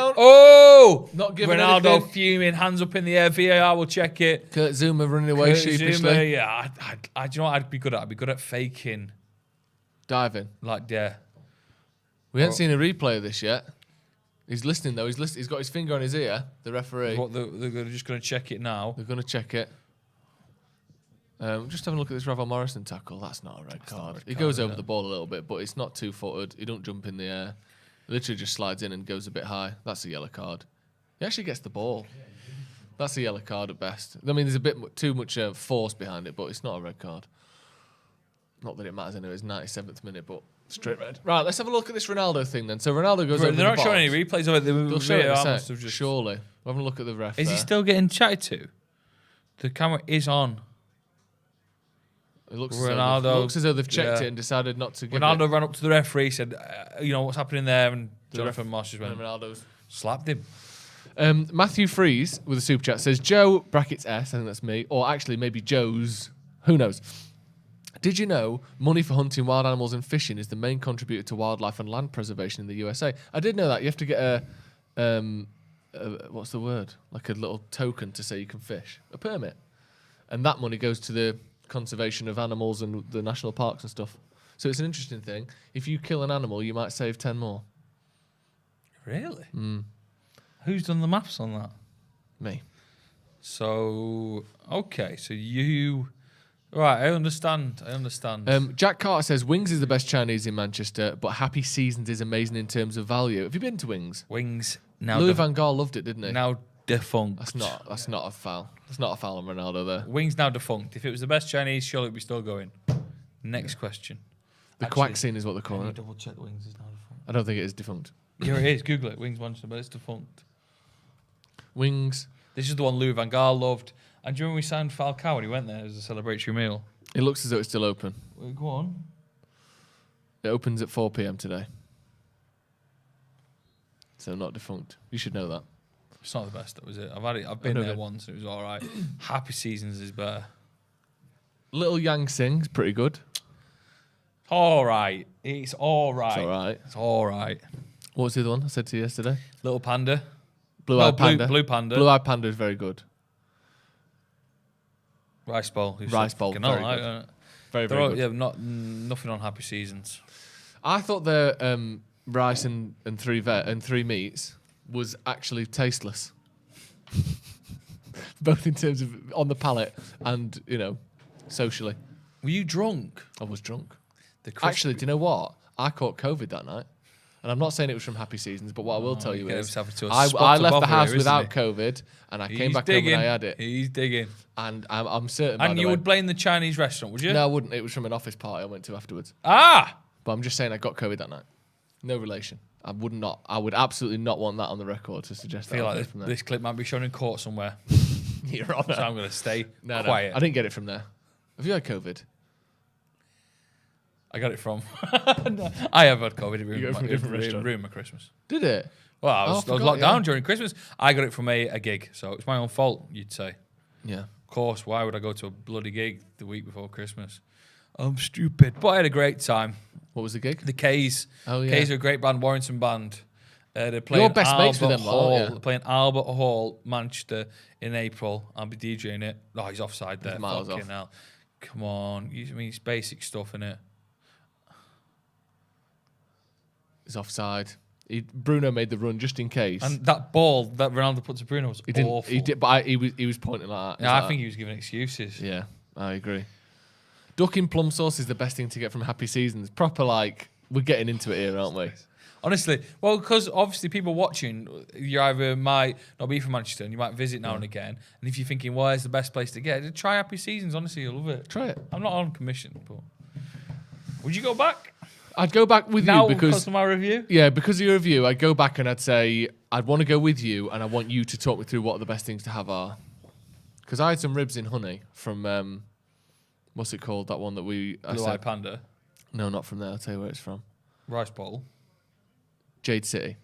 Not giving Ronaldo anything. fuming, hands up in the air, VAR will check it. Kurt Zuma running away sheepishly. Zuma, yeah, do you know what I'd be good at? I'd be good at faking. Diving. We haven't seen a replay of this yet. He's listening though. He's got his finger on his ear. The referee. What they're just going to check it now. They're going to check it. Just having a look at this Ravel Morrison tackle. That's not a red card. He goes over the ball a little bit, but it's not 2-footed. He don't jump in the air. He literally just slides in and goes a bit high. That's a yellow card. He actually gets the ball. That's a yellow card at best. I mean, there's a bit too much force behind it, but it's not a red card. Not that it matters anyway. It's 97th minute, but straight red. Right, let's have a look at this Ronaldo thing then. So Ronaldo goes over They're not the showing box. any replays of it. They'll show it in a VAR sec, must have surely. We're having a look at the ref. Is he still getting chatted to? The camera is on. It looks Ronaldo. as though they've checked it and decided not to give Ronaldo it. ran up to the referee, said, what's happening there? And Jonathan Moss just went, Ronaldo's slapped him. Matthew Freeze with a super chat says, Joe brackets S, I think that's me, or actually maybe Joe's, who knows. Did you know money for hunting wild animals and fishing is the main contributor to wildlife and land preservation in the USA? I did know that. You have to get a what's the word? Like a little token to say you can fish. A permit. And that money goes to the conservation of animals and the national parks and stuff. So it's an interesting thing. If you kill an animal, you might save 10 more. Really? Who's done the maths on that? Me. So, okay, so you... Right, I understand. Jack Carter says, Wings is the best Chinese in Manchester, but Happy Seasons is amazing in terms of value. Have you been to Wings? Wings now... Louis van Gaal loved it, didn't he? Now defunct. That's not a foul. That's not a foul on Ronaldo there. Wings now defunct. If it was the best Chinese, surely it'd be still going. Next question. The quack scene is what they're calling it. Double check Wings is now defunct. I don't think it is defunct. Here it is. Google it. Wings Manchester, but it's defunct. Wings. This is the one Louis van Gaal loved. And do you remember we signed Falcao when he went there as a celebratory meal? It looks as though it's still open. Well, go on. It opens at 4 p.m. today. So not defunct. You should know that. It's not the best, though, is it? I've been there once and it was all right. Happy Seasons is better. Little Yang Sing's pretty good. All right. It's all right. It's all right. It's all right. What was the other one I said to you yesterday? Little Panda. Blue-eyed Panda. Blue Panda. Blue-eyed Panda is very good. Rice Bowl. Rice Bowl, very good. Very good. Yeah, nothing on Happy Seasons. I thought the rice and three meats was actually tasteless. Both in terms of on the palate and, socially. Were you drunk? I was drunk. Actually, do you know what? I caught COVID that night. And I'm not saying it was from Happy Seasons, but what I will tell you is I left the house without COVID and I came back home and I had it. He's digging. And I'm certain. And you would blame the Chinese restaurant, would you? No, I wouldn't. It was from an office party I went to afterwards. Ah! But I'm just saying I got COVID that night. No relation. I would absolutely not want that on the record to suggest that. I feel like this clip might be shown in court somewhere. You're on so I'm going to stay quiet. No, I didn't get it from there. Have you had COVID? I got it from. No, I have had COVID. It ruined my Christmas. Did it? Well, I was locked down during Christmas. I got it from a gig, so it's my own fault, you'd say. Yeah. Of course, why would I go to a bloody gig the week before Christmas? I'm stupid. But I had a great time. What was the gig? The K's. Oh, yeah. K's are a great band, Warrington band. They're playing Your best mates with them, Hall. yeah. They're playing Albert Hall, Manchester, in April. I'll be DJing it. Oh, he's offside there. He's miles Fucking off. hell. Come on. It's basic stuff, innit? He's offside. Bruno made the run just in case. And that ball that Ronaldo put to Bruno was awful. He did, but he was pointing like that. Yeah, I think he was giving excuses. Yeah, I agree. Duck in plum sauce is the best thing to get from Happy Seasons. Proper, we're getting into it here, aren't we? Honestly, well, because obviously people watching, you either might not be from Manchester and you might visit now and again. And if you're thinking, where's the best place to get it, try Happy Seasons. Honestly, you'll love it. Try it. I'm not on commission, but would you go back? I'd go back with now you because of my review. Yeah, because of your review, I'd go back and I'd say I'd want to go with you, and I want you to talk me through what the best things to have are. Because I had some ribs in honey from what's it called? That one that Blue-eyed Panda. No, not from there. I'll tell you where it's from. Rice Bowl. Jade City.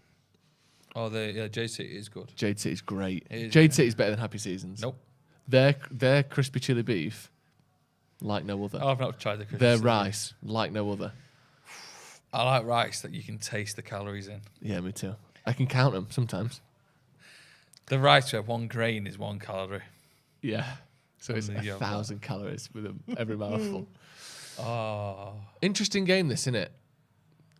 Oh, Jade City is good. Jade City's great. Jade City's better than Happy Seasons. Nope. Their crispy chili beef, like no other. Oh, I've not tried the crispy Their chili rice, like no other. I like rice that you can taste the calories in. Yeah, me too. I can count them sometimes. The rice where 1 grain is 1 calorie. Yeah. So it's 1,000 calories with every mouthful. Oh. Interesting game, this, isn't it?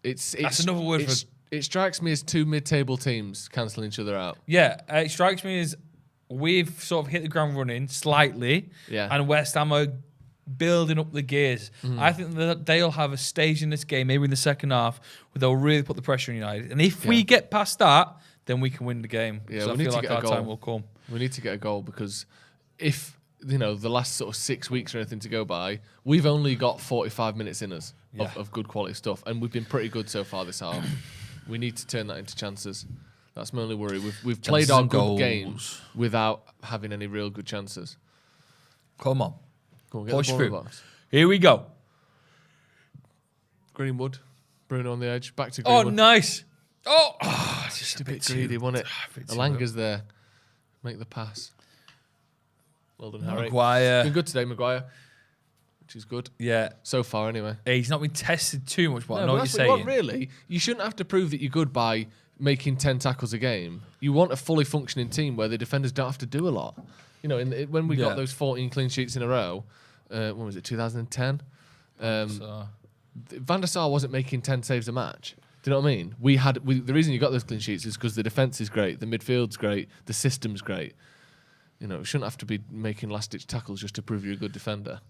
That's another word for... It strikes me as 2 mid-table teams cancelling each other out. Yeah, it strikes me as we've sort of hit the ground running slightly, and West Ham are building up the gears. I think that they'll have a stage in this game, maybe in the second half, where they'll really put the pressure on United. And if we get past that, then we can win the game. Yeah, so I feel like our time will come. We need to get a goal because if the last sort of 6 weeks or anything to go by, we've only got 45 minutes in us of good quality stuff, and we've been pretty good so far this half. We need to turn that into chances. That's my only worry. We've played our good games without having any real good chances. Come on. Go on, get the ball in the box. Here we go. Greenwood. Bruno on the edge. Back to Greenwood. Oh, nice. Oh, it's just a bit greedy, wasn't it? Alanga's there. Make the pass. Well done, Harry. Maguire. Been good today, Maguire. Which is good. Yeah. So far, anyway. He's not been tested too much, but I know what you're saying. Well, really, you shouldn't have to prove that you're good by making 10 tackles a game. You want a fully functioning team where the defenders don't have to do a lot. When we got those 14 clean sheets in a row, when was it, 2010? Van der Sar wasn't making 10 saves a match. Do you know what I mean? The reason you got those clean sheets is because the defence is great, the midfield's great, the system's great. You shouldn't have to be making last-ditch tackles just to prove you're a good defender.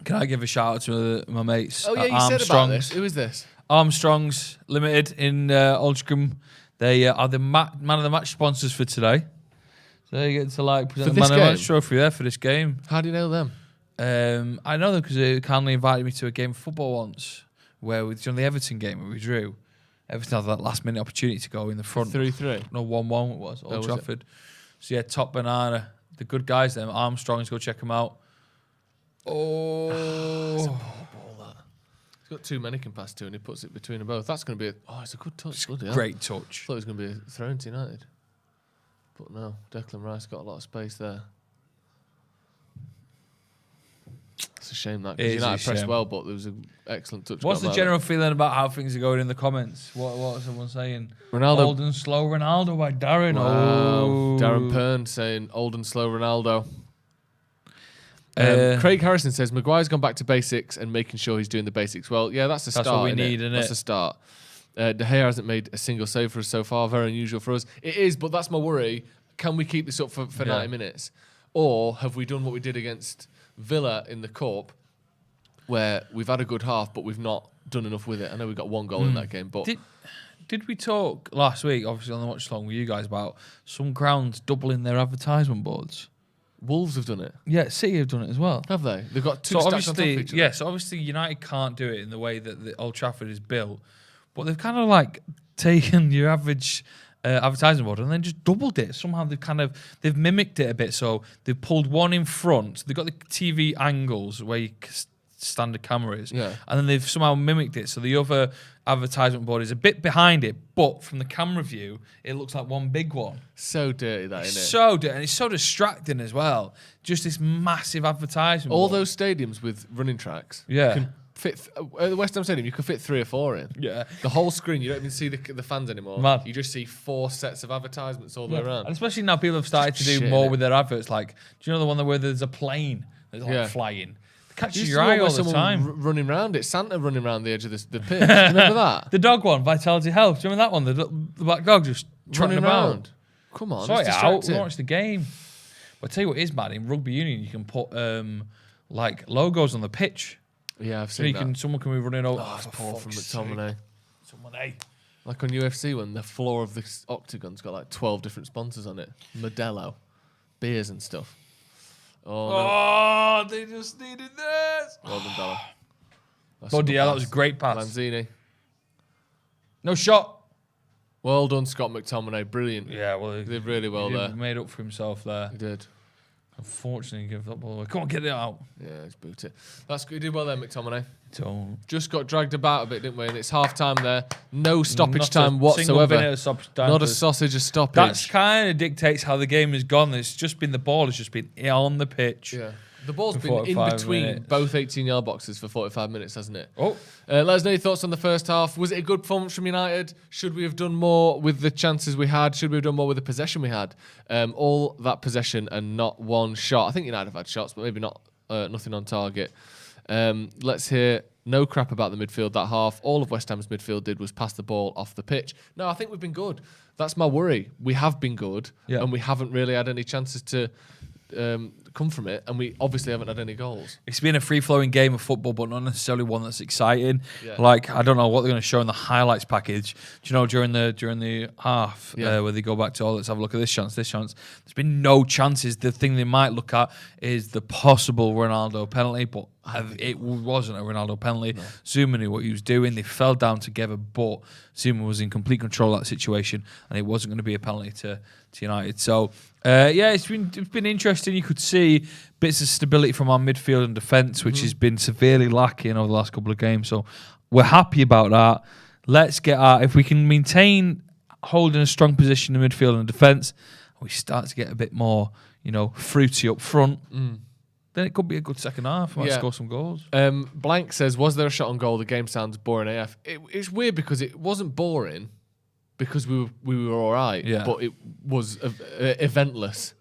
Can I give a shout out to my mates? Oh, yeah, you said about this. Who is this? Armstrong's Limited in Aldringham. They are the man of the match sponsors for today. So they get to present the man of the match trophy there for this game. How do you know them? I know them because they kindly invited me to a game of football once where the Everton game where we drew. Everton had that last minute opportunity to go in the front. 3-3? No, 1-1 it was, Old Trafford. So yeah, top banana. The good guys them. Armstrong's, go check them out. Oh. It's a poor ball, that. He's got 2 men he can pass to and he puts it between them both. That's going to be it's a good touch. Great touch. I thought it was going to be a throw into United. But no, Declan Rice got a lot of space there. It's a shame that because United pressed well, but there was an excellent touch. What's the general feeling about how things are going in the comments? What is everyone saying? Ronaldo. Old and slow Ronaldo by Darren. Wow. Oh. Darren Pern saying old and slow Ronaldo. Craig Harrison says Maguire's gone back to basics and making sure he's doing the basics well. Yeah, that's a start. That's what we need, isn't it? That's a start. De Gea hasn't made a single save for us so far. Very unusual for us. It is, but that's my worry. Can we keep this up for 90 minutes? Or have we done what we did against Villa in the Cup, where we've had a good half, but we've not done enough with it? I know we got one goal in that game, but... Did we talk last week, obviously on the Watchalong with you guys, about some grounds doubling their advertisement boards? Wolves have done it. Yeah, City have done it as well. Have they? They've got two stacks on top of each other. Yeah, so obviously United can't do it in the way that the Old Trafford is built, but they've kind of like taken your average advertising board and then just doubled it. Somehow they've mimicked it a bit. So they've pulled one in front. They've got the TV angles where you standard camera is, and then they've somehow mimicked it. So the other advertisement board is a bit behind it, but from the camera view, it looks like one big one. So dirty, that, isn't it? So dirty, and it's so distracting as well. Just this massive advertisement. All board. those stadiums with running tracks. Yeah. Can fit at the West Ham Stadium, you could fit 3 or 4 in. Yeah. The whole screen, you don't even see the fans anymore. Mad. You just see 4 sets of advertisements all the way around. And especially now people have started to do more with their adverts. Like, do you know the one where there's a plane that's like flying? Catches your eye all the time. Running around it. Santa running around the edge of the pitch. Do you remember that? The dog one, Vitality Health. Do you remember that one? The black dog just running around. Come on, sort it out. Watch the game. But I tell you what is mad, in rugby union you can put like logos on the pitch. Yeah, I've seen that. Someone can be running over. Oh, that's poor from McTominay. Like on UFC when the floor of the octagon's got like 12 different sponsors on it. Modelo. Beers and stuff. Oh, they just needed this. Well done, Bella. Bloody hell, that was a great pass. Lanzini. No shot. Well done, Scott McTominay. Brilliant. Yeah, well, he did really well there. He made up for himself there. He did. Unfortunately, he gave that ball away. Come on, get it out. Yeah, let's boot it. That's good. He did well there, McTominay. Don't. Just got dragged about a bit, didn't we? And it's half time there. No stoppage time whatsoever. Not a sausage of stoppage. That kind of dictates how the game has gone. It's just been the ball has just been on the pitch. Yeah. The ball's been in between both 18-yard boxes for 45 minutes, hasn't it? Oh. Let us know your thoughts on the first half. Was it a good performance from United? Should we have done more with the chances we had? Should we have done more with the possession we had? All that possession and not one shot. I think United have had shots, but maybe not nothing on target. Let's hear no crap about the midfield that half. All of West Ham's midfield did was pass the ball off the pitch. No, I think we've been good. That's my worry. We have been good, and we haven't really had any chances to come from it, and we obviously haven't had any goals. It's been a free-flowing game of football, but not necessarily one that's exciting. Yeah. Like, I don't know what they're going to show in the highlights package. Do you know during the half where they go back to, let's have a look at this chance. There's been no chances. The thing they might look at is the possible Ronaldo penalty, but it wasn't a Ronaldo penalty. No. Zuma knew what he was doing. They fell down together, but Zuma was in complete control of that situation, and it wasn't going to be a penalty to United. So, it's been interesting. You could see bits of stability from our midfield and defence, which has been severely lacking over the last couple of games. So, we're happy about that. Let's get if we can maintain holding a strong position in midfield and defence, we start to get a bit more, fruity up front. Then it could be a good second half. Might score some goals. Blank says, was there a shot on goal? The game sounds boring AF. It's weird because it wasn't boring because we were all right, but it was eventless.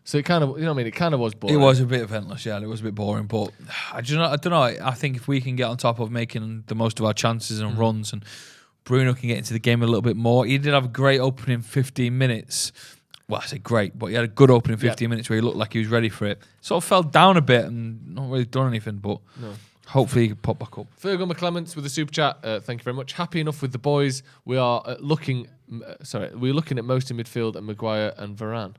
So it kind of, it kind of was boring. It was a bit eventless, yeah. It was a bit boring, but I don't know. I think if we can get on top of making the most of our chances and runs, and Bruno can get into the game a little bit more. He did have a great opening 15 minutes. Well, I say great, but he had a good opening 15 minutes where he looked like he was ready for it. Sort of fell down a bit and not really done anything, but hopefully he can pop back up. Fergal McClements with the super chat. Thank you very much. Happy enough with the boys. We are looking at most in midfield and Maguire and Varane.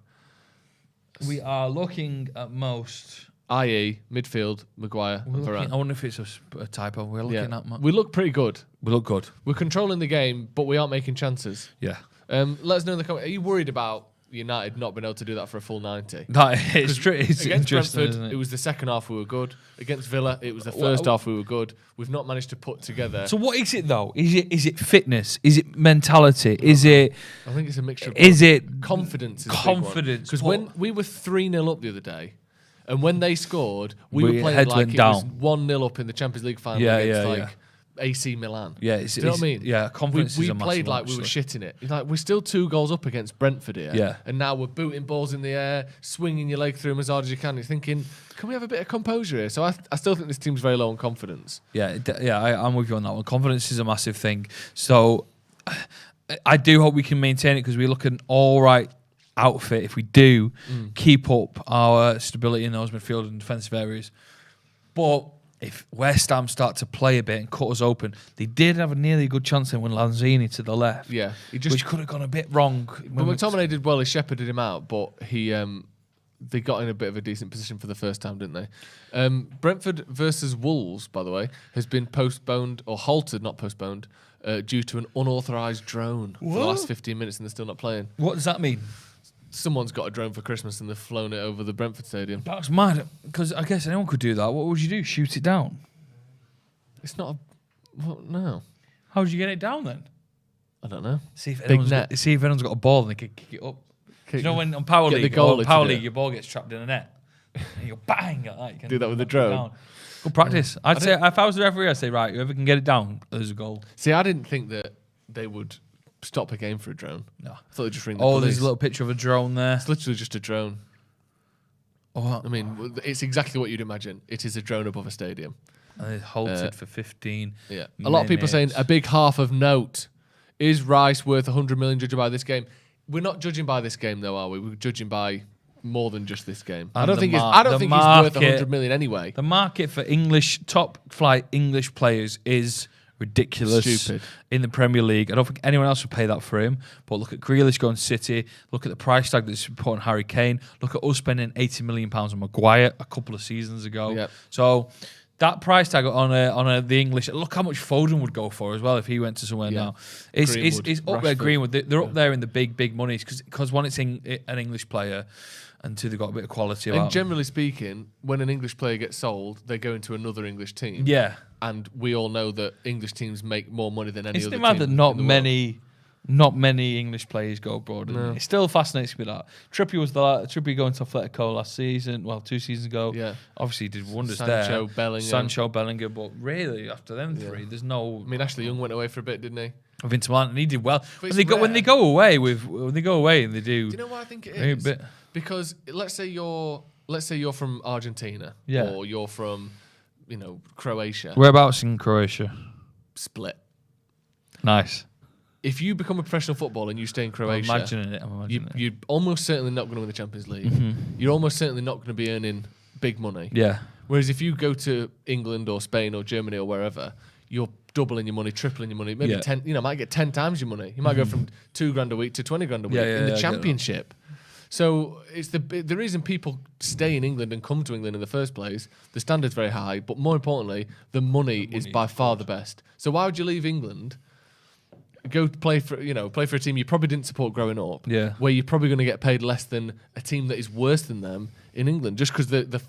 We are looking at most, i.e. midfield, Maguire and Varane. I wonder if it's a typo. We're looking at. We look pretty good. We look good. We're controlling the game, but we aren't making chances. Yeah. Let us know in the comments. Are you worried about United not been able to do that for a full 90. It's true. It's against interesting, Brentford, isn't it? it was the second half we were good. Against Villa, it was the first half we were good. We've not managed to put together. So what is it though? Is it fitness? Is it mentality? Is it? I think it's a mixture. Is it confidence? Confidence? Because when we were 3-0 up the other day, and when they scored, we were playing heads like went it down. was 1-0 up in the Champions League final against AC Milan. Yeah, do you know what I mean? Yeah, confidence. We is a played massive like we were shitting it. It's like we're still 2 goals up against Brentford here. Yeah. And now we're booting balls in the air, swinging your leg through them as hard as you can. You're thinking, can we have a bit of composure here? So I still think this team's very low on confidence. Yeah, I'm with you on that one. Confidence is a massive thing. So I do hope we can maintain it because we look an all right outfit if we do keep up our stability in those midfield and defensive areas. But if West Ham start to play a bit and cut us open, they did have a nearly good chance then when Lanzini to the left. Yeah, which could have gone a bit wrong. But McTominay did well. He shepherded him out, but they got in a bit of a decent position for the first time, didn't they? Brentford versus Wolves, by the way, has been postponed or halted, not postponed, due to an unauthorised drone for the last 15 minutes, and they're still not playing. What does that mean? Someone's got a drone for Christmas and they've flown it over the Brentford Stadium. That's mad, because I guess anyone could do that. What would you do? Shoot it down? It's not no. How would you get it down then? I don't know. See if anyone's got a ball and they can kick it up. You know when on Power League, your ball gets trapped in a net and you go bang like that. You can do that with the drone. Good practice. I'd say if I was the referee, I'd say right, whoever can get it down, there's a goal. See, I didn't think that they would stop a game for a drone. No, I thought they'd just ring the police. There's a little picture of a drone there. It's literally just a drone. I mean, it's exactly what you'd imagine. It is a drone above a stadium. And it's halted for 15 minutes. A lot of people saying a big half of note. Is Rice worth 100 million judging by this game? We're not judging by this game though, are we? We're judging by more than just this game. I don't think he's worth 100 million anyway. The market for top flight English players is ridiculous. Stupid. In the Premier League. I don't think anyone else would pay that for him. But look at Grealish going to City. Look at the price tag that's put on Harry Kane. Look at us spending £80 million on Maguire a couple of seasons ago. Yep. So that price tag on the English, look how much Foden would go for as well if he went to somewhere now. It's up there, Greenwood. They're up there in the big monies because one, it's an English player, and two, they've got a bit of quality about them. Generally speaking, when an English player gets sold, they go into another English team. Yeah. And we all know that English teams make more money than any other team. Isn't it mad that not many English players go abroad? No. It still fascinates me that Trippier going to Atletico last season, 2 seasons ago. Yeah, obviously he did wonders Sancho, there. Sancho, Bellingham, but really after them three, there's no. I mean, Ashley Young went away for a bit, didn't he? Of Inter Milan, and he did well. When they go away and they do. Do you know why I think it is? Because let's say you're from Argentina, or you're from Croatia. Whereabouts in Croatia? Split. Nice. If you become a professional footballer and you stay in Croatia, I'm imagining it. You're almost certainly not going to win the Champions League. Mm-hmm. You're almost certainly not going to be earning big money. Yeah. Whereas if you go to England or Spain or Germany or wherever, you're doubling your money, tripling your money, maybe 10. Might get 10 times your money. You might go from £2,000 a week to 20 grand a week in the Championship. So it's the reason people stay in England and come to England in the first place. The standard's very high, but more importantly, the money is by far the best. So why would you leave England? Go play for a team you probably didn't support growing up. Yeah. Where you're probably going to get paid less than a team that is worse than them in England, just because the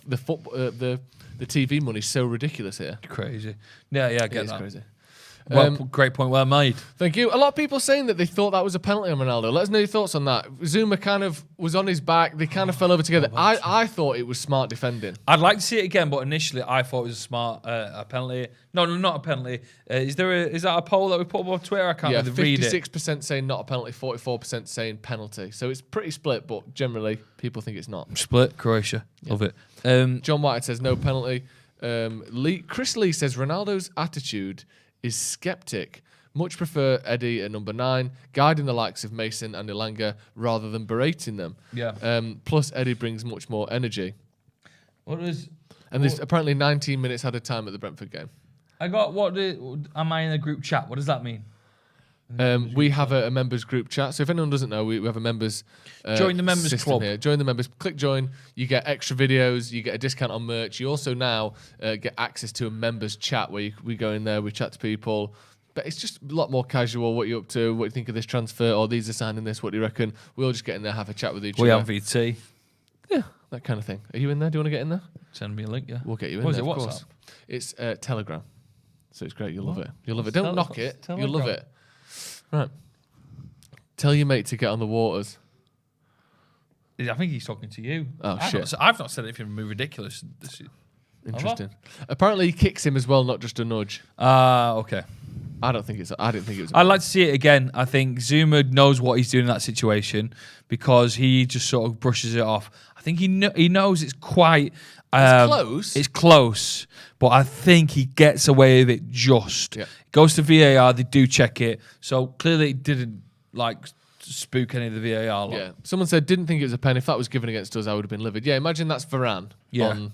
TV money is so ridiculous here. Crazy. Yeah, I get that. It's crazy. Well, great point, well made. Thank you. A lot of people saying that they thought that was a penalty on Ronaldo. Let us know your thoughts on that. Zuma kind of was on his back. They kind of fell over together. I thought it was smart defending. I'd like to see it again, but initially I thought it was a smart a penalty. No, not a penalty. Is that a poll that we put up on Twitter? I can't really read it. 56% saying not a penalty, 44% saying penalty. So it's pretty split, but generally people think it's not. Split, Croatia. Yeah. Love it. John White says no penalty. Chris Lee says Ronaldo's attitude is skeptic. Much prefer Eddie at number 9, guiding the likes of Mason and Ilanga rather than berating them. Yeah. Plus, Eddie brings much more energy. There's apparently 19 minutes added time at the Brentford game. Am I in a group chat? What does that mean? We have a members group chat. So if anyone doesn't know, we have a members join the members club here. Join the members. Click join. You get extra videos. You get a discount on merch. You also now get access to a members chat where we go in there, we chat to people. But it's just a lot more casual. What you up to? What do you think of this transfer? Or these are signing this. What do you reckon? We'll just get in there, have a chat with each other. We on VT. Yeah, that kind of thing. Are you in there? Do you want to get in there? Send me a link, yeah. We'll get you in What there, is it, of WhatsApp? course. It's Telegram. So it's great. You'll love it. You'll love it. Don't knock it. You'll love it. Right. Tell your mate to get on the waters. I think he's talking to you. Oh, shit. I've not said anything ridiculous. Interesting. Apparently he kicks him as well, not just a nudge. Okay. I didn't think it was. I'd like to see it again. I think Zuma knows what he's doing in that situation because he just sort of brushes it off. I think he knows it's quite... it's close. It's close, but I think he gets away with it just. Yeah. Goes to VAR, they do check it. So clearly it didn't spook any of the VAR. Yeah. Someone said, didn't think it was a pen. If that was given against us, I would have been livid. Yeah, imagine that's Varane on,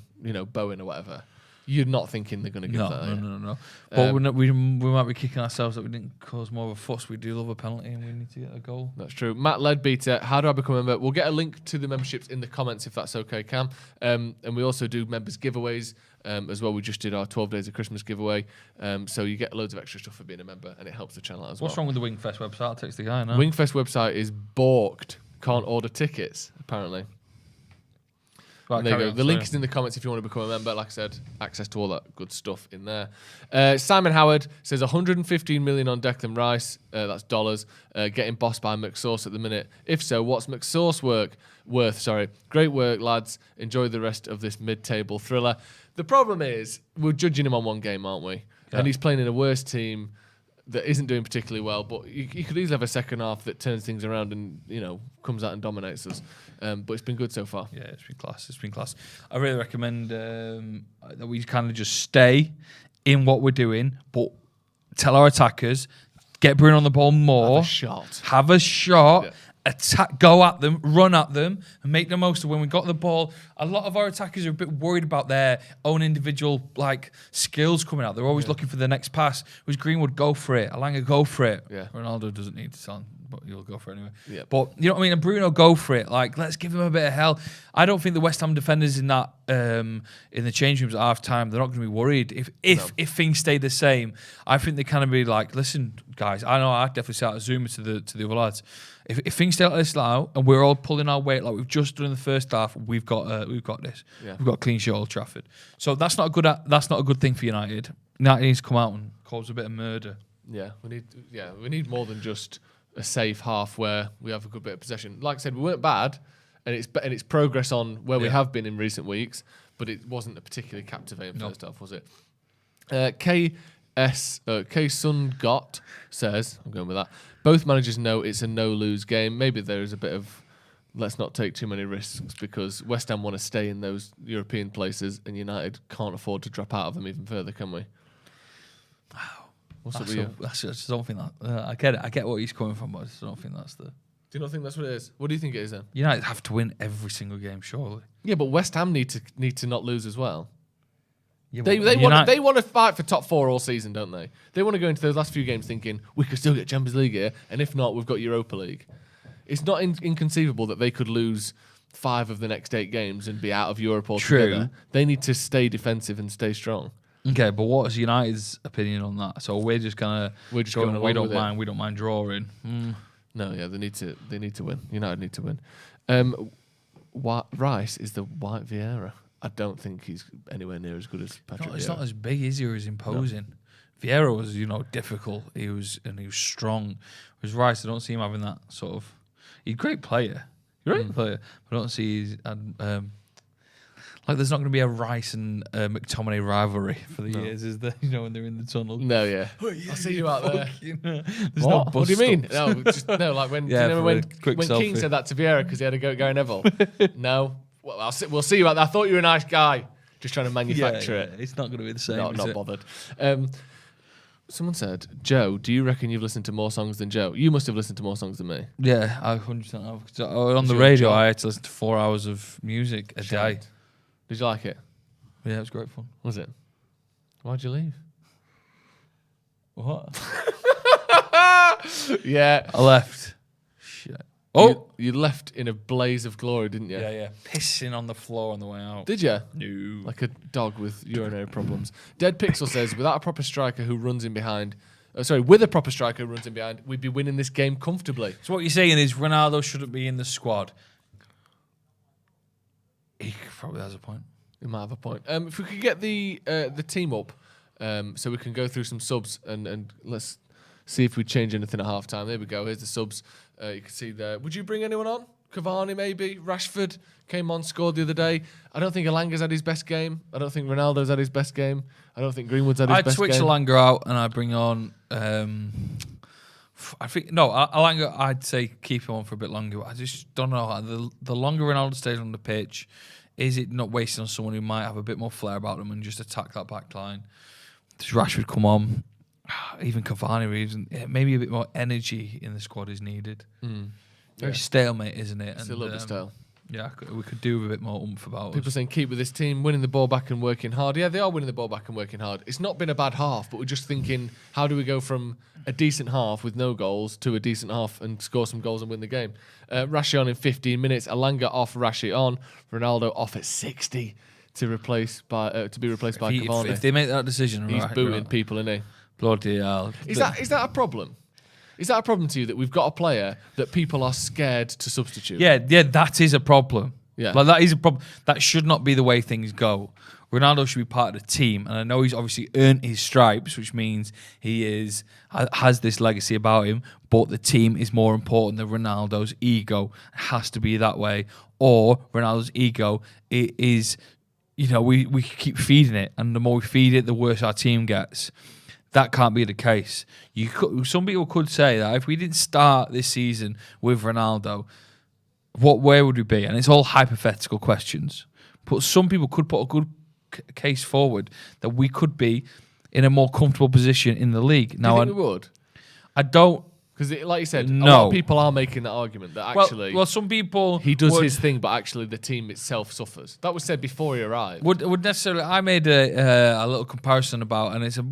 Bowen or whatever. You're not thinking they're going to give that. No. But we might be kicking ourselves that we didn't cause more of a fuss. We do love a penalty and we need to get a goal. That's true. Matt Ledbeater, how do I become a member? We'll get a link to the memberships in the comments if that's okay, Cam. And we also do members giveaways as well. We just did our 12 Days of Christmas giveaway. So you get loads of extra stuff for being a member and it helps the channel as well. What's wrong with the Wingfest website? I'll text the guy now. Wingfest website is balked. Can't order tickets, apparently. Right, there you go. The link is in the comments if you want to become a member. Like I said, access to all that good stuff in there. Simon Howard says 115 million on Declan Rice. That's dollars. Getting bossed by McSauce at the minute. If so, what's McSauce worth? Great work, lads. Enjoy the rest of this mid-table thriller. The problem is we're judging him on one game, aren't we? Yeah. And he's playing in a worse team that isn't doing particularly well, but you could easily have a second half that turns things around and comes out and dominates us. But it's been good so far. Yeah, it's been class. I really recommend that we kind of just stay in what we're doing, but tell our attackers, get Bruno on the ball more. Have a shot. Yeah. Attack, go at them, run at them, and make the most of when we got the ball. A lot of our attackers are a bit worried about their own individual skills coming out. They're always looking for the next pass. Was Greenwood, go for it. Alanga, go for it. Yeah. Ronaldo doesn't need to sound, but you'll go for it anyway. Yeah. But you know what I mean? And Bruno, go for it. Let's give him a bit of hell. I don't think the West Ham defenders in that in the change rooms at half time, they're not going to be worried. If things stay the same, I think they kind of be like, listen, guys, I know I'd definitely say out Zuma to the other lads. If things stay like this now, and we're all pulling our weight like we've just done in the first half, we've got this. Yeah. We've got a clean sheet at Old Trafford. So that's not a good thing for United. United needs to come out and cause a bit of murder. Yeah, we need more than just a safe half where we have a good bit of possession. Like I said, we weren't bad, and it's progress on where we have been in recent weeks, but it wasn't a particularly captivating first half, was it? K Sun Got says, I'm going with that. Both managers know it's a no-lose game. Maybe there is a bit of let's not take too many risks because West Ham want to stay in those European places and United can't afford to drop out of them even further, can we? What's up with you? I just don't think that. I get it. I get what he's coming from, but I just don't think that's the... Do you not think that's what it is? What do you think it is then? United have to win every single game, surely. Yeah, but West Ham need to not lose as well. Yeah, they want to fight for top 4 all season, don't they? They want to go into those last few games thinking we could still get Champions League here, and if not, we've got Europa League. It's not inconceivable that they could lose 5 of the next 8 games and be out of Europe altogether. True. They need to stay defensive and stay strong. Okay, but what is United's opinion on that? So we're just going going we don't mind drawing. No, yeah, they need to win. United need to win. Rice is the white Vieira. I don't think he's anywhere near as good as Patrick Vieira. He's not as big, is he, or as imposing. No. Vieira was, difficult. He was strong. Whereas Rice, I don't see him having that sort of... He's a great player. But I don't see he's... there's not going to be a Rice and McTominay rivalry for the years, is there? When they're in the tunnel. No, yeah. I'll see you out there. There's no what do you mean? No, when when Keane said that to Vieira because he had a go at Gary Neville. No. Well, we'll see you out there. I thought you were a nice guy. Just trying to manufacture it. It's not going to be the same. Not bothered. Someone said, Joe, do you reckon you've listened to more songs than Joe? You must have listened to more songs than me. Yeah, I 100% have. On the radio, I had to listen to 4 hours of music a day. Did you like it? Yeah, it was great fun. Was it? Why'd you leave? What? Yeah. I left. Shit. Oh! You left in a blaze of glory, didn't you? Yeah. Pissing on the floor on the way out. Did you? No. Like a dog with urinary problems. Dead Pixel says, without a proper striker who runs in behind with a proper striker who runs in behind, we'd be winning this game comfortably. So what you're saying is Ronaldo shouldn't be in the squad. He probably has a point. He might have a point. If we could get the team up, so we can go through some subs and let's see if we change anything at half time. There we go. Here's the subs. You can see there. Would you bring anyone on? Cavani maybe? Rashford came on, scored the other day. I don't think Alanga's had his best game. I don't think Ronaldo's had his best game. I don't think Greenwood's had his best game. I'd switch Alanga out and I'd bring on... Alanga, I'd say keep him on for a bit longer. I just don't know. The longer Ronaldo stays on the pitch, is it not wasting on someone who might have a bit more flair about them and just attack that back line? Does Rashford come on? Even Cavani, maybe a bit more energy in the squad is needed. Very stalemate, isn't it? It's a little bit stale. Yeah, we could do with a bit more oomph about People saying keep with this team, winning the ball back and working hard. Yeah, they are winning the ball back and working hard. It's not been a bad half, but we're just thinking, how do we go from a decent half with no goals to a decent half and score some goals and win the game? Rashi on in 15 minutes, Alanga off, Rashi on, Ronaldo off at 60 to be replaced by Cavani. If they make that decision, he's booting people, isn't he? Bloody hell. Is that a problem? Is that a problem to you that we've got a player that people are scared to substitute? Yeah, that is a problem. Yeah. Like, that is a problem. That should not be the way things go. Ronaldo should be part of the team, and I know he's obviously earned his stripes, which means he has this legacy about him, but the team is more important than Ronaldo's ego. It has to be that way. Or Ronaldo's ego is, we keep feeding it, and the more we feed it, the worse our team gets. That can't be the case. Some people could say that if we didn't start this season with Ronaldo, where would we be? And it's all hypothetical questions. But some people could put a good case forward that we could be in a more comfortable position in the league. Now, do you think we would? I don't. Because, like you said, no. A lot of people are making that argument that actually... Well, some people... He does his thing, but actually the team itself suffers. That was said before he arrived. Would necessarily... I made a little comparison about, and it's a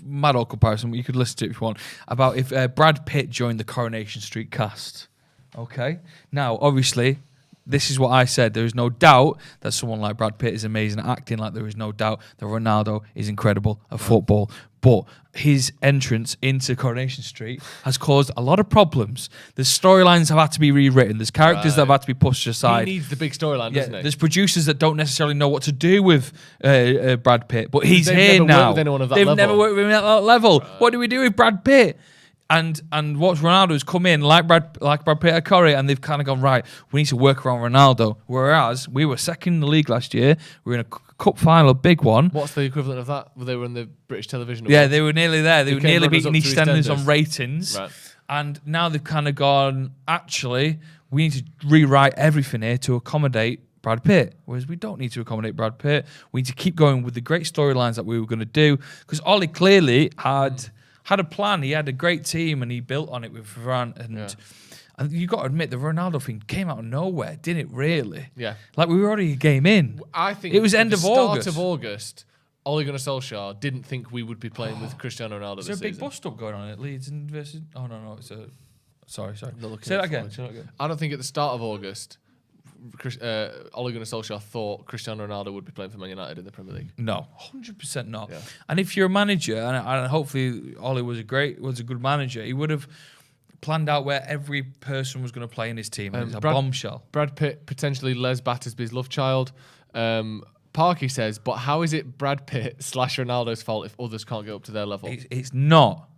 mad old comparison, but you could listen to it if you want, about if Brad Pitt joined the Coronation Street cast. Okay? Now, obviously, this is what I said. There is no doubt that someone like Brad Pitt is amazing at acting, like there is no doubt that Ronaldo is incredible at football. But his entrance into Coronation Street has caused a lot of problems. The storylines have had to be rewritten. There's characters that have had to be pushed aside. He needs the big storyline, doesn't he? There's producers that don't necessarily know what to do with Brad Pitt, but he's here now. They've never worked with him at that level. What do we do with Brad Pitt? And watch Ronaldo's come in like Brad Pitt at Corrie, and they've kind of gone, right, we need to work around Ronaldo. Whereas we were second in the league last year. We were in a cup final, a big one. What's the equivalent of that? They were in the British television awards. Yeah, they were nearly there. They were nearly beating EastEnders on ratings. Right. And now they've kind of gone, actually, we need to rewrite everything here to accommodate Brad Pitt. Whereas we don't need to accommodate Brad Pitt. We need to keep going with the great storylines that we were going to do. Because Ollie clearly had a plan. He had a great team, and he built on it with Varane. And you got to admit, the Ronaldo thing came out of nowhere, didn't it? Really? Yeah. Like, we were already a game in. I think it was end of August. Start of August, Ole Gunnar Solskjaer didn't think we would be playing with Cristiano Ronaldo this season. Is there a big bust-up going on at Leeds versus... Oh, no. It's a... Sorry. Say that again. I don't think at the start of August, Ole Gunnar Solskjaer thought Cristiano Ronaldo would be playing for Man United in the Premier League. No, 100% not. Yeah. And if you're a manager, and hopefully Ole was a good manager, he would have planned out where every person was going to play in his team. It's a bombshell. Brad Pitt, potentially Les Battersby's love child. Parky says, but how is it Brad Pitt / Ronaldo's fault if others can't get up to their level? It's not.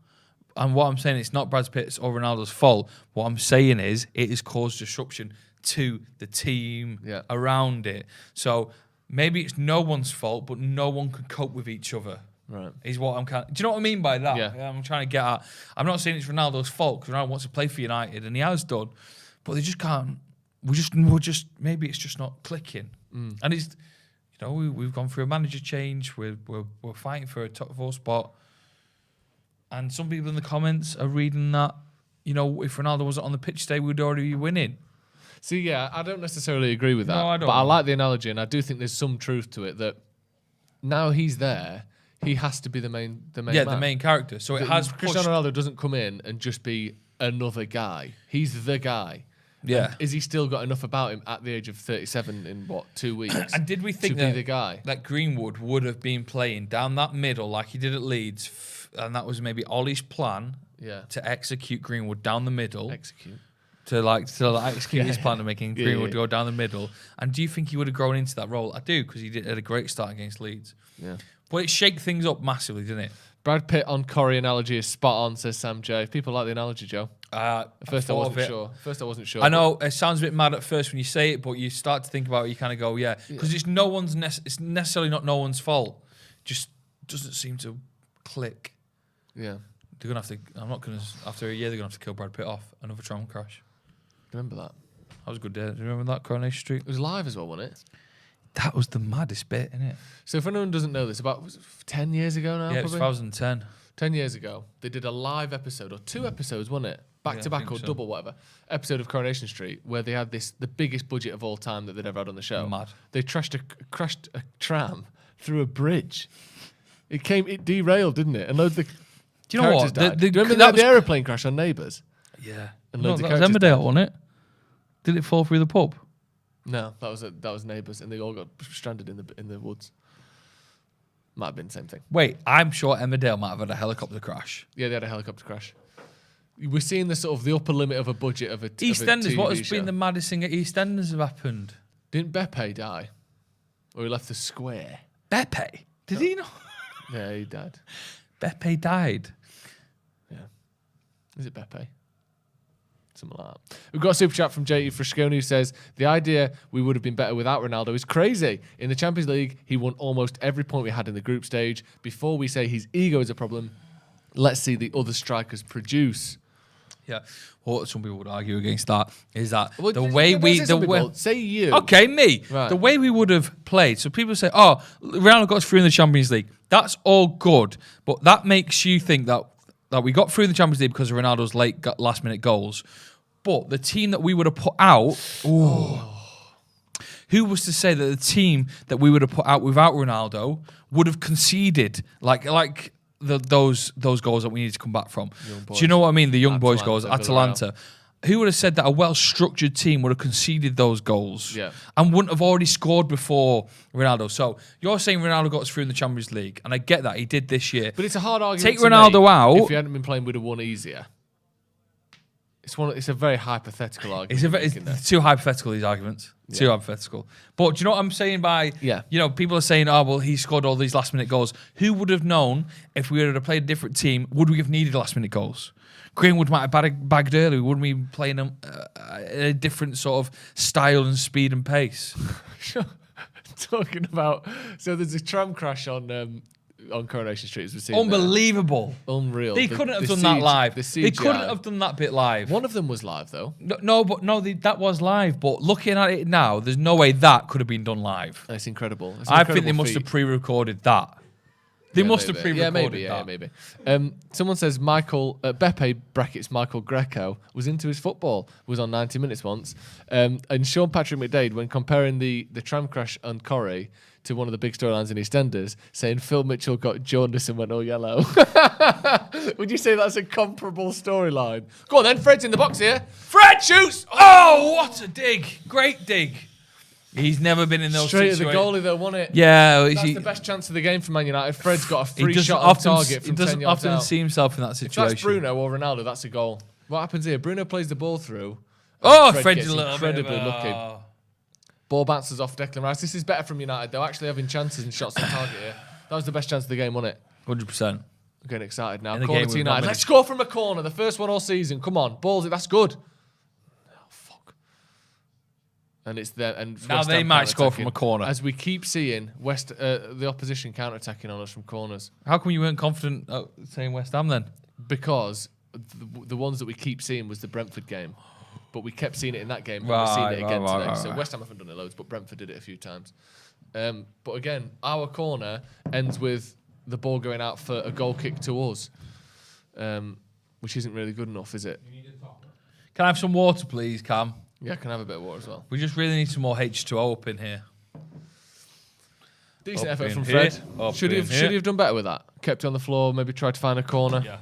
And what I'm saying, it's not Brad Pitt's or Ronaldo's fault. What I'm saying is it has caused disruption to the team around it. So maybe it's no one's fault, but no one can cope with each other. Right. Is what I'm kind of... Do you know what I mean by that? Yeah. I'm trying to get at... I'm not saying it's Ronaldo's fault, because Ronaldo wants to play for United, and he has done, but they just can't... We're just maybe it's just not clicking. And it's... we've gone through a manager change. We're fighting for a top 4 spot. And some people in the comments are reading that, if Ronaldo wasn't on the pitch today, we'd already be winning. See, yeah, I don't necessarily agree with that. No, I don't. But I like the analogy, and I do think there's some truth to it that now he's there, he has to be the main man. The main character. So it has Cristiano Ronaldo doesn't come in and just be another guy. He's the guy. Yeah. And is he still got enough about him at the age of 37 in, 2 weeks? And did we think to be the guy? That Greenwood would have been playing down that middle like he did at Leeds, and that was maybe Ollie's plan to execute Greenwood down the middle? To execute his plan of making Greenwood go down the middle. And do you think he would have grown into that role? I do, because he had a great start against Leeds. Yeah. But it shaked things up massively, didn't it? Brad Pitt on Corrie analogy is spot on, says Sam J. People like the analogy, Joe. At first I wasn't sure. I know it sounds a bit mad at first when you say it, but you start to think about it, you kind of go, because it's it's necessarily not no one's fault. Just doesn't seem to click. Yeah. They're gonna have to. I'm not gonna. After a year, they're gonna have to kill Brad Pitt off. Another tram crash. Remember that? That was a good day. Do you remember that, Coronation Street? It was live as well, wasn't it? That was the maddest bit, isn't it? So if anyone doesn't know this, about 10 years ago now? Yeah, it was 2010. 10 years ago, they did a live episode, or 2 episodes, wasn't it? Back to back or double, whatever. Episode of Coronation Street, where they had the biggest budget of all time that they'd ever had on the show. Mad. They crashed a tram through a bridge. It derailed, didn't it? And loads of the Do you know what? Do you remember the aeroplane crash on Neighbours? Yeah. And loads of that was Emmerdale, wasn't it? Did it fall through the pub? No, that was Neighbours, and they all got stranded in the woods. Might have been the same thing. Wait, I'm sure Emmerdale might have had a helicopter crash. Yeah, they had a helicopter crash. We're seeing the sort of the upper limit of a budget of a EastEnders. What has show. been the maddest thing at EastEnders have happened? Didn't Beppe die? Or he left the square? Beppe? Did he not? Yeah, he died. Beppe died. Yeah. Is it Beppe? Something like that. We've got a super chat from J.E. Frasconi who says, the idea we would have been better without Ronaldo is crazy. In the Champions League, he won almost every point we had in the group stage. Before we say his ego is a problem, let's see the other strikers produce. Yeah. What some people would argue against that is that Well, the way we... Say you. Okay, me. Right. The way we would have played. So people say, oh, Ronaldo got us through in the Champions League. That's all good. But that makes you think that we got through in the Champions League because of Ronaldo's last-minute goals. But the team that we would have put out... Who was to say that the team that we would have put out without Ronaldo would have conceded those goals that we need to come back from? Do you know what I mean? The young boys goals, Atalanta. Who would have said that a well-structured team would have conceded those goals and wouldn't have already scored before Ronaldo? So you're saying Ronaldo got us through in the Champions League, and I get that, he did this year. But it's a hard argument Take Ronaldo out. If he hadn't been playing, we'd have won easier. It's a very hypothetical argument. It's too hypothetical, these arguments. Yeah. Too hypothetical. But do you know what I'm saying by... Yeah. You know, people are saying, oh, well, he scored all these last-minute goals. Who would have known if we would have played a different team, would we have needed last-minute goals? Greenwood might have bagged early. Wouldn't we be playing a different sort of style and speed and pace? Talking about... So there's a tram crash on Coronation Street, as we've seen. Unbelievable. Unreal. They couldn't have done that live. They couldn't have done that bit live. One of them was live, though. That was live. But looking at it now, there's no way that could have been done live. It's incredible. I think they must have pre-recorded that. They must have pre-recorded that. Yeah, maybe. Someone says Beppe brackets Michael Greco was into his football, was on 90 Minutes once. And Sean Patrick McDade, when comparing the tram crash on Corrie to one of the big storylines in EastEnders, saying Phil Mitchell got jaundice and went all yellow. Would you say that's a comparable storyline? Go on then, Fred's in the box here. Fred shoots! Oh, what a dig. Great dig. He's never been in those situations. Straight at the goalie though, won it? Yeah. That's the best chance of the game for Man United. Fred's got a free shot off target from 10 yards out. He doesn't often see himself in that situation. If that's Bruno or Ronaldo, that's a goal. What happens here? Bruno plays the ball through. Oh, Fred Fred's gets a little incredibly bit lucky. Ball bounces off Declan Rice. This is better from United. They're actually having chances and shots on target here. That was the best chance of the game, wasn't it? 100%. I'm getting excited now. In the Corner game to with United. not Let's score from a corner. The first one all season. Come on. Balls it. That's good. Oh, fuck. And it's there. And now they might score from a corner. As we keep seeing the opposition counter-attacking on us from corners. How come you weren't confident saying West Ham then? Because the ones that we keep seeing was the Brentford game. But we kept seeing it in that game, and we're seeing it again today. So West Ham haven't done it loads, but Brentford did it a few times. But again, our corner ends with the ball going out for a goal kick to us, which isn't really good enough, is it? Can I have some water, please, Cam? Yeah, I can have a bit of water as well. We just really need some more H2O up in here. Decent effort from Fred. Should he have done better with that? Kept it on the floor, maybe tried to find a corner. Yeah.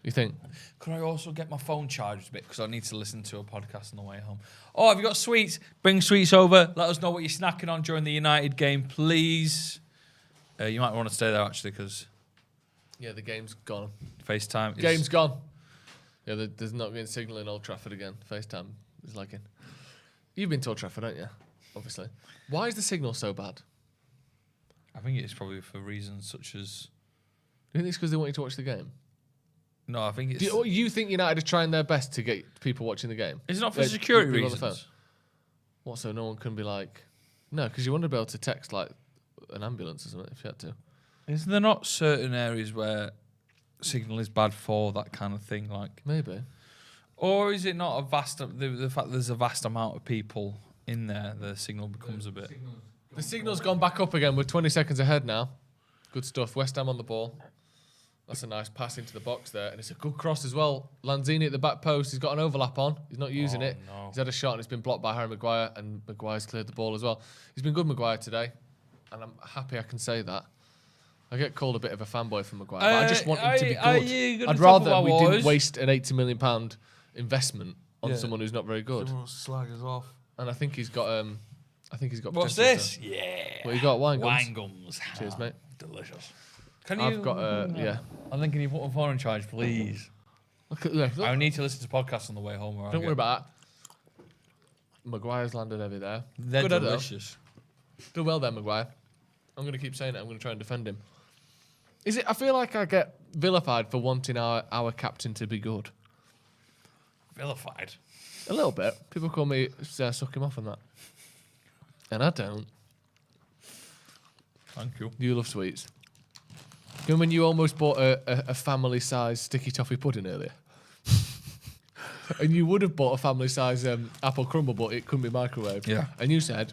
You think? Could I also get my phone charged a bit because I need to listen to a podcast on the way home? Oh, have you got sweets? Bring sweets over. Let us know what you're snacking on during the United game, please. You might want to stay there actually because the game's gone. FaceTime. Game's gone. Yeah, there's not going to signal in Old Trafford again. FaceTime is lagging. You've been to Old Trafford, haven't you? Obviously. Why is the signal so bad? I think it's probably for reasons such as. Do you think it's because they want you to watch the game? No, I think it's. Do you think United are trying their best to get people watching the game? It's not for security people reasons. On the phone? What? So no one can be like, no, because you want to be able to text like an ambulance or something if you had to. Isn't there not certain areas where signal is bad for that kind of thing? Like maybe. Or is it not a vast? The fact that there's a vast amount of people in there, the signal becomes a bit. The signal's gone back up again. We're 20 seconds ahead now. Good stuff. West Ham on the ball. That's a nice pass into the box there. And it's a good cross as well. Lanzini at the back post. He's got an overlap on. He's not using it. No. He's had a shot and it's been blocked by Harry Maguire. And Maguire's cleared the ball as well. He's been good, Maguire, today. And I'm happy I can say that. I get called a bit of a fanboy for Maguire. But I just want him to be good. I'd rather we didn't waste an £80 million investment on someone who's not very good. Slag us off. And I think he's got... What's this? Yeah. What you got? Wine gums. Wine gums. Cheers, mate. Delicious. I've got yeah. I'm thinking you put my phone in charge, please. I need to listen to podcasts on the way home. Don't worry about that. Maguire's landed over there. They're good delicious. Do well there, Maguire. I'm going to keep saying it. I'm going to try and defend him. Is it? I feel like I get vilified for wanting our captain to be good. Vilified? A little bit. People call me suck him off on that. And I don't. Thank you. You love sweets. You know when you almost bought a family-sized sticky toffee pudding earlier? And you would have bought a family-sized apple crumble, but it couldn't be microwaved. Yeah. And you said,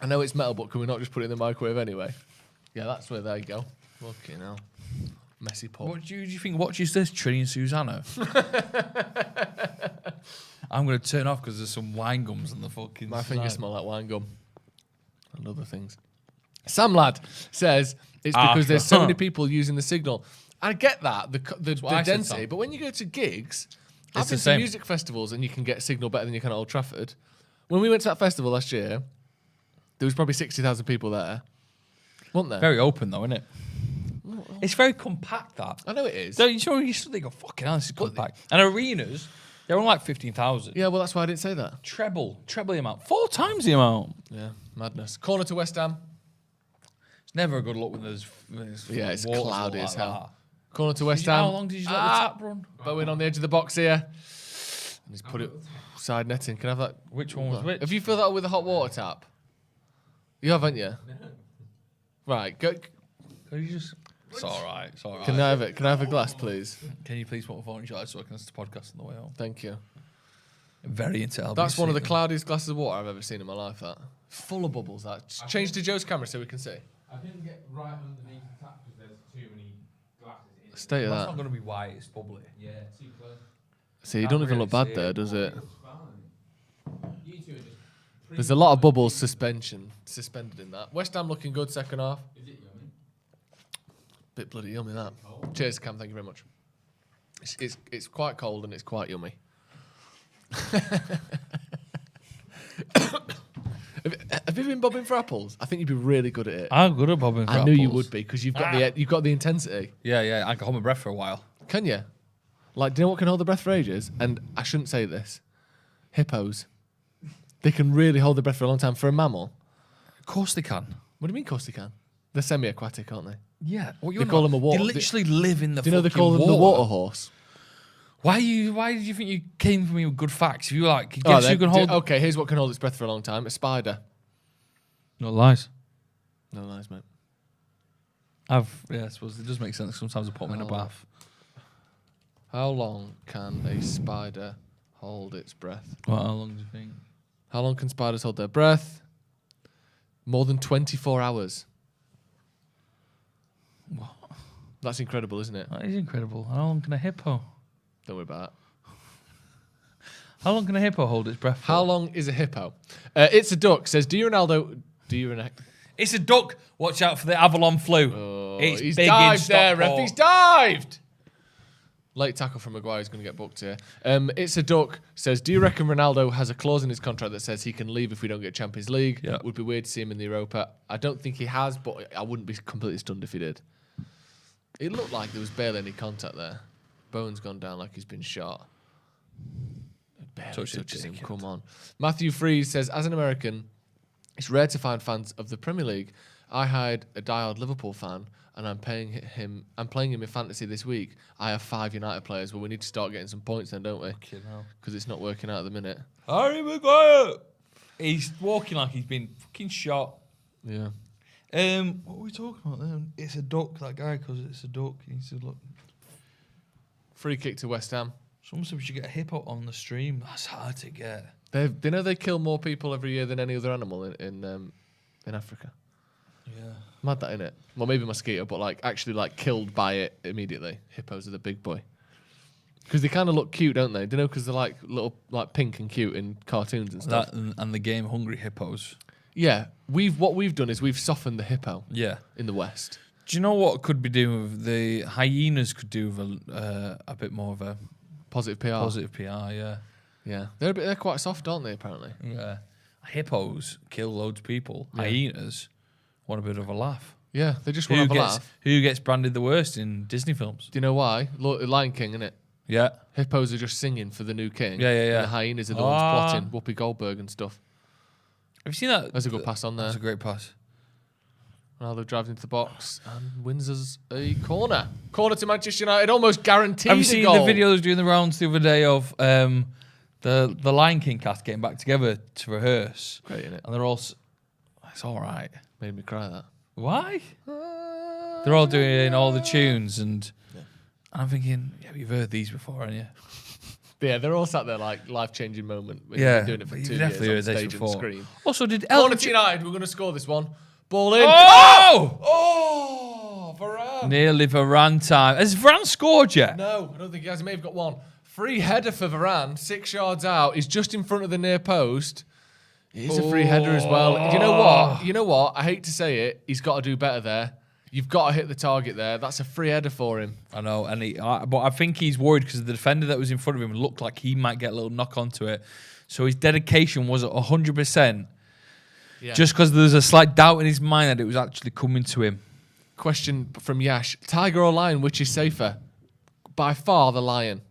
I know it's metal, but can we not just put it in the microwave anyway? Yeah, that's where they go. Fucking hell. Messy pop. What do you think watches this, Trini and Susanna? I'm going to turn off because there's some wine gums on the fucking My fingers smell like wine gum. And other things. Sam Lad says it's because there's so many people using the signal. I get that, the density, but when you go to gigs, I've been to music festivals and you can get signal better than you can at Old Trafford. When we went to that festival last year, there was probably 60,000 people there. Wasn't there? Very open though, isn't it? It's very compact, that. I know it is. So you think, oh, fucking hell, this is compact. And arenas, they're on like 15,000. Yeah, well, that's why I didn't say that. Treble the amount. 4 times the amount. Yeah, madness. Corner to West Ham. It's never a good look when there's it's cloudy as hell. That. Corner to West Ham. How long did you let the tap run? Bowen on the edge of the box here. And he's put it side netting. Can I have that? Which one was which? Have you filled that up with a hot water tap? You haven't, you? Right, go. Can you just... It's all right. It's all right. Can I have it? Can I have a glass, please? Can you please put my phone in charge so I can listen to the podcast on the way home? Thank you. Very into LBC. That's one of the cloudiest glasses of water I've ever seen in my life, that. Full of bubbles, that. Change to Joe's camera so we can see. I didn't get right underneath the tap because there's too many glasses in it. State of That's that. not going to be white, it's bubbly. Yeah, too close. See, you don't even look bad there, does it? You two are just There's a lot of bubbles suspended in that. West Ham looking good second half. Is it yummy? Bit bloody yummy, that. Cheers, Cam. Thank you very much. It's quite cold and it's quite yummy. Have you been bobbing for apples? I think you'd be really good at it. I'm good at bobbing for apples. I knew you would be because you've got the intensity. Yeah. I can hold my breath for a while. Can you? Like, do you know what can hold the breath for ages? And I shouldn't say this. Hippos. They can really hold their breath for a long time. For a mammal. Of course they can. What do you mean, of course they can? They're semi-aquatic, aren't they? Yeah. Well, they call them a water. They literally live in the. Do you know they call them the water horse? Why did you think you came for me with good facts? If you guess who can hold? Okay, here's what can hold its breath for a long time: a spider. No lies. No lies, mate. I suppose it does make sense. Sometimes I put them in a bath. How long can a spider hold its breath? Well, how long do you think? How long can spiders hold their breath? More than 24 hours. What? That's incredible, isn't it? That is incredible. How long can a hippo? Don't worry about it. How long can a hippo hold its breath for? How long is a hippo? It's a duck. Says, Ronaldo? It's a duck. Watch out for the Avalon flu. Oh, it's he's big dived in there, ref. Stockport. He's dived. Late tackle from Maguire is going to get booked here. It's a Duck says, do you reckon Ronaldo has a clause in his contract that says he can leave if we don't get Champions League? Yeah. Would be weird to see him in the Europa. I don't think he has, but I wouldn't be completely stunned if he did. It looked like there was barely any contact there. Bowen's gone down like he's been shot. Barely touches him. Come on. Matthew Freeze says, as an American, it's rare to find fans of the Premier League. I hired a diehard Liverpool fan, and I'm playing him in fantasy this week. I have 5 United players. Well, we need to start getting some points then, don't we? Because it's not working out at the minute. Harry Maguire! He's walking like he's been fucking shot. Yeah. What are we talking about then? It's a duck, that guy, because it's a duck. He needs to look. Free kick to West Ham. Someone said we should get a hippo on the stream. That's hard to get. They kill more people every year than any other animal in Africa. Yeah. Mad that, innit? Well, maybe mosquito, but actually killed by it immediately. Hippos are the big boy. Because they kind of look cute, don't they? Do you know? Because they're little pink and cute in cartoons and stuff. That and the game Hungry Hippos. Yeah, what we've done is we've softened the hippo. Yeah. In the West. Do you know what could be doing with the hyenas? Could do with a bit more of a positive PR. Positive PR, yeah. Yeah, they're quite soft, aren't they? Apparently. Yeah. Hippos kill loads of people. Yeah. Hyenas want a bit of a laugh. Yeah, they just want to have a laugh. Who gets branded the worst in Disney films? Do you know why? Lion King, innit? Yeah. Hippos are just singing for the new king. Yeah. And the hyenas are the ones plotting Whoopi Goldberg and stuff. Have you seen that? There's a good pass on there. That's a great pass. Ronaldo drives into the box and wins us a corner. Corner to Manchester United, almost guaranteed. Have you seen goal. the videos doing the rounds the other day of the Lion King cast getting back together to rehearse? Great, innit? And they're all... It's all right. Made me cry, that. Why? They're all doing all the tunes and I'm thinking, yeah, you've heard these before, haven't you? Yeah, they're all sat there life-changing moment. Yeah, doing it for 2 years definitely on heard this stage before. and screen. Also, did Corner to United, we're going to score this one. Ball in. Oh! Varane. Nearly Varane time. Has Varane scored yet? No, I don't think he has. He may have got one. Free header for Varane, 6 yards out. He's just in front of the near post. It is a free header as well. You know what? I hate to say it. He's got to do better there. You've got to hit the target there. That's a free header for him. I know, but I think he's worried because the defender that was in front of him looked like he might get a little knock onto it. So his dedication was 100%. Yeah. Just because there's a slight doubt in his mind that it was actually coming to him. Question from Yash. Tiger or lion, which is safer? By far the lion.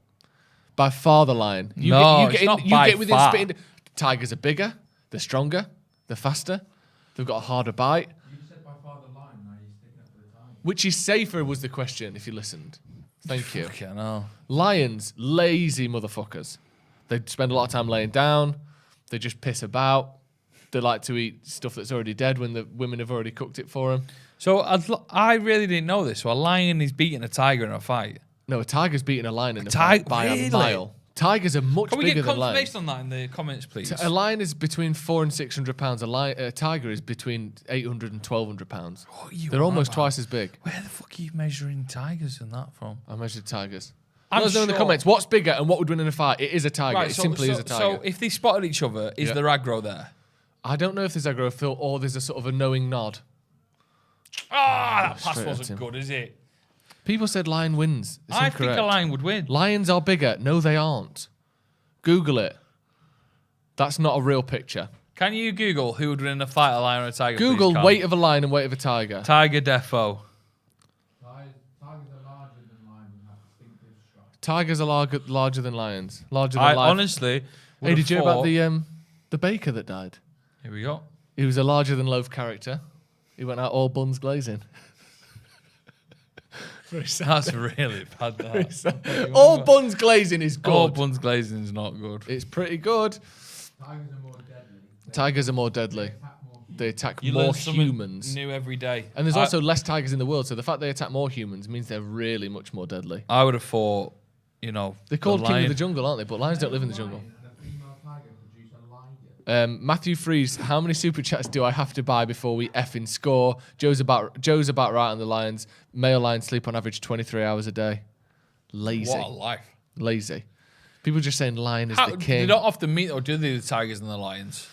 By far the lion. You get within spitting. Tigers are bigger. They're stronger. They're faster. They've got a harder bite. You said by far the lion, now you're sticking up for the tiger. Which is safer was the question, if you listened. Thank you. Okay, no. Lions, lazy motherfuckers. They spend a lot of time laying down. They just piss about. They like to eat stuff that's already dead when the women have already cooked it for them. So I really didn't know this. So a lion is beating a tiger in a fight? No, a tiger's beating a lion in a fight by a mile. Tigers are much bigger than lions. Can we get confirmation on that in the comments, please? A lion is between 400 and 600 pounds. A tiger is between 800 and 1,200 pounds. They're almost twice as big. Where the fuck are you measuring tigers and that from? I measured tigers. Let us know in the comments what's bigger and what would win in a fight. It is a tiger. It simply is a tiger. So if they spotted each other, is there aggro there? I don't know if there's aggro, Phil, or there's a sort of a knowing nod. That pass wasn't good, is it? People said lion wins. It's I think a lion would win. Lions are bigger. No, they aren't. Google it. That's not a real picture. Can you Google who would win in a fight, a lion or a tiger? Google please, weight of a lion and weight of a tiger. Tiger defo. Tigers are larger than lions. Larger than life. Honestly, hey, did you hear about the baker that died? Here we go. He was a larger than loaf character. He went out all buns glazing. Very sad. That's really bad. That. All buns glazing is good. All buns glazing is not good. It's pretty good. Tigers are more deadly. Tigers are more deadly. They attack more humans. New every day. And there's also less tigers in the world, so the fact they attack more humans means they're really much more deadly. I would have thought, they're called King of the Jungle, aren't they? But lions don't live in the jungle. Matthew Freeze, how many super chats do I have to buy before we effing score? Joe's about right on the Lions. Male lions sleep on average 23 hours a day. Lazy. What a life. Lazy. People just saying lion is the king. They don't often meet, or do they, the tigers and the lions?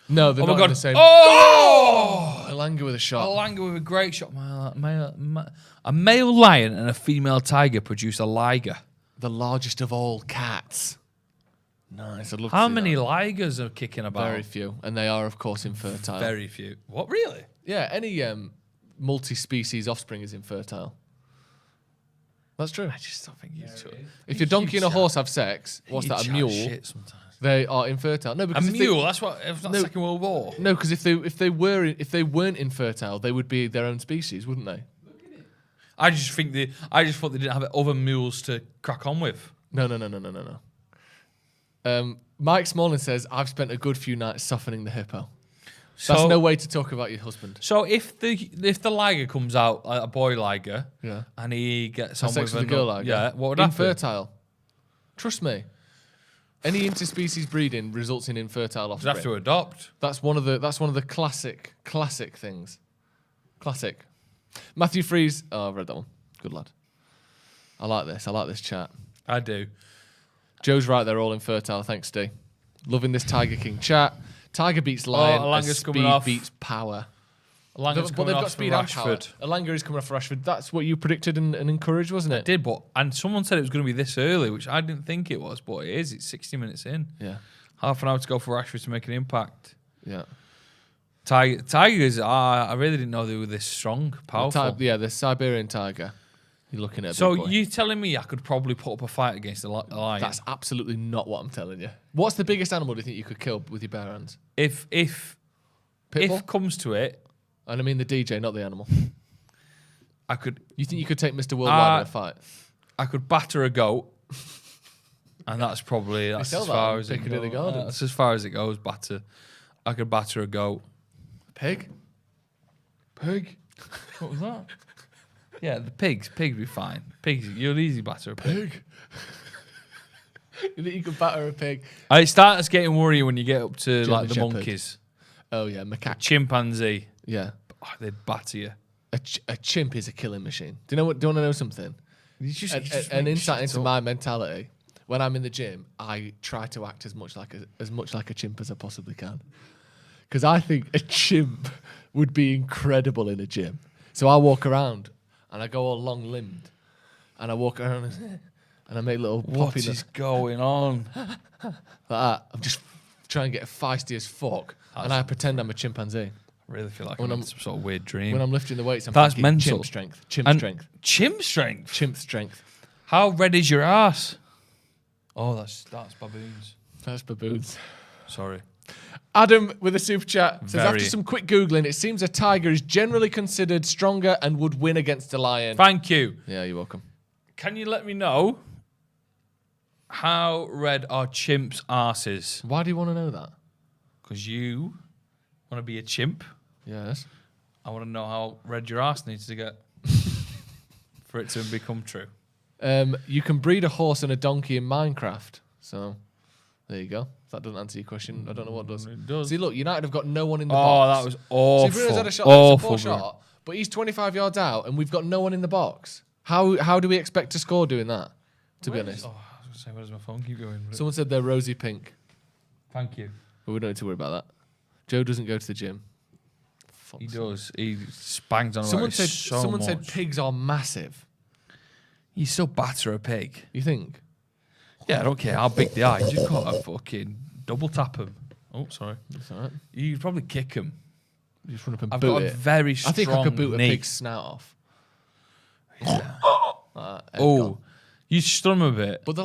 No, they're not the same. Oh! Elanga with a shot. Elanga with a great shot. A male lion and a female tiger produce a liger. The largest of all cats. Nice. I'd love How to see many that. ligers are kicking about? Very few. And they are, of course, infertile. Very few. What, really? Yeah, any multi-species offspring is infertile. That's true. I just don't think you should. If your donkey and a horse have sex, what's that, a mule? Shit sometimes. They are infertile. No, because A mule? That's what. It's not the Second World War. No, because if they weren't infertile, they would be their own species, wouldn't they? I just thought they didn't have other mules to crack on with. No. Mike Smalling says, I've spent a good few nights softening the hippo. That's no way to talk about your husband. So if the liger comes out, like a boy liger, Yeah. and he gets Has on sex with with a girl liger. yeah, what would happen? Infertile. Trust me. Any interspecies breeding results in infertile You'd offspring. have to adopt. That's one of the classic things. Classic. Matthew Freeze. Oh, I've read that one. Good lad. I like this chat. I do. Joe's right, they're all infertile. Thanks, D. Loving this Tiger King chat. Tiger beats Lion. Alanga's as coming speed off. beats power. Alanga's But coming they've off got for speed and power. Rashford. Alanga is coming off for Rashford. That's what you predicted and encouraged, wasn't it? Did, and someone said it was going to be this early, which I didn't think it was, but it is. It's 60 minutes in. Yeah. Half an hour to go for Rashford to make an impact. Yeah. Tigers, I really didn't know they were this strong, powerful. The Siberian tiger. You're looking at. So you telling me I could probably put up a fight against a lion? That's absolutely not what I'm telling you. What's the biggest animal do you think you could kill with your bare hands? If Pitbull? comes to it, And I mean the DJ, not the animal. I could. You think you could take Mr. Worldwide in a fight? I could batter a goat, and that's probably as sell that far on as it Piccadilly goes. Gardens. That's as far as it goes. Batter. I could batter a goat. Pig? Pig? What was that? Yeah, the pigs. Pigs be fine. Pigs, you'll easy batter a pig. You think you could batter a pig? It starts getting worrying when you get up to German like the Shepherd. monkeys. Oh yeah, macaque. Chimpanzee. Yeah. Oh, they'd batter you. A chimp is a killing machine. Do you want to know something? An insight into my mentality. When I'm in the gym, I try to act as much like a chimp as I possibly can. Because I think a chimp would be incredible in a gym. So I walk around and I go all long-limbed, and I walk around and I make little What poppy is going on? like that. I'm just trying to get feisty as fuck, and I pretend I'm a chimpanzee. I really feel like When I'm I'm- in some sort of weird dream. When I'm lifting the weights, I'm That's thinking mental. chimp strength. Chimp And strength. Chimp strength. Chimp strength. How red is your ass? Oh, that's baboons. That's baboons. Sorry. Adam with a super chat says, Very. after some quick Googling, it seems a tiger is generally considered stronger and would win against a lion. Thank you. Yeah, you're welcome. Can you let me know how red are chimps' asses? Why do you want to know that? Because you want to be a chimp. Yes. I want to know how red your ass needs to get for it to become true. You can breed a horse and a donkey in Minecraft. So, there you go. If that doesn't answer your question, I don't know what does. It does. See, look, United have got no one in the Oh, box. that was awful. See, Bruno's had a shot. Awful, It's a poor Bruno. shot, but he's 25 yards out, and we've got no one in the box. How do we expect to score doing that? To be honest, Oh, I was going to say, where does my phone keep going? someone said they're rosy pink, Thank you. but we don't need to worry about that. Joe doesn't go to the gym. He does. He spangs on Someone about said it so someone much. said pigs are massive. You still batter a pig. You think? Yeah, I don't care how big they are. You just gotta fucking double tap them. Oh, sorry. That's all right. You'd probably kick them. You just run up and I've boot got a it. very I strong think I could boot knee. a pig's snout off. Head Oh, gone. you stun them a bit. But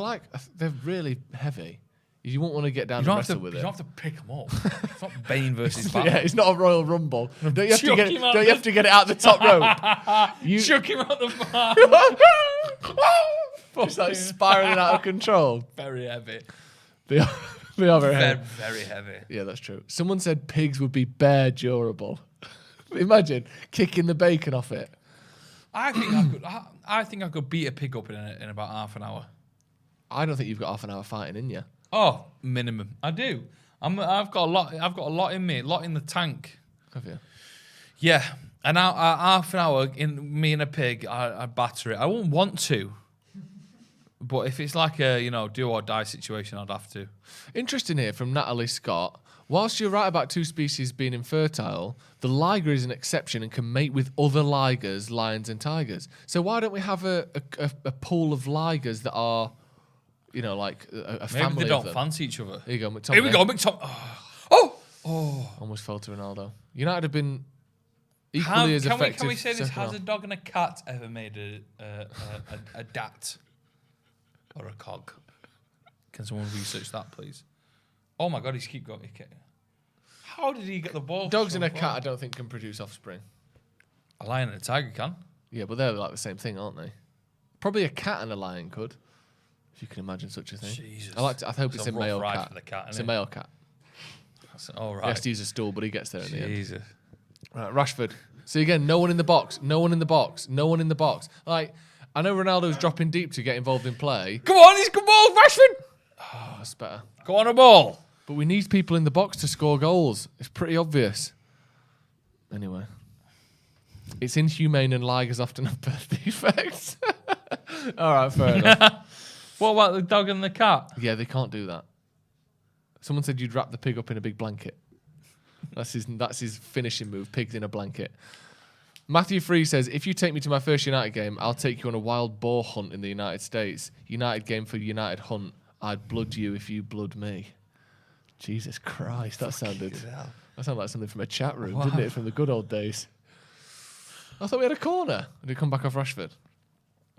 they're really heavy. You won't want to get down You and don't, have wrestle to, with you it. don't have to pick them up. It's not Bane versus Yeah, Batman. it's not a Royal Rumble. Don't you have to Chuck get him it? out Don't the- you have to get it out the top rope? You Chuck him out the bar. just like spiraling out of control. Very heavy. They are very Very, heavy. very heavy. Yeah, that's true. Someone said pigs would be bare durable. Imagine kicking the bacon off it. I think I could. I think I could beat a pig up in about half an hour. I don't think you've got half an hour fighting in you. Oh, minimum. I do. I've got a lot. I've got a lot in me. A lot in the tank. Have you? Yeah. And half an hour in me and a pig, I'd batter it. I wouldn't want to. But if it's like a, do or die situation, I'd have to. Interesting here from Natalie Scott. Whilst you're right about two species being infertile, the liger is an exception and can mate with other ligers, lions and tigers. So why don't we have a pool of ligers that are like a Maybe family. they don't of them. fancy each other. Here you go, McTominay. Here we go, McTominay. Oh! Almost fell to Ronaldo. United have been equally as effective. Can we say this? second Has half. a dog and a cat ever made a dat or a cog? Can someone research that, please? Oh my God, he's keep going. Okay. How did he get the ball? Dogs so and a far? cat, I don't think, can produce offspring. A lion and a tiger can. Yeah, but they're like the same thing, aren't they? Probably a cat and a lion could, if you can imagine such a thing. Jesus. I hope it's a rough male ride cat. for the cat, It's isn't a it? male cat. All He right. has to use a stool, but he gets there in the end. Jesus. Right, Rashford. See again, no one in the box. No one in the box. No one in the box. Like, I know Ronaldo's dropping deep to get involved in play. Come on, he's good ball, Rashford. Oh, that's better. Go on a ball. But we need people in the box to score goals. It's pretty obvious. Anyway. It's inhumane and Liger's often have birth defects. All right, fair enough. What about the dog and the cat? Yeah, they can't do that. Someone said you'd wrap the pig up in a big blanket. That's his finishing move, pigs in a blanket. Matthew Free says, if you take me to my first United game, I'll take you on a wild boar hunt in the United States. United game for United hunt. I'd blood you if you blood me. Jesus Christ, that sounded like something from a chat room, didn't it? From the good old days. I thought we had a corner. Did it come back off Rashford?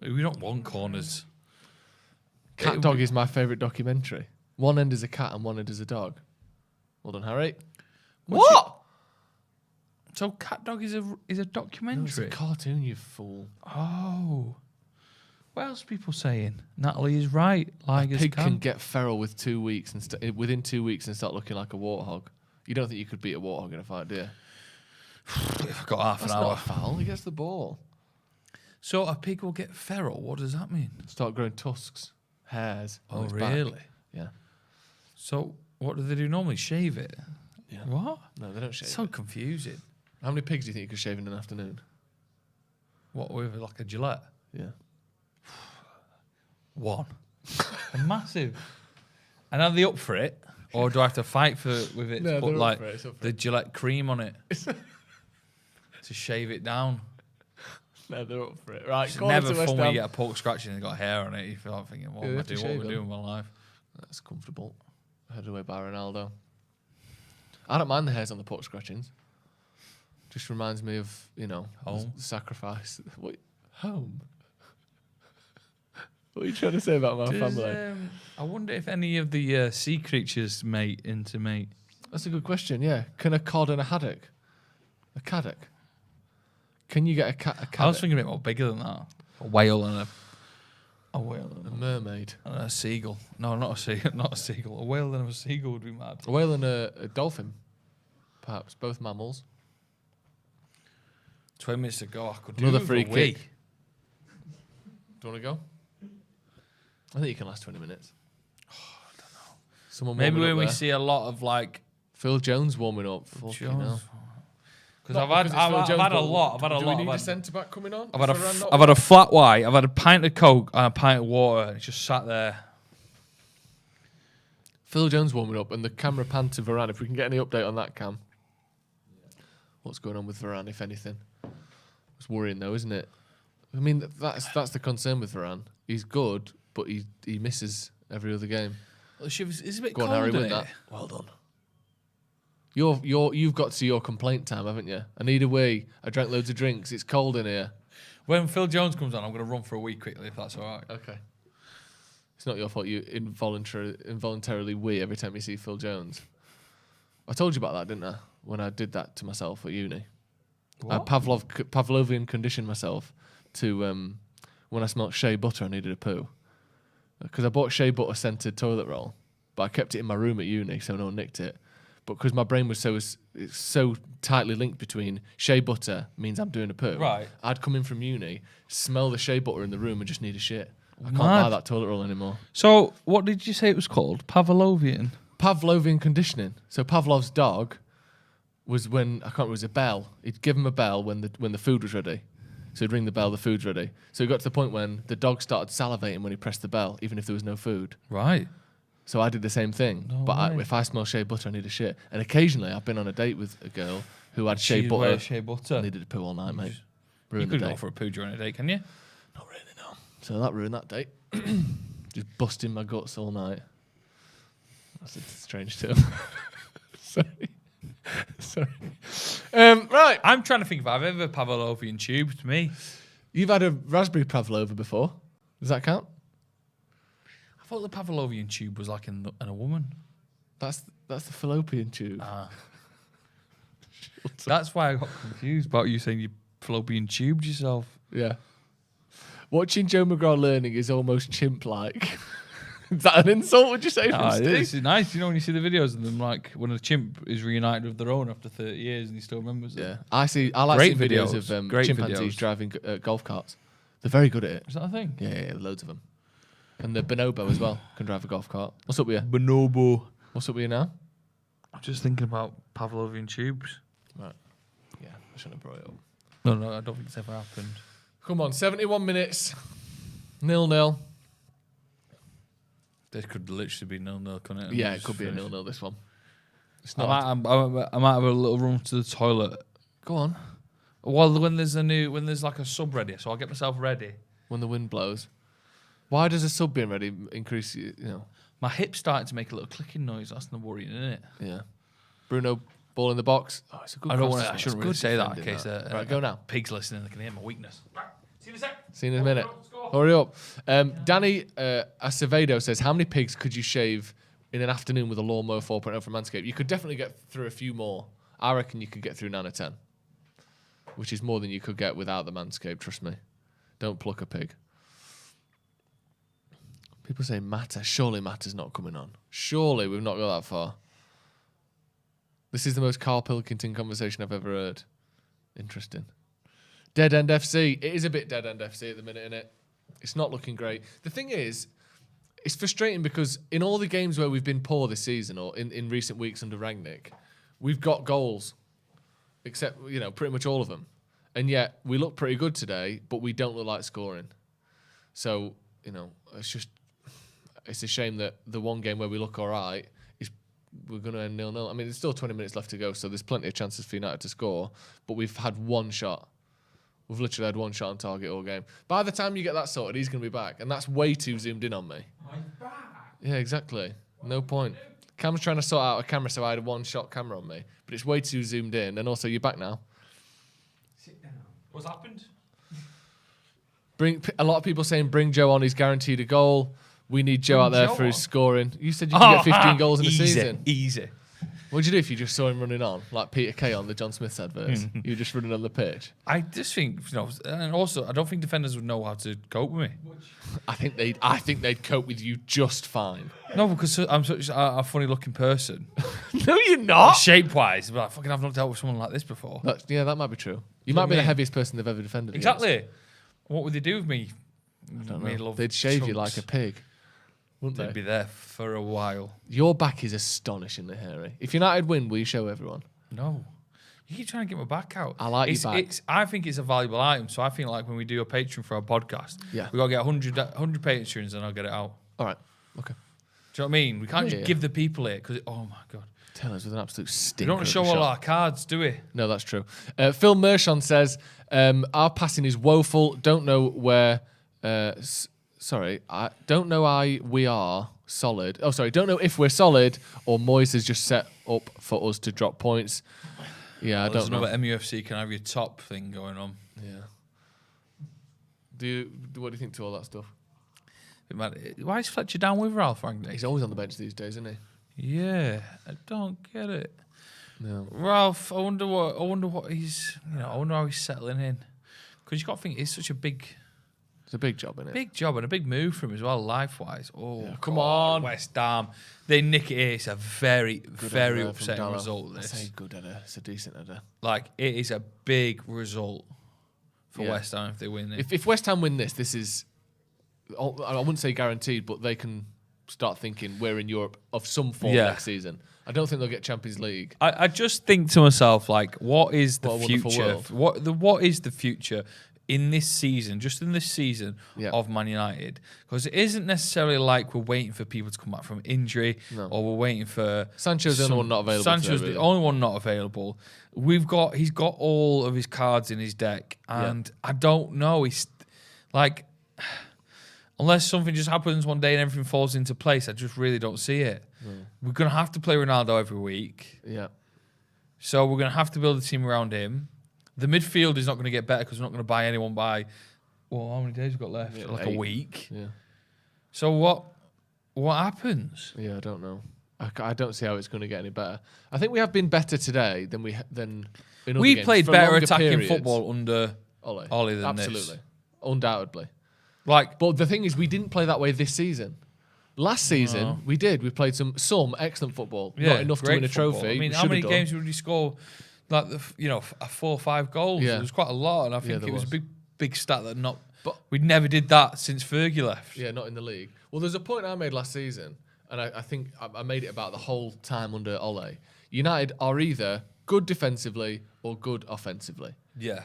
We don't want corners. Cat Dog is my favourite documentary. One end is a cat and one end is a dog. Well done, Harry. What? So Cat Dog is a documentary? No, it's a cartoon, you fool. Oh. What else are people saying? Natalie is right. Liger's Pig can get feral with 2 weeks and within 2 weeks and start looking like a warthog. You don't think you could beat a warthog in a fight, do you? If I've got half That's an hour. not a foul. He gets the ball. So a pig will get feral. What does that mean? Start growing tusks, hairs. on Oh, its back. really? Yeah. So what do they do normally? Shave it? Yeah. What? No, they don't shave. So confusing. How many pigs do you think you could shave in an afternoon? What, with like a Gillette? Yeah. One. A massive. And are they up for it? Or do I have to fight with it No, to put they're up like for it, it's up for the it. Gillette cream on it? To shave it down. No, they're up for it. Right, It's corner never to West fun when Ham. you get a pork scratching and it's got hair on it. You feel like thinking, what Yeah, am they I have to doing? What shave am I them. doing with my life? That's comfortable. Headed away by Ronaldo. I don't mind the hairs on the pork scratchings. Just reminds me of, Home. sacrifice. What? Home? What are you trying to say about my family? I wonder if any of the sea creatures mate into mate. That's a good question, yeah. Can a cod and a haddock? A caddock? Can you get a caddock? I was thinking a bit more bigger than that. A whale and a whale A mermaid. and a seagull. No, not a seagull. Not a seagull. A whale and a seagull would be mad. A whale and a dolphin. Perhaps. Both mammals. 20 minutes to go. I could do Another with free a wee. kick. Do you want to go? I think you can last 20 minutes. Oh, I don't know. Someone Maybe warming when up we there. see a lot of like Phil Jones warming up. Fucking hell. because I've had a lot. Do we need a centre back coming on? I've had a flat white. I've had a pint of Coke and a pint of water. And it's just sat there. Phil Jones warming up, and the camera panned to Varane. If we can get any update on that, Cam. What's going on with Varane, if anything? It's worrying though, isn't it? I mean, that's the concern with Varane. He's good, but he misses every other game. It's a bit Go on, cold, Harry, isn't win it? that. Well done. You've got to your complaint time, haven't you? I need a wee. I drank loads of drinks. It's cold in here. When Phil Jones comes on, I'm going to run for a wee quickly, if that's all right. Okay. It's not your fault you involuntarily wee every time you see Phil Jones. I told you about that, didn't I? When I did that to myself at uni. I Pavlovian conditioned myself to when I smelt shea butter, I needed a poo. Because I bought shea butter scented toilet roll, but I kept it in my room at uni so no one nicked it. But because my brain was so tightly linked between shea butter means I'm doing a poo. Right. I'd come in from uni, smell the shea butter in the room and just need a shit. I can't Mad. buy that toilet roll anymore. So, what did you say it was called? Pavlovian? Pavlovian conditioning. So Pavlov's dog was when, I can't remember, it was a bell. He'd give him a bell when the food was ready. So he'd ring the bell, the food's ready. So he got to the point when the dog started salivating when he pressed the bell, even if there was no food. Right. So I did the same thing. No but way. if I smell shea butter, I need a shit. And occasionally I've been on a date with a girl who had shea She'd butter. wear shea butter. Needed to poo all night, mate. You Ruined the could date. go for a poo during a day, can you? Not really, no. So that ruined that date. Just busting my guts all night. That's a strange term. Sorry. Right. I'm trying to think if I've ever Pavlovian tubed me. You've had a raspberry pavlova before. Does that count? I thought the Pavlovian tube was like in a woman. That's the fallopian tube. That's why I got confused about you saying you fallopian tubed yourself. Yeah. Watching Joe McGraw learning is almost chimp-like. Is that an insult, would you say? It's nice, when you see the videos of them, like when a chimp is reunited with their own after 30 years and he still remembers it. Yeah. I like seeing videos of chimpanzees driving golf carts. They're very good at it. Is that a thing? Yeah, loads of them. And the bonobo as well can drive a golf cart. What's up with you? Bonobo. What's up with you now? I'm just thinking about Pavlovian tubes. Right. Yeah, I shouldn't have brought it up. No, I don't think it's ever happened. Come on, 71 minutes. 0-0. This could literally be 0-0, couldn't it? Yeah, it could be a 0-0, this one. It's not. I might have a little run to the toilet. Go on. Well, when there's like a sub ready, so I'll get myself ready. When the wind blows. Why does a sub being ready increase, My hip's starting to make a little clicking noise. That's the worrying, isn't it? Yeah. Bruno, ball in the box. Oh, it's a good cross. I shouldn't really say that in case right, go now. Pig's listening, they can hear my weakness. See you in a sec. See you in a minute. Hurry up. Danny Acevedo says, how many pigs could you shave in an afternoon with a lawnmower 4.0 from Manscaped? You could definitely get through a few more. I reckon you could get through 9 or 10, which is more than you could get without the Manscaped, trust me. Don't pluck a pig. People say Matter. Surely Matter's not coming on. Surely we've not got that far. This is the most Carl Pilkington conversation I've ever heard. Interesting. Dead End FC. It is a bit Dead End FC at the minute, innit? It's not looking great. The thing is, it's frustrating because in all the games where we've been poor this season or in recent weeks under Rangnick, we've got goals. Except, pretty much all of them. And yet, we look pretty good today, but we don't look like scoring. So, it's a shame that the one game where we look all right, we're going to end 0-0. I mean, there's still 20 minutes left to go, so there's plenty of chances for United to score, but we've had one shot. We've literally had one shot on target all game. By the time you get that sorted, he's going to be back, and that's way too zoomed in on me. I'm back. Yeah, exactly. No point. Cam's trying to sort out a camera so I had a one-shot camera on me, but it's way too zoomed in, and also you're back now. Sit down. What's happened? A lot of people saying bring Joe on, he's guaranteed a goal. We need Joe out there for his scoring. You said you could get 15 goals in a season. Easy. What would you do if you just saw him running on, like Peter Kay on the John Smith's adverts? You were just running on the pitch. I just think, and also I don't think defenders would know how to cope with me. I think they'd cope with you just fine. No, because I'm such a funny-looking person. No, you're not. Shape-wise, but fucking I've not dealt with someone like this before. That might be true. You might be the heaviest person they've ever defended. Exactly. Against. What would they do with me? I don't know. They'd shave you like a pig. Wouldn't They'd be there for a while. Your back is astonishingly hairy. If United win, will you show everyone? No. You keep trying to get my back out. I like your back. I think it's a valuable item, so I think like when we do a Patreon for our podcast, we got to get 100 patrons and I'll get it out. All right. Okay. Do you know what I mean? We can't just give the people it because, oh my God. Tell us with an absolute stinker. We don't want to show all our cards, do we? No, that's true. Phil Mershon says, our passing is woeful. Don't know where... I don't know we are solid. Oh, sorry. Don't know if we're solid or Moyes has just set up for us to drop points. Yeah, I don't know. There's another MUFC can have your top thing going on. Yeah. What do you think to all that stuff? Why is Fletcher down with Ralph Rangnick? He's always on the bench these days, isn't he? Yeah, I don't get it. No. Ralph, I wonder what he's. I wonder how he's settling in. Because you got to think it's such a big. It's a big job, isn't it? Big job and a big move for him as well, life-wise. Oh, yeah, come on. West Ham. They nick it here. It's a very, very upsetting result, this. I say good header. It's a decent header. Like, it is a big result for West Ham if they win it. If West Ham win this is... I wouldn't say guaranteed, but they can start thinking we're in Europe of some form next season. I don't think they'll get Champions League. I just think to myself, like, what is the future? What is the future in this season, just in this season of Man United? Because it isn't necessarily like we're waiting for people to come back from injury or we're waiting for... Sancho's the only one not available. Sancho's the only one not available. He's got all of his cards in his deck, and I don't know. He's like... Unless something just happens one day and everything falls into place, I just really don't see it. We're going to have to play Ronaldo every week. Yeah. So we're going to have to build a team around him. The midfield is not going to get better because we're not going to buy anyone by, well, how many days we've got left? Yeah, like 8. a week. Yeah. So what happens? Yeah, I don't know. I don't see how it's going to get any better. I think we have been better today than in other We games. played For better longer attacking periods. football under Ollie than Absolutely. this. Undoubtedly. Like, but the thing is, we didn't play that way this season. Last season, we did. We played some excellent football. Not enough to win a trophy. Football. I mean, how many games would we score? Like, 4 or 5 goals. Yeah. It was quite a lot, and I think there it was was. a big stat that we never did that since Fergie left. Yeah, not in the league. Well, there's a point I made last season, and I think I made it about the whole time under Ole. United are either good defensively or good offensively. Yeah.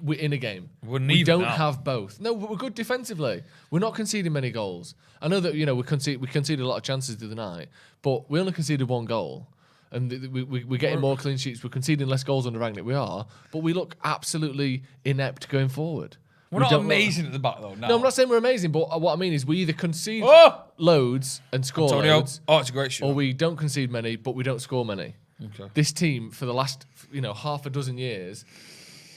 We're in a game. We don't have both. No, we're good defensively. We're not conceding many goals. I know that we conceded a lot of chances the other night, but we only conceded 1 goal. And we're getting more clean sheets. We're conceding less goals under Rangnick. We are, but we look absolutely inept going forward. We're not amazing at the back, though. No, I'm not saying we're amazing, but what I mean is we either concede loads and score loads, it's a great shot. or we don't concede many, but we don't score many. Okay. This team, for the last half a dozen years,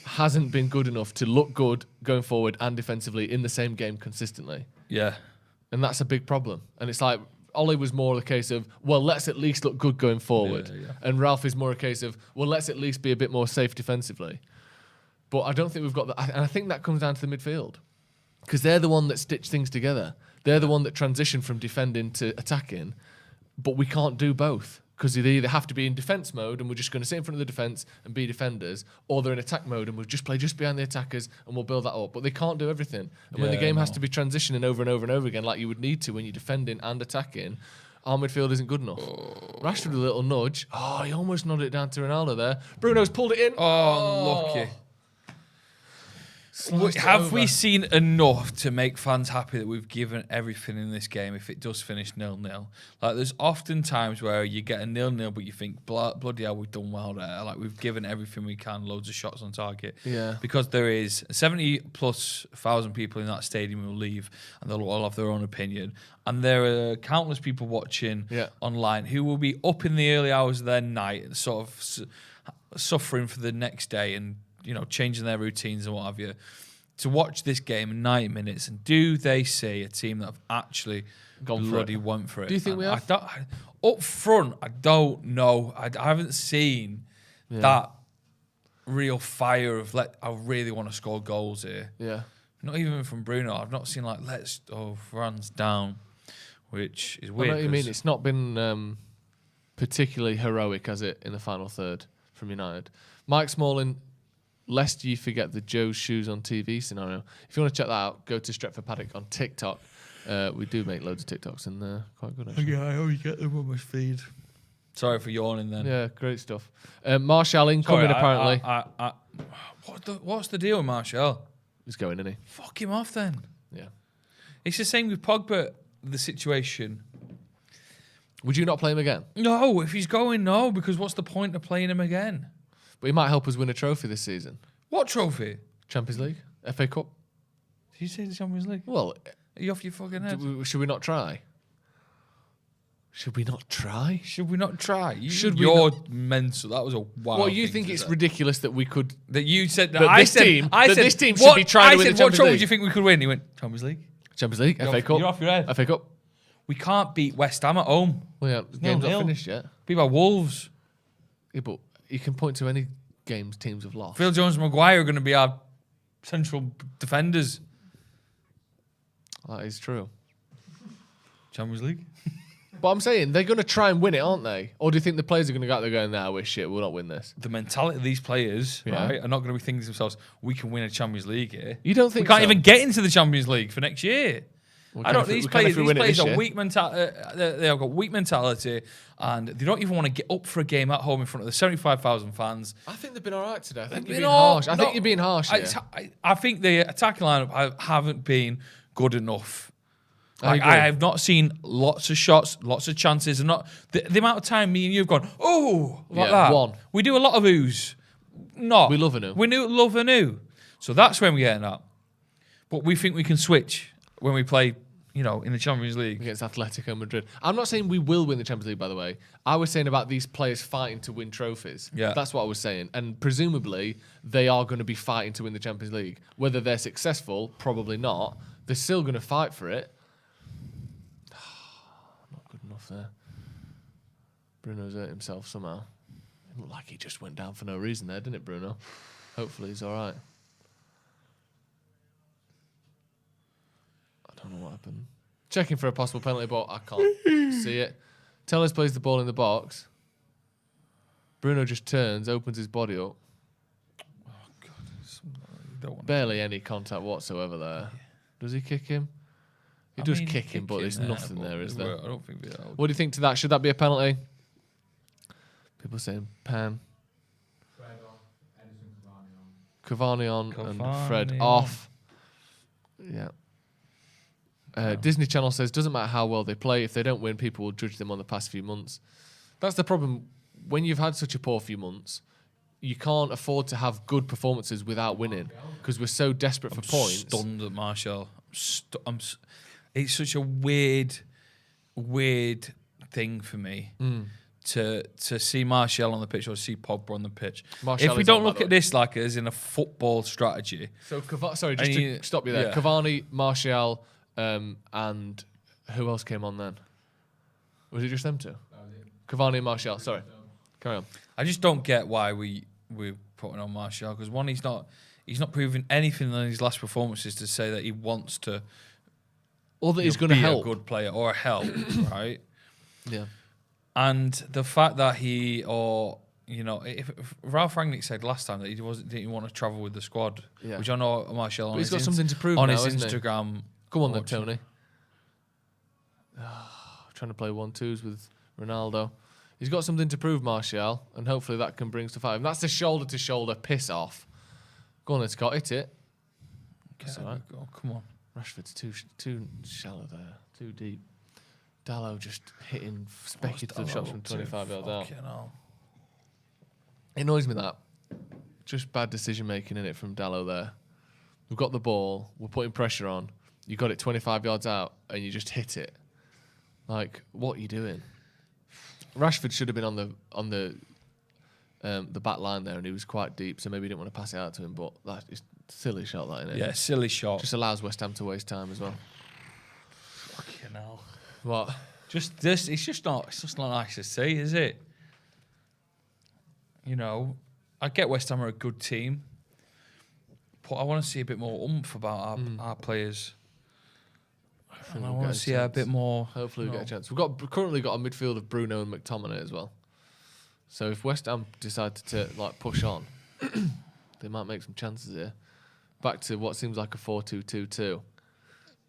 hasn't been good enough to look good going forward and defensively in the same game consistently. Yeah. And that's a big problem. And it's like, Ollie was more the case of, well, let's at least look good going forward. Yeah. And Ralph is more a case of, well, let's at least be a bit more safe defensively. But I don't think we've got that. And I think that comes down to the midfield. Because they're the one that stitch things together. They're the one that transition from defending to attacking. But we can't do both. Because they either have to be in defence mode and we're just going to sit in front of the defence and be defenders, or they're in attack mode and we'll just play just behind the attackers and we'll build that up. But they can't do everything. And when the game has to be transitioning over and over and over again, like you would need to when you're defending and attacking, our midfield isn't good enough. Rashford, a little nudge. Oh, he almost nodded it down to Ronaldo there. Bruno's pulled it in. Oh, lucky. Have we seen enough to make fans happy that we've given everything in this game if it does finish 0-0? Like, there's often times where you get a 0-0, but you think, bloody hell, we've done well there. Like, we've given everything we can, loads of shots on target. Yeah. Because there is 70,000+ people in that stadium who will leave, and they'll all have their own opinion. And there are countless people watching online who will be up in the early hours of their night and sort of suffering for the next day and changing their routines and what have you, to watch this game in 90 minutes, and do they see a team that have actually went for it? Do you think we have? Up front, I don't know. I haven't seen that real fire of I really want to score goals here. Yeah. Not even from Bruno. I've not seen Fran's down, which is weird. I know what you mean. It's not been particularly heroic, has it, in the final third from United? Mike Smalling, lest you forget the Joe's shoes on TV scenario. If you want to check that out, go to Stretford Paddock on TikTok. We do make loads of TikToks and they're quite good, actually. Yeah, I always get them on my feed. Sorry for yawning then. Yeah, great stuff. Martial incoming, apparently. What's the deal with Martial? He's going, isn't he? Fuck him off then. Yeah. It's the same with Pogba, the situation. Would you not play him again? No, if he's going, no, because what's the point of playing him again? But he might help us win a trophy this season. What trophy? Champions League? FA Cup? Did you say the Champions League? Well, are you off your fucking head? Should we not try? Should we not try? Should we not try? You're mental. That was a wild. Well, you think it's ridiculous that we could. That you said that I said this team should be trying to win the Champions League. What trophy do you think we could win? He went Champions League. Champions League, FA Cup. You're off your head. FA Cup. We can't beat West Ham at home. Well, yeah, the game's not finished yet. Beat by Wolves. Yeah, but you can point to any games teams have lost. Phil Jones and Maguire are going to be our central defenders. That is true. Champions League. But I'm saying they're going to try and win it, aren't they? Or do you think the players are going to go out there going, "Nah, we're shit. We'll not win this." The mentality of these players, right, are not going to be thinking to themselves, "We can win a Champions League here." You don't think we can't so? even get into the Champions League for next year? These players are weak mentality. They've got weak mentality, and they don't even want to get up for a game at home in front of the 75,000 fans. I think they've been all right today. I think you're being harsh. I think you're being harsh here. I think the attacking lineup haven't been good enough. I have not seen lots of shots, lots of chances, and not the amount of time me and you have gone, that. One. We do a lot of oohs. Not. We love a new. We love a new. So that's when we're getting at. But we think we can switch. when we play, in the Champions League against Atletico Madrid. I'm not saying we will win the Champions League, by the way. I was saying about these players fighting to win trophies. Yeah. That's what I was saying. And presumably, they are going to be fighting to win the Champions League. Whether they're successful, probably not. They're still going to fight for it. Not good enough there. Bruno's hurt himself somehow. It looked like he just went down for no reason there, didn't it, Bruno? Hopefully he's all right. I don't know what happened. Checking for a possible penalty, but I can't see it. Tellez plays the ball in the box. Bruno just turns, opens his body up. Oh, God. Barely any contact whatsoever there. Does he kick him? He does kick him, but there's nothing there, is there? I don't think we are. What do you think to that? Should that be a penalty? People saying Pan. Cavani on and Fred off. Yeah. Disney Channel says, doesn't matter how well they play, if they don't win, people will judge them on the past few months. That's the problem. When you've had such a poor few months, you can't afford to have good performances without winning because we're so desperate for points. Stunned at Martial. It's such a weird thing for me to see Martial on the pitch or see Pogba on the pitch. Martial if we don't look at this like as in a football strategy. So, sorry, just to stop you there. Yeah. Cavani, Martial, and who else came on then? Was it just them two? Cavani and Martial. Sorry, carry on. I just don't get why we're putting on Martial because one, he's not proving anything in his last performances to say that he wants to, or that he's going to help a good player or help, right? Yeah. And the fact that if Ralph Rangnick said last time that he didn't want to travel with the squad, which I know Martial on he's got something to prove on now, his Instagram. Go on then, Tony. Trying to play 1-2s with Ronaldo. He's got something to prove, Martial, and hopefully that can bring stuff out of him. That's the shoulder-to-shoulder piss off. Go on then, Scott, hit it. That's all right. Oh, come on. Rashford's too shallow there, too deep. Dallo just hitting speculative shots from 25 yards out. It annoys me that. Just bad decision-making in it from Dallo there. We've got the ball, we're putting pressure on, you got it 25 yards out, and you just hit it. Like, what are you doing? Rashford should have been on the back line there, and he was quite deep, so maybe he didn't want to pass it out to him. But that is a silly shot, that, isn't it? Yeah, silly shot. Just allows West Ham to waste time as well. Fucking hell. What? Just this. It's just not nice to see, is it? I get West Ham are a good team, but I want to see a bit more oomph about our players. And I want to see a bit more. Hopefully, we get a chance. We've currently got a midfield of Bruno and McTominay as well. So if West Ham decide to push on, they might make some chances here. Back to what seems like a 4-2-2-2,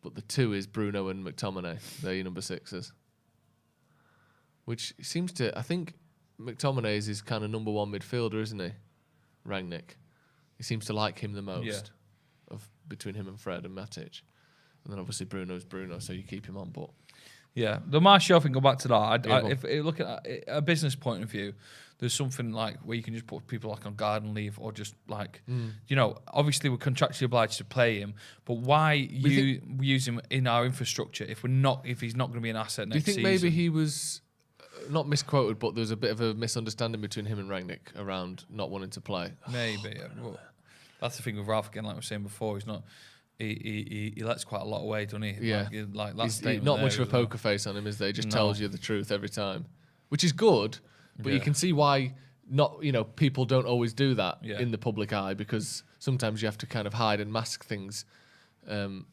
but the 2 is Bruno and McTominay. They're your number 6s. Which seems to, I think McTominay is his kind of number 1 midfielder, isn't he? Rangnick. He seems to like him the most between him and Fred and Matic. And then obviously Bruno's Bruno, so you keep him on. But yeah, the Martial thing, go back to that. If you look at a business point of view, there's something like where you can just put people like on garden leave or just like, obviously we're contractually obliged to play him, but why use him in our infrastructure if he's not going to be an asset next season? Do you think maybe he was not misquoted, but there was a bit of a misunderstanding between him and Rangnick around not wanting to play? Maybe. Well, that's the thing with Ralph, again, like we were saying before, he's not. He lets quite a lot away, doesn't he? Yeah. Like that he's statement not much of a as well. poker face on him, is there? He just tells you the truth every time, which is good, but you can see why people don't always do that in the public eye, because sometimes you have to kind of hide and mask things in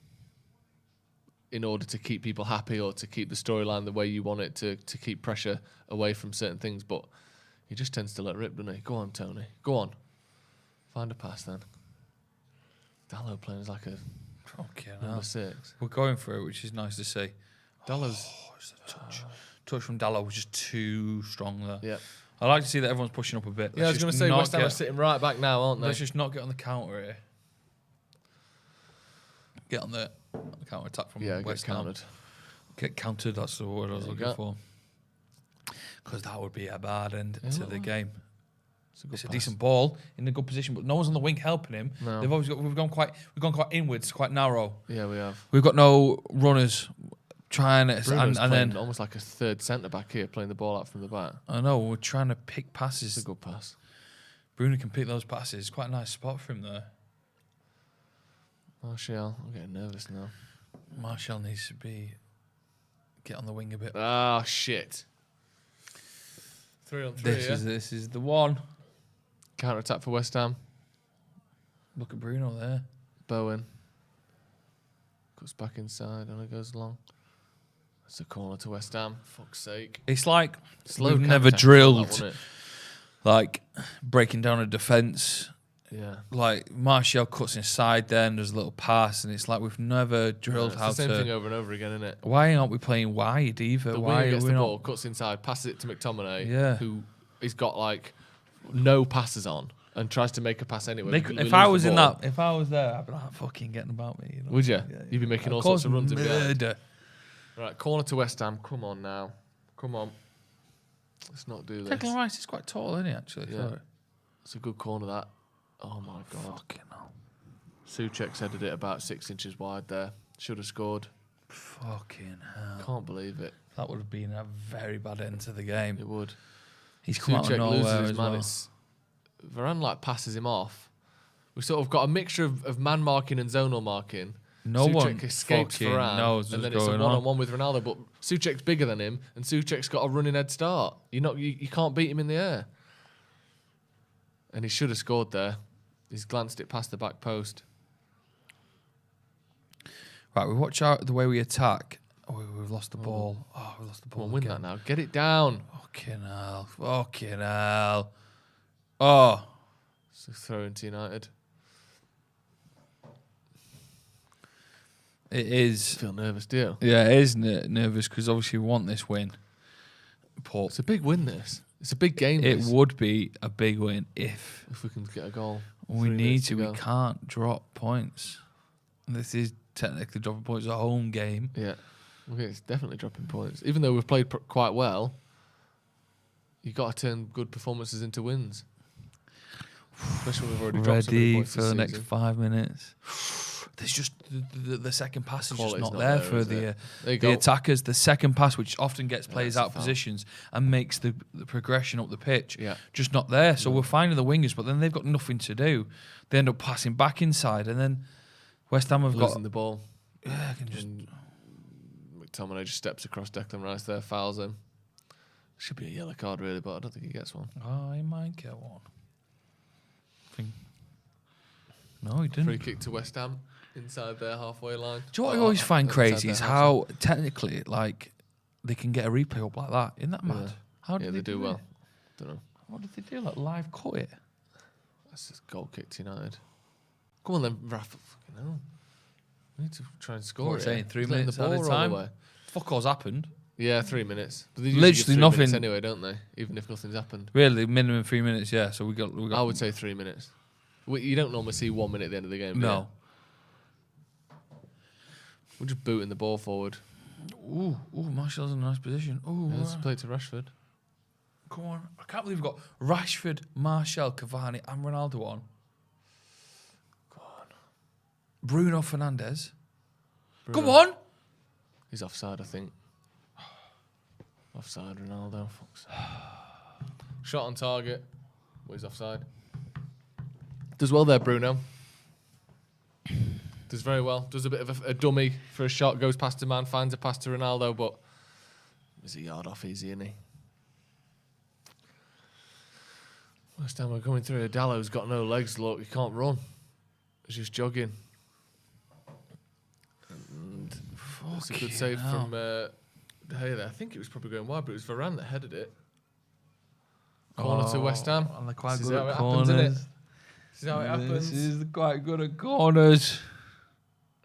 order to keep people happy or to keep the storyline the way you want it to keep pressure away from certain things. But he just tends to let rip, doesn't he? Go on, Tony. Go on. Find a pass then. Dallo playing as like a number 6. We're going through it, which is nice to see. Dallo's touch from Dallo was just too strong there. Yeah. I like to see that everyone's pushing up a bit. I was going to say West Ham are sitting right back now, aren't they? Let's just not get on the counter here. Get on the counter attack from West Ham. Get countered. That's the word I was looking for. Because that would be a bad end to the game. It's a decent ball in a good position, but no one's on the wing helping him. No. We've gone quite inwards, quite narrow. Yeah, we have. We've got no runners trying to, Bruno's and then almost like a third centre back here, playing the ball out from the back. I know we're trying to pick passes. It's a good pass. Bruno can pick those passes. It's quite a nice spot for him there. Martial, I'm getting nervous now. Martial needs to get on the wing a bit. Ah, shit. 3-on-3. This is the one. Counter attack for West Ham. Look at Bruno there. Bowen goes back inside and it goes long. It's a corner to West Ham. Fuck's sake. It's like Slow we've never counter-attack drilled that, like breaking down a defence. Yeah. Like Martial cuts inside there and does a little pass, and it's like we've never drilled how to. It's the same thing over and over again, isn't it? Why aren't we playing wide either? The Why winger gets are the we ball, not? cuts inside, passes it to McTominay, Yeah. who he's got like no passes on and tries to make a pass anyway. If I was there, I'd be like fucking getting about me. You know? Would you? Yeah. You'd be making all sorts of runs in behind. Murder. Right, corner to West Ham. Come on now. Come on. Let's not do this. Declan Rice is quite tall, isn't he, actually? Yeah. Sorry. It's a good corner, that. Oh, my God. Fucking hell. Souček's headed it about 6 inches wide there. Should have scored. Fucking hell. Can't believe it. That would have been a very bad end to the game. It would. He's come out of Souček nowhere loses his as man. well. Varane like passes him off. We've sort of got a mixture of man marking and zonal marking. No Souček one escapes fucking Varane, knows and what's then it's a going on. one-on-one with Ronaldo. But Souček's bigger than him, and Souček's got a running head start. You can't beat him in the air. And he should have scored there. He's glanced it past the back post. Right, we watch out the way we attack. Oh, we've lost the ball. Oh, we lost the Come ball. on, win again. that now. Get it down. Fucking hell. Fucking hell. Oh. So throw into United. It is. I feel nervous, do you? Yeah, it is nervous because obviously we want this win. But It's a big win, this. It's a big game, it this, would be a big win if we can get a goal. we 3 need minutes to. go. We can't drop points. This is technically dropping points. A home game. Yeah. Okay, it's definitely dropping points. Even though we've played quite well, you've got to turn good performances into wins. Especially when we've already dropped so many Ready points for this the next season. 5 minutes. There's just the second pass is just Quality's not not there there, for is the it? There you the go. attackers. The second pass, which often gets players that's a out of foul. positions and makes the progression up the pitch, Yeah. just not there. So we're finding the wingers, but then they've got nothing to do. They end up passing back inside, and then West Ham have Losing got the ball. yeah, can just And McTominay just steps across Declan Rice there, fouls him. Should be a yellow card, really, but I don't think he gets one. oh, he might get one. No, he didn't. Free kick to West Ham inside their halfway line. Do you know what I always find Inside crazy their is half how technically like they can get a replay up like that. Isn't that mad? Yeah. How Yeah, did they do it? well. Don't know. What did they do? Like live cut it? That's just goal kick to United. Come on then, Rafa. Fucking hell. We need to try and score What it. I'm saying, 3 He's letting minutes the at ball a roll time. away. Fuck all's happened. Yeah, 3 minutes. But they usually give Literally 3 minutes nothing. anyway, don't they? Even if nothing's happened. Really, minimum 3 minutes. Yeah. So we got. I would say 3 minutes. You don't normally see 1 minute at the end of the game. do no. you? We're just booting the ball forward. Ooh, Martial's in a nice position. Ooh, Yeah, let's play it to Rashford. come on! I can't believe we've got Rashford, Martial, Cavani, and Ronaldo on. Go on. Bruno Fernandes. Bruno. Come on! He's offside, I think. Offside, Ronaldo. Fuck's sake. Shot on target. Well, he's offside. Does well there, Bruno. Does very well. Does a bit of a dummy for a shot. Goes past a man. Finds a pass to Ronaldo, but he's a yard off easy, isn't he? Last time we're coming through, Dallo's got no legs. Look, he can't run. He's just jogging. And that's a good save from De Gea there. I think it was probably going wide, but it was Varane that headed it. Corner to West Ham. And they're quite This is good how at it happens, isn't it? corners. This is how it happens. This is quite good at corners.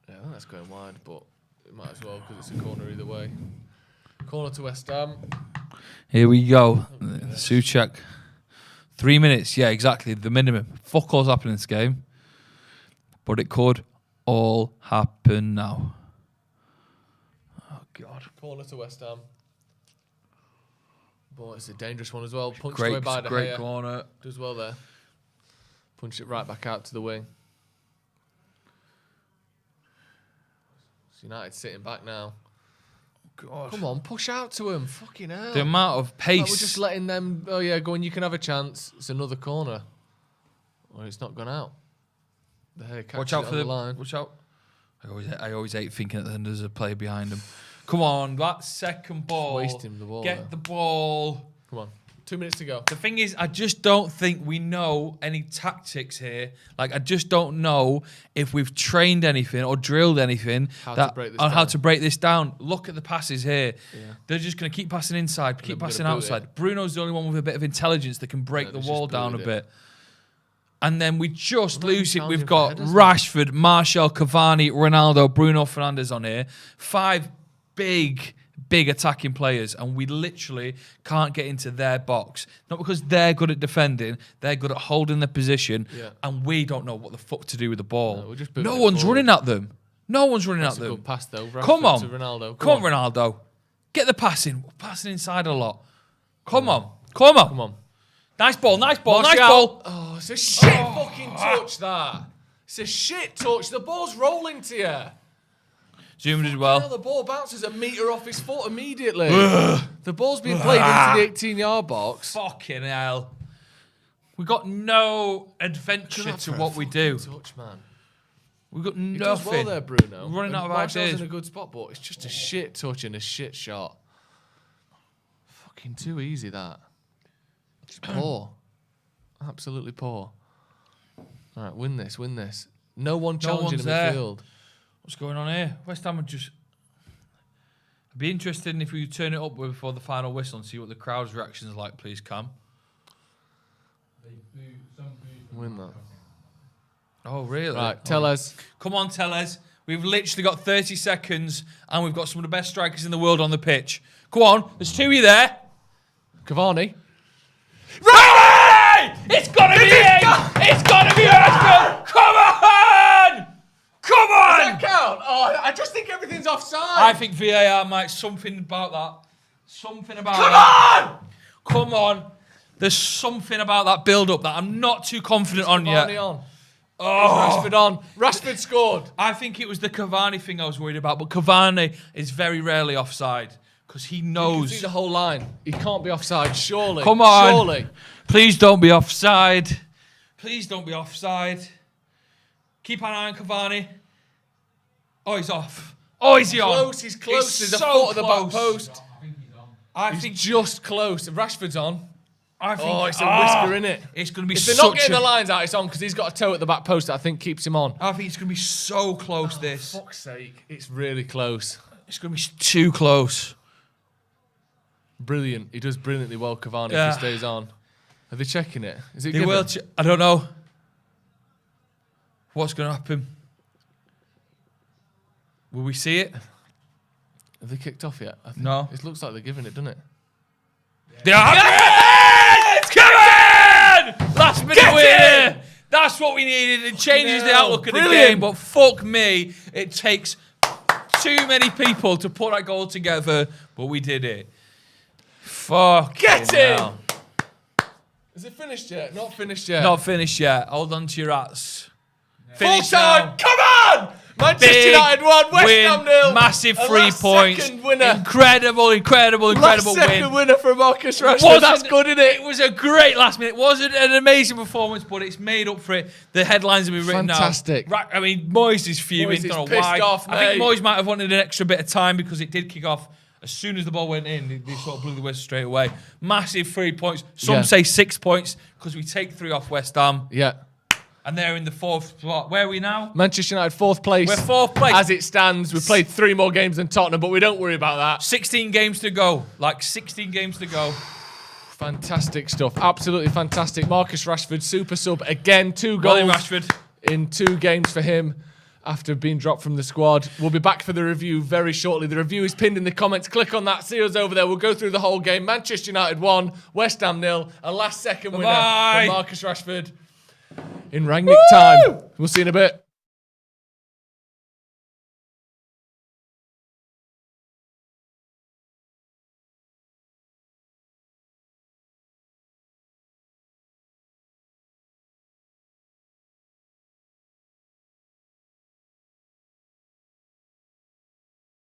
Yeah, I think that's going wide, but it might as well because it's a corner either way. Corner to West Ham. Here we go. Souček. 3 minutes. Yeah, exactly. The minimum. Fuck all's happening in this game. But it could all happen now. Oh, God. Corner to West Ham. Boy, it's a dangerous one as well. Punched Great, away by the great corner. Does well there. Punched it right back out to the wing. United sitting back now. God. Come on, push out to him. Fucking hell. The amount of pace. Like we're just letting them, oh yeah, go on, you can have a chance. It's another corner. Or it's not gone out. The hair catches Watch out it for on the line. Watch out. I always hate thinking that there's a player behind him. Come on, that second ball. Wasting the ball. Get the ball. Come on. 2 minutes to go. The thing is, I just don't think we know any tactics here. Like, I just don't know if we've trained anything or drilled anything on how to break this down. Look at the passes here. Yeah. They're just going to keep passing inside, keep passing outside. Bruno's the only one with a bit of intelligence that can break the wall down a bit. And then we just lose it. We've got Rashford, Martial, Cavani, Ronaldo, Bruno Fernandes on here. 5 big attacking players, and we literally can't get into their box. Not because they're good at defending, they're good at holding their position, and we don't know what the fuck to do with the ball. No one's running at them. No one's running at them. That's a good pass though. Come on. To Ronaldo. Come on, Ronaldo. Get the passing. We're passing inside a lot. Come on. Come on. Come on. Nice ball, nice ball, nice ball. Oh, it's a shit fucking touch, that. It's a shit touch. The ball's rolling to you. Zoom did well. The ball bounces a metre off his foot immediately. The ball's being played into the 18-yard box. Fucking hell. We got no adventure to what we do. Touch, man. We got He nothing. does well there, Bruno. We're running out of Martial's ideas. in a good spot, but it's just a shit touch and a shit shot. Fucking too easy, that. Just poor. Absolutely poor. All right, win this, win this. No one challenging in midfield. What's going on here? West Ham would just... I'd be interested if we turn it up before the final whistle and see what the crowd's reaction is like, please, Cam. Win that. Oh, really? Right, tell us. Come on, tell us. We've literally got 30 seconds and we've got some of the best strikers in the world on the pitch. Go on, there's 2 of you there. Cavani. Right! It's got to be him! It's got to be Rashford! Come on! Come on! Does that count? Oh, I just think everything's offside. I think VAR might something about that. Something about that. Come on! There's something about that build-up that I'm not too confident on yet. On. Oh. Rashford on. Rashford scored. I think it was the Cavani thing I was worried about, but Cavani is very rarely offside because he knows. You can see the whole line. He can't be offside, surely. Come on. Surely. Please don't be offside. Please don't be offside. Keep an eye on Cavani. Oh, he's off. Oh, is he on? He's close. There's so a foot of the back close. post. I think just close. Rashford's on. I think, it's a whisker, innit? It's going to be if they're not getting the lines out, it's on because he's got a toe at the back post that I think keeps him on. I think it's going to be so close, this. For fuck's sake. It's really close. It's going to be too close. Brilliant. He does brilliantly well, Cavani, if he stays on. Are they checking it? Is it they will I don't know. What's going to happen? Will we see it? Have they kicked off yet? I think No. It looks like they're giving it, doesn't it? They are. Come on! Last minute winner. That's what we needed. It changes the outlook of the game, but fuck me, it takes too many people to put that goal together, but we did it. Fuck. Get in! Is it finished yet? Not finished yet. Not finished yet. Hold on to your hats. Full time! Come on! Manchester United won, West Ham 0. Massive 3 points. Winner. Incredible Last win. second winner for Marcus Rashford. That's good, isn't it? It was a great last minute. It wasn't an amazing performance, but it's made up for it. The headlines have been written Fantastic. Right, I mean, Moyes is fuming. Moyes Don't know is pissed why. off, I think mate. Moyes might have wanted an extra bit of time because it did kick off as soon as the ball went in. They sort of blew the whistle straight away. Massive 3 points. Some say 6 points because we take 3 off West Ham. Yeah. And they're in the 4th spot. Where are we now? Manchester United 4th place. We're 4th place. As it stands, we've played 3 more games than Tottenham, but we don't worry about that. 16 games to go. 16 games to go. Fantastic stuff. Absolutely fantastic. Marcus Rashford, super sub again. 2 goals Rashford. in 2 games for him after being dropped from the squad. We'll be back for the review very shortly. The review is pinned in the comments. Click on that. See us over there. We'll go through the whole game. Manchester United 1, West Ham 0. A last second winner for Marcus Rashford. In Rangnick time. We'll see you in a bit.